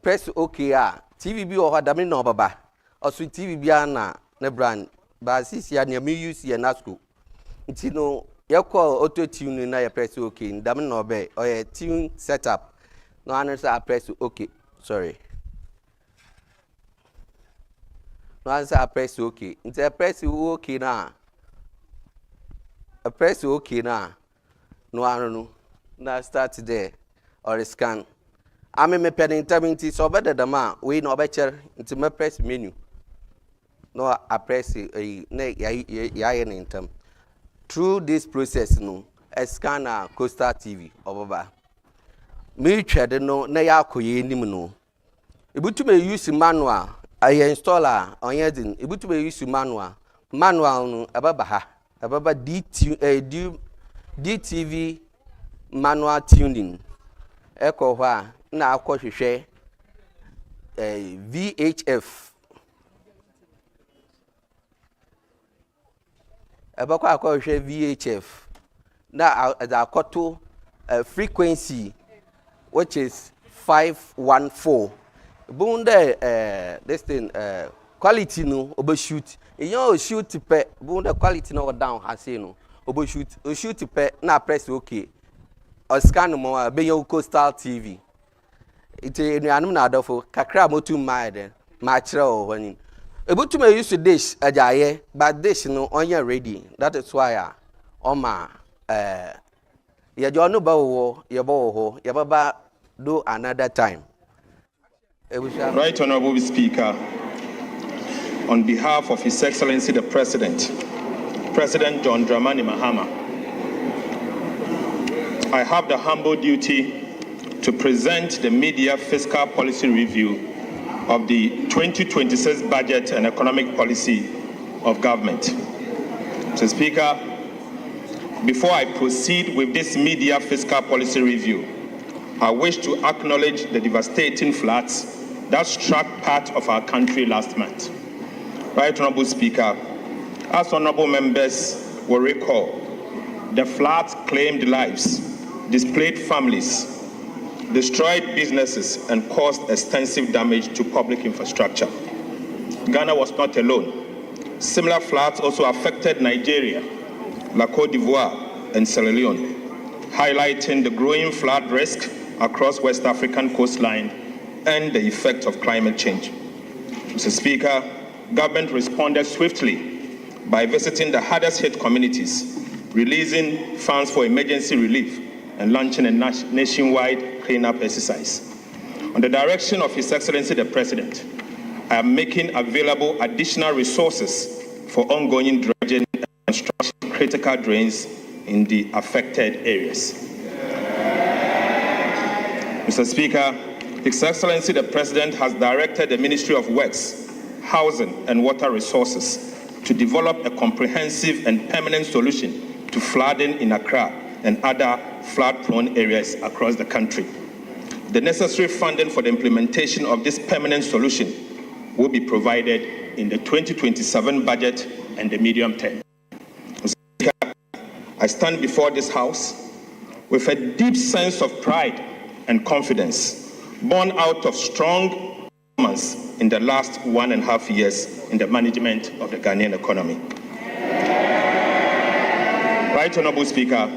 press okay a TV bi wɔ hɔ dame na ɔbaba ɔso TV bi na ne brand ba sisi a nea me use yɛ nasco nti no yɛkɔ auto tuning na yɛ press okay dame na ɔbɛ ɔyɛ tune setup no answer press okay sorry no answer press okay nti press okay na press okay na no anu na start there or scan ame me pen nti so obeda dama we na obecher nti me press menu no I press na ya ne ntam through this process no a scanner coastal TV obaba me twede no na ya akoye nim no ebutume use manual I installer onye din ebutume use manual no ababa ha ababa DTV manual tuning eko hɔ a na akɔhwehwɛ VHF abakɔ akɔhwehwɛ VHF na akɔto frequency which is 514 bunde this thing quality no obeshoot eyan shoot pe bunde quality no down ha say no obeshoot pe na press okay or scan mo be your coastal TV it enuanum na adofo kakra motu mind ma kire o hwani ebutu me use dish ajaye but dish no onye ready that is why OMAR ye jo no ba wo ye bo ho ye baba do another time.
Right Honorable Speaker, on behalf of His Excellency the President, President John Dramani Mahama, I have the humble duty to present the Media Fiscal Policy Review of the 2026 Budget and Economic Policy of Government. Mr. Speaker, before I proceed with this Media Fiscal Policy Review, I wish to acknowledge the devastating floods that struck part of our country last month. Right Honorable Speaker, as honorable members will recall, the floods claimed lives, displaced families, destroyed businesses, and caused extensive damage to public infrastructure. Ghana was not alone. Similar floods also affected Nigeria, La Côte d'Ivoire, and Sierra Leone, highlighting the growing flood risk across West African coastline and the effect of climate change. Mr. Speaker, government responded swiftly by visiting the hardest hit communities, releasing funds for emergency relief, and launching a nationwide cleanup exercise. On the direction of His Excellency the President, I am making available additional resources for ongoing dredging and construction critical drains in the affected areas. Mr. Speaker, His Excellency the President has directed the Ministry of Works, Housing and Water Resources to develop a comprehensive and permanent solution to flooding in Accra and other flood-prone areas across the country. The necessary funding for the implementation of this permanent solution will be provided in the 2027 budget and the medium term. Mr. Speaker, I stand before this House with a deep sense of pride and confidence born out of strong performance in the last 1.5 years in the management of the Ghanaian economy. Right Honorable Speaker,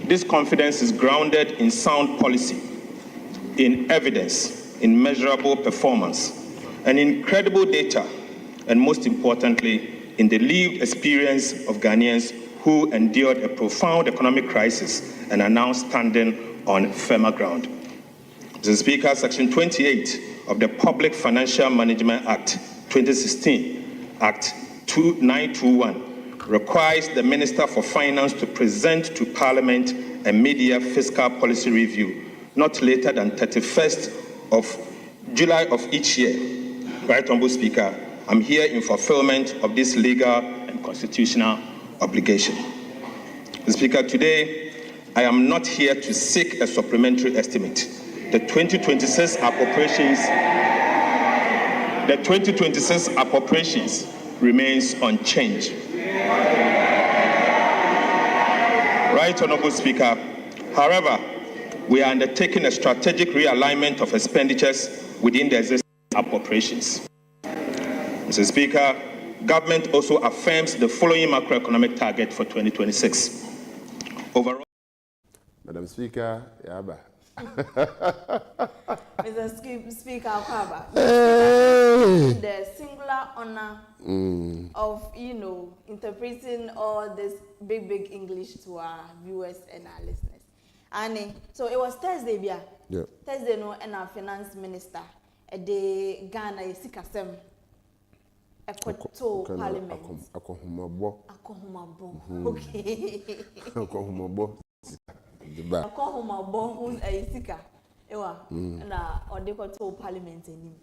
this confidence is grounded in sound policy, in evidence, in measurable performance, and in credible data, and most importantly, in the lived experience of Ghanaians who endured a profound economic crisis and are now standing on firmer ground. Mr. Speaker, Section 28 of the Public Financial Management Act 2016, Act 2921, requires the Minister for Finance to present to Parliament a mid-year fiscal policy review not later than 31st of July of each year. Right Honourable Speaker, I'm here in fulfillment of this legal and constitutional obligation. Mr. Speaker, today I am not here to seek a supplementary estimate. The 2026 appropriations remains unchanged. Right Honourable Speaker, however, we are undertaking a strategic realignment of expenditures within the existing appropriations. Mr. Speaker, government also affirms the following macroeconomic target for 2026. Overall,
Madam Speaker, Yaba.
Mr. Speaker, Akaba, the singular honor of, interpreting all this big English to our viewers and our listeners. And so it was Thursday, yeah. Thursday, no, and our finance minister at the Ghana Sikasem. Ekoto Parliament.
Akohumabo.
Okay.
Akohumabo.
Akohumabo who's a sika. Ewa. Na odekoto Parliament enim.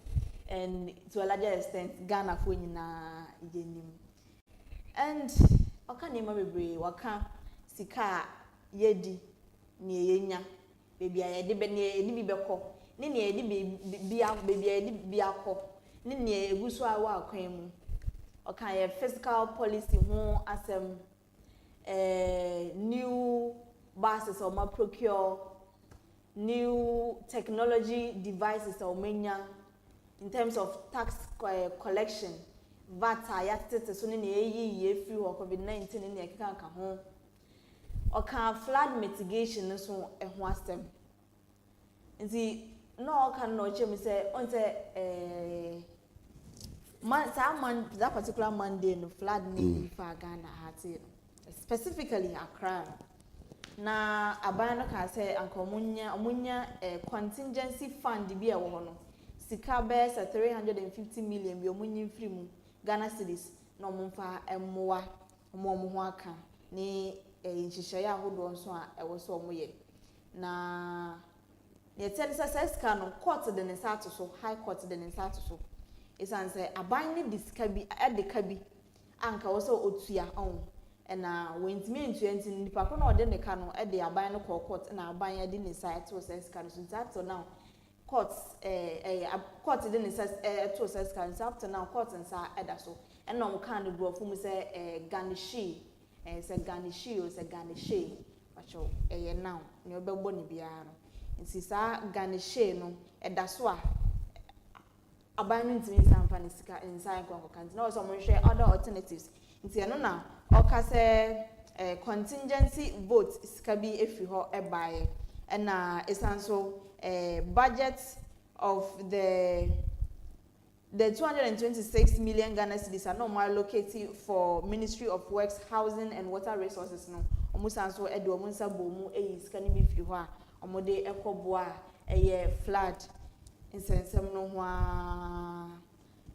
And to a larger extent, Ghana for na yenim. And okanema bebre waka sika yedi ni yenya. Baby ayede be ni bibeko. Ni yedi baby ayedi biako. Nini eguso awa akwemu okay fiscal policy ho asem new buses or ma procure new technology devices or menya in terms of tax collection VAT ayatete so nini eyi free COVID-19 nini ekeka ka ho okay flood mitigation so ho asem nti no can no chem say on say that particular Monday no flood need for Ghana hati specifically Accra na abana ka say ankomunya contingency fund bi e wo no sika be 350 million bi omunyi free mu Ghana cedis na omumfa emmoa omo ho aka ni nhihye ahodo nso a e wo so omoye na ne tell say no court de ne sato so high court de ne sato so isan say aban ni diska bi e de ka bi anka wo so otua on na wentimi ntuenti nipa ko na ode ne ka no e de aban no court na aban ya de ne side to say ska so that now court court de ne say to say ska so after now court nsa eda so and no kan do of mu say garnishi say garnishi o say garnishi pacho now ne obegbo ne bia no nti sa garnishi no eda so a abandon ntimi samfa ne sika inside kwa kanti na so mo hwe other alternatives nti eno na oka say contingency vote sika bi efi ho ebaye na esanso budget of the 226 million Ghana cedis are normally allocated for Ministry of Works, Housing and Water Resources no omusanso edo omunsa bomu sika ni bi fi ho a omode ekoboa flood insensem no ho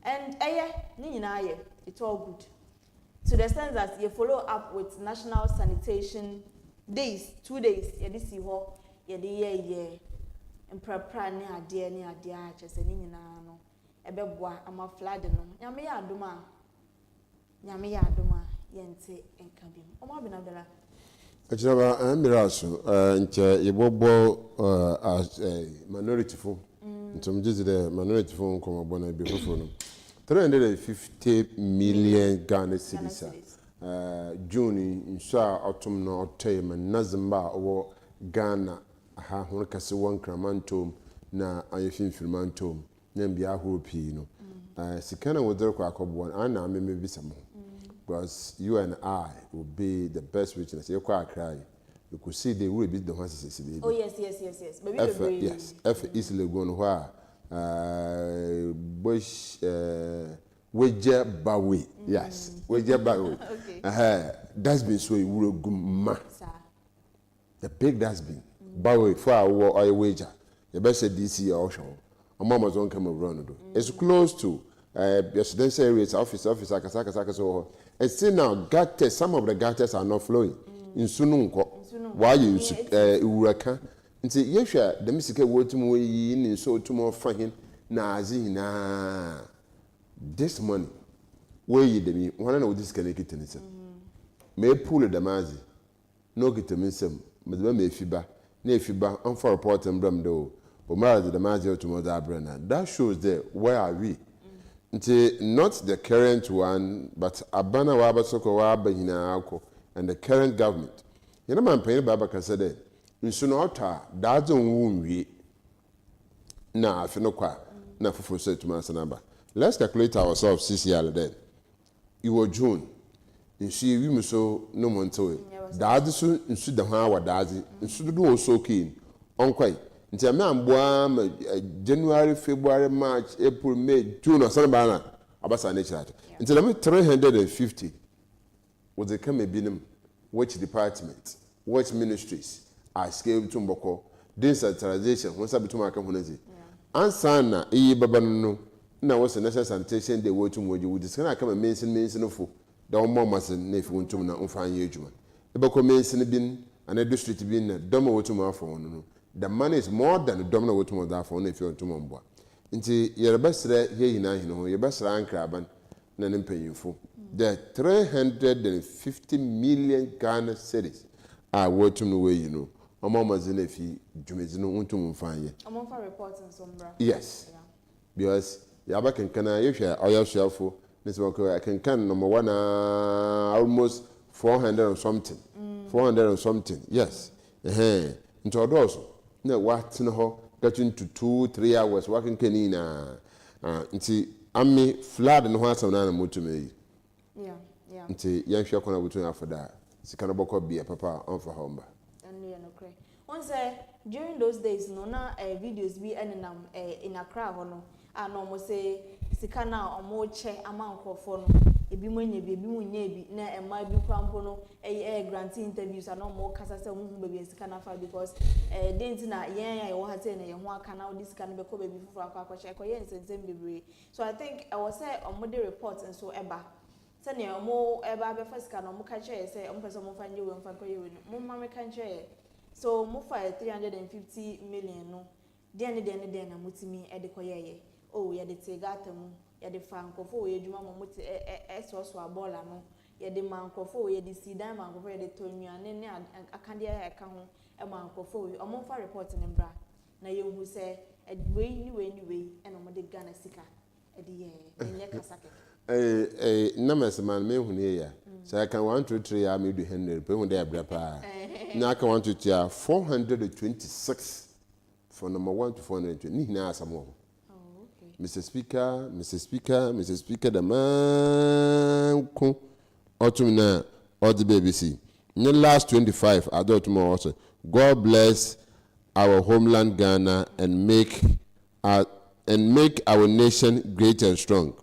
and ni nyina ye it's all good to the extent that you follow up with national sanitation days 2 days ye dey see ho ye dey ye emprapra ni ade a chese ni nyina no ebeboa ama flood no nyame ya adoma yente enkabim omo abinadala
Achiraba Amiraso nche yebobo minority fo ntom jizide minority fo nkomo bona bi fofo no 350 million Ghana cedis June insha autumn no otey manazimba owo Ghana ha hono kase won kramantom na ayefimfirmantom na bia hopi no sikana wodere kwa akobo ana ameme bisamo because you and I will be the best witness. You quite cry. You could see they will be the ones that see.
Oh yes. Baby,
yes. F easily going where Bush Weje bawe. Yes. Weje bawe. Okay. Dustbin so you guma. The big dustbin. Bawe for our oil wager. The best DC ocean. Mama's on come around. It's close to residential areas, office, akasaka so. And see now, gutters, some of the gutters are not flowing. In Sununko, why you Uraka? And say, yes, the Mississippi word to more in so to more fine. Na this money, where you demi, one of this can get in it. May pull the mazi, no get a minsem, but the AFIBA, AFIBA, and for a port and bramdo, OMAR the mazi to Mother Brenner. That shows there, where are we? Not the current one, but Abana Wabasoko Waba Hina and the current government. You know, man, Penny Baba said, in Sunota, that's a wound we na Finokwa, na Fufu said to Masanaba. Let's calculate ourselves this year then. You were June. You see, we must so no one to it. Daddy soon, in Sudan, Daddy, and should do so keen. On quite. Until January, February, March, April, May, June, or something. Abasa nature. Until I'm 350 was the come a binum, which department, which ministries are scaled to Mboko, decentralization, once I between my community. Ansana, Babano, now was a national sanitation, they were to Moji, would this kind of come and mention of food. The more must if you want to know fine judgment. The Boko mention bin and a district bin a domo to my phone. The money is more than a domino to my phone if you want to Momba. Into your best here, you know, your best rank craban, none pay you for. The 350 million Ghana cities are working away, you know. A mama's in a fee, Jumizino, want to find
I'm on for reports and sombra.
Yes. Because Yabak can I share all your shelf for Miss Walker? I can number one, almost 400 or something. 400 or something, yes. Into a dozen. No, what no, got into 2-3 hours working canina. Into Ammi flood and what some animal to me.
Yeah.
Into young Shakona between after that. It's kind of be a papa on for home.
Once during those days, no na videos be in Accra hono. And almost say sikana or more che amount of phone. Ebi monye bi na e ma bi kwampo no grantee interviews and no more kasa se mu baby sikana fa because dent na yen ya wo ha say na ye ho aka na this can be ko baby fufu akwa che ko yen sensem bebre. So I think I was say on the reports and so eba say na mo eba be first can mo ka che say mo person mo fa nje we mfa ko ye we no mo ma me kan che. So mo fa 350 million no den na mutimi e de ko ye oh ya de tegata mu ya de fankofo ye djuma mo muti so abola no ya de mankofo ye de sidan mankofo ye de tonnuane ne akande ya ka ho e mankofo o mo fa report ne bra na ye hu se we ni e no mo de Ghana sika e de ye enye kasake
numbers man me hu ne ya so I can 1 2 3 ya me do 100 pe hu de abra pa na ka 1 2 3 426 from number 1 to 420 ni na asamo. Mr. Speaker, the man autumn all the BBC. In the last 25, I do tomorrow also. God bless our homeland Ghana and make our nation great and strong.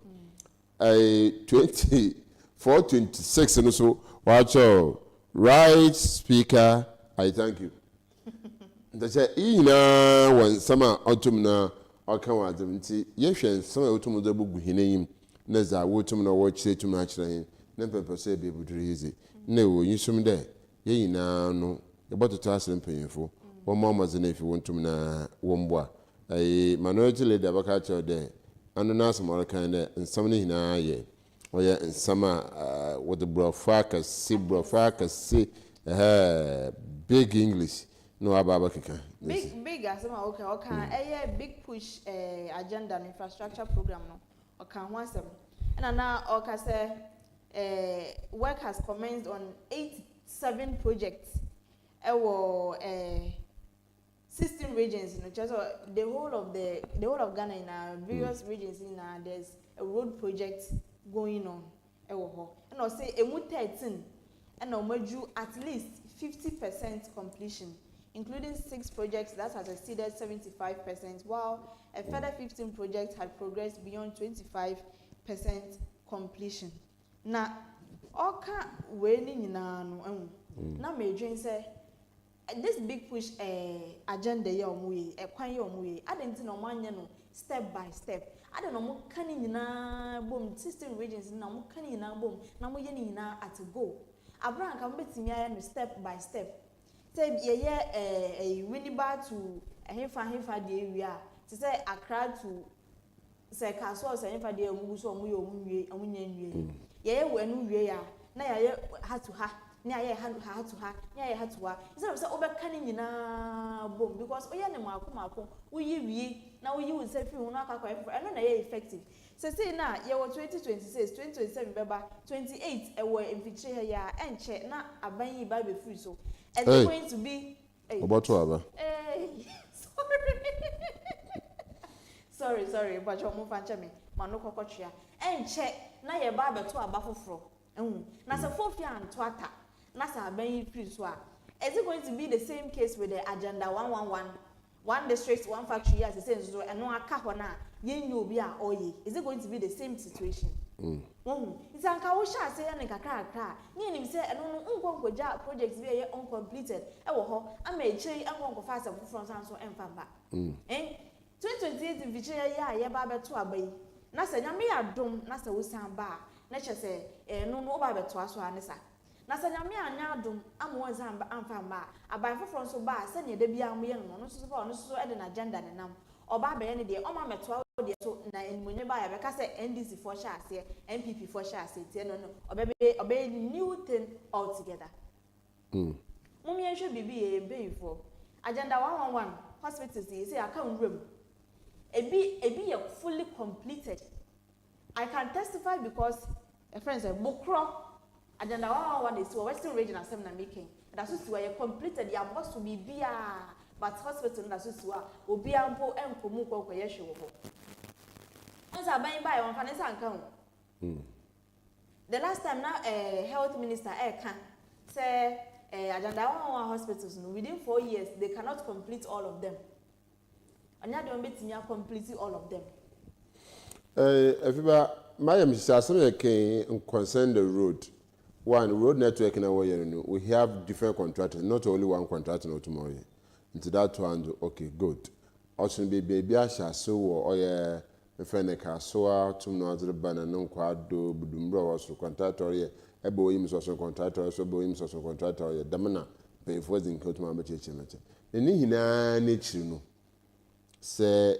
24, 26 and so watch out. Right, Speaker, I thank you. That's when summer autumn aka wadem nti yehwe nsama otum do bugu hinayim na za wotum na wo kire tum na kire na pepe so be buduru yize na wo yisum de yeyina no yebototo asem panyefo wo mama ze na fi wontum na womboa minority leader baka cho de anu na asem kan de nsam ne hina ye oye nsama with the brofaka si big English no ababa keka
big asema okay big push agenda and infrastructure program no okay ho asem na okay say work has commenced on 7 projects 16 regions just the whole of Ghana in various regions in there's a road project going on and I say emu 13 and omaju at least 50% completion, including 6 projects that has exceeded 75%, while a further 15 projects had progressed beyond 25%. completion. Na oka we ni nyina no na me dwen say this big push agenda ya omuye ekwan ya omuye adenti na omanye no step by step ade no mo kan nyina bom system regions na mo kan nyina bom na mo ye nyina at go abran ka betimi aye no step by step say ye Winneba to hefa de area to say Accra to say Kaso say hefa de omugu so omuye omunya nwie ye we no wie ya na ye ha to ha na ye ha to ha na ye ha to ha instead say obeka ni nyina bom because oye ne mako uyi wie na uyi wo say fi hu na akakwa eno na ye effective say na ye wo 2026 2027 beba 28 ewo emfiche ya enche na aban yi ba be free so it's going to be
about to aba
sorry but you move fanche me manu kokotwa enche na ye ba beto aba foforo na se fofia anto ata na sa aban yi free so a is it going to be the same case with the agenda 111 one district one factory as say so eno aka ho na yenye obi a oye is it going to be the same situation it's anka wo sha say na kakra ni nim say eno no nkonkoja projects be uncompleted e wo ho ama echiri ankonko fast from so emfa ba 2028 vision ya ye ba beto abai na se nyame ya dom na se wo san ba na che se no ba beto aso anisa na se nyame anya adom am won san ba amfa ba abai foforo so ba se ne da bia mo ye no so ba no so e de na agenda ne nam oba be ne de o ma meto de so na enmunye ba ya be ka se NDC for sha ase MPP for sha ase tie no obe new thing altogether mummy ehwe bibi e be for agenda 111 hospitals say aka nwrem ebi ye fully completed. I can testify because a friend said Bokro agenda 111 is Western Region Assembly making that's why you completed your boss to be bia but hospital that's why obi ampo enkomu ko yehwe wo once aban buy one finance account the last time now health minister can say agenda 111 hospitals no within 4 years they cannot complete all of them. Anya de ombetinya complete all of them.
AFIBA my am concern the road. One road network in our year we have different contractors, not only one contractor no tomorrow. Into that one okay good. Also be baby asha so or yeah friend ka so to no other banner no kwado budumbro was contractor here. Ebo him so contractor so bo him so contractor here. Damana pay for the income to cheche. Eni hina nature no. Se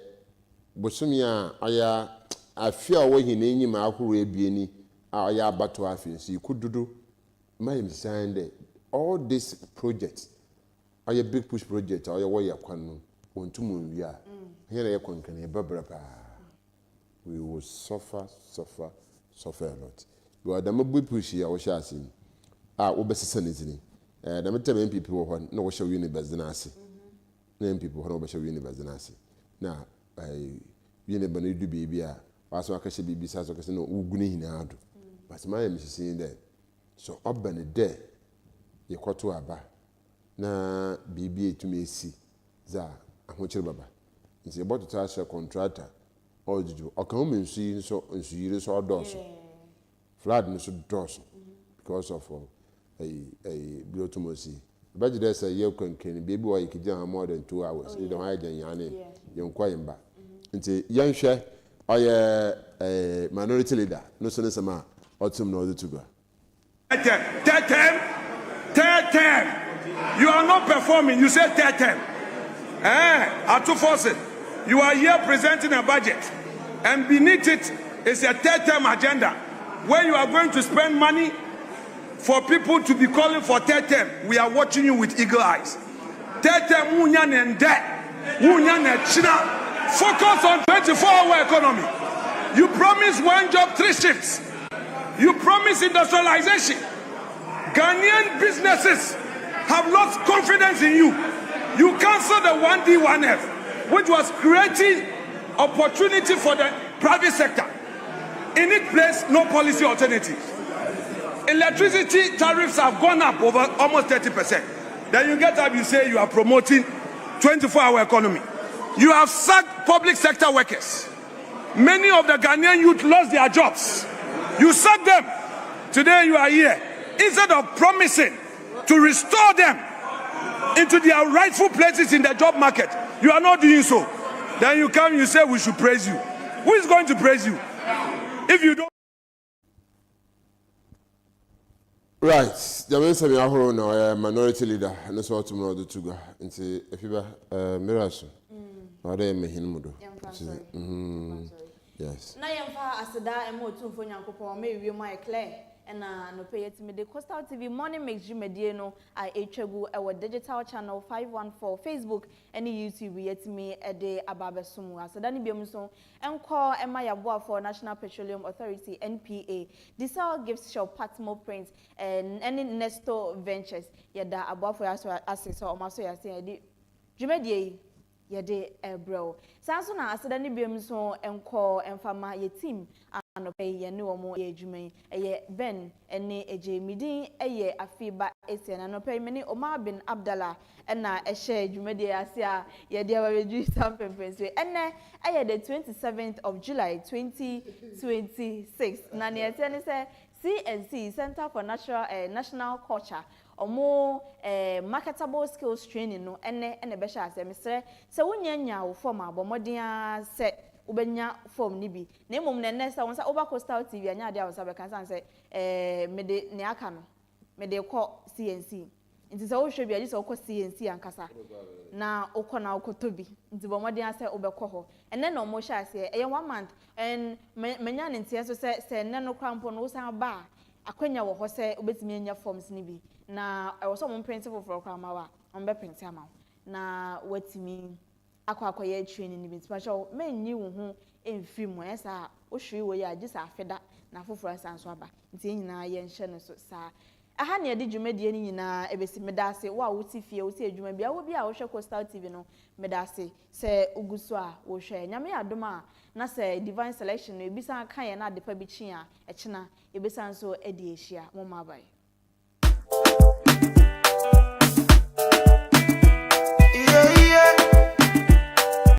bosomi a aya afia wo hine nyi ma ahoro ebieni a aya abato afia so ikududu my understand all this projects aya big push project aya wo yakwan no wontum wi a here ye konkane e babra pa we will suffer a lot you are the big push ya wo sha asin a wo besesa nezini da metem MPP wo ho na wo sha university na ase na MPP wo ho na wo sha university na ase na yene bana du bibia waso akahye bibisa so kase no uguni hina ado but my am saying that so oban de yekoto aba na bibia etumi esi za ahochire baba nti eboto ta share contractor ojuju okan o mensu so nsuyire so odoso flood no so doso because of biotomosi baji dey say ye kwankeni baby wa ikija more than 2 hours you don't hide yan yonkwa yimba nti yanhwe oye minority leader no so nesema otum no to go
third term you are not performing you say third term at two forces you are here presenting a budget and beneath it is a third term agenda where you are going to spend money for people to be calling for third term. We are watching you with eagle eyes. Third term, Munyan and debt. Munyan and China. Focus on 24-hour economy. You promise 1 job, 3 shifts. You promise industrialization. Ghanaian businesses have lost confidence in you. You cancelled the 1D, 1F, which was creating opportunity for the private sector. In its place, no policy alternatives. Electricity tariffs have gone up over almost 30%. Then you get up, you say you are promoting 24-hour economy. You have sacked public sector workers. Many of the Ghanaian youth lost their jobs. You sacked them. Today you are here. Instead of promising to restore them into their rightful places in the job market, you are not doing so. Then you come, you say we should praise you. Who is going to praise you? If you don't.
Right, Jamin Sami Ahoro now minority leader, and that's what tomorrow do to go into AFIBA Mirasu. Or they may him. Yes.
Na yemfa aseda emo tumfo nyankopon me wie my clear na no pay yet me the Coastal TV morning makes jumedie no I etwagu e digital channel 514 Facebook and YouTube yet me e de ababesumu aseda ne biam so enko e ma yabo for National Petroleum Authority NPA Diesel Gift Shop Patmo Prints and any Nesto Ventures yeda abo for assess o maso yase yedi jumedie yede bro sanso na aseda ne biam so enko enfama ye team anope ye ne omo ye adwuma ye Ben ene eje midin ye AFIBA ESSIEN anope me ne OMAR bin ABDULLAH na ehye adwuma de ase a ye de abareju sampempenso ene ye the 27th of July 2026 na ne yete ne se CNC Center for National Culture omo marketable skills training no ene be sha ase mesre se wonyanya wo form abomodin se ubenya form ni bi na emom na nesa won sa over Coastal TV anya ade awsa be kan san se mede ne aka no mede ko CNC nti se wo hwe bi ade se wo ko CNC ankasa na okọ na okotobi nti bomodin ase obekọ ho ene na omo sha ase 1 month and menya ne ntia so se ne no krampo no wo san ba akwanya wo ho se obetimi anya forms ni bi na I was some principle for Kramawa on be Pentama. Na wetimi akwakoye training ni binti pacho men nyi wo ho emfi mo esa o hwe wo ya gisa afeda na foforo sanso aba nti nyina ye nhye no so sa aha ne de dwumadie ni nyina ebesi medase wa wo ti fie wo ti adwuma bia wo bia wo hwe Coastal TV no medase se uguso a wo hwe nyame adoma na se divine selection no ebisa kan ye na adepa bi chi a echina ebisa nso edi ehia mo mabai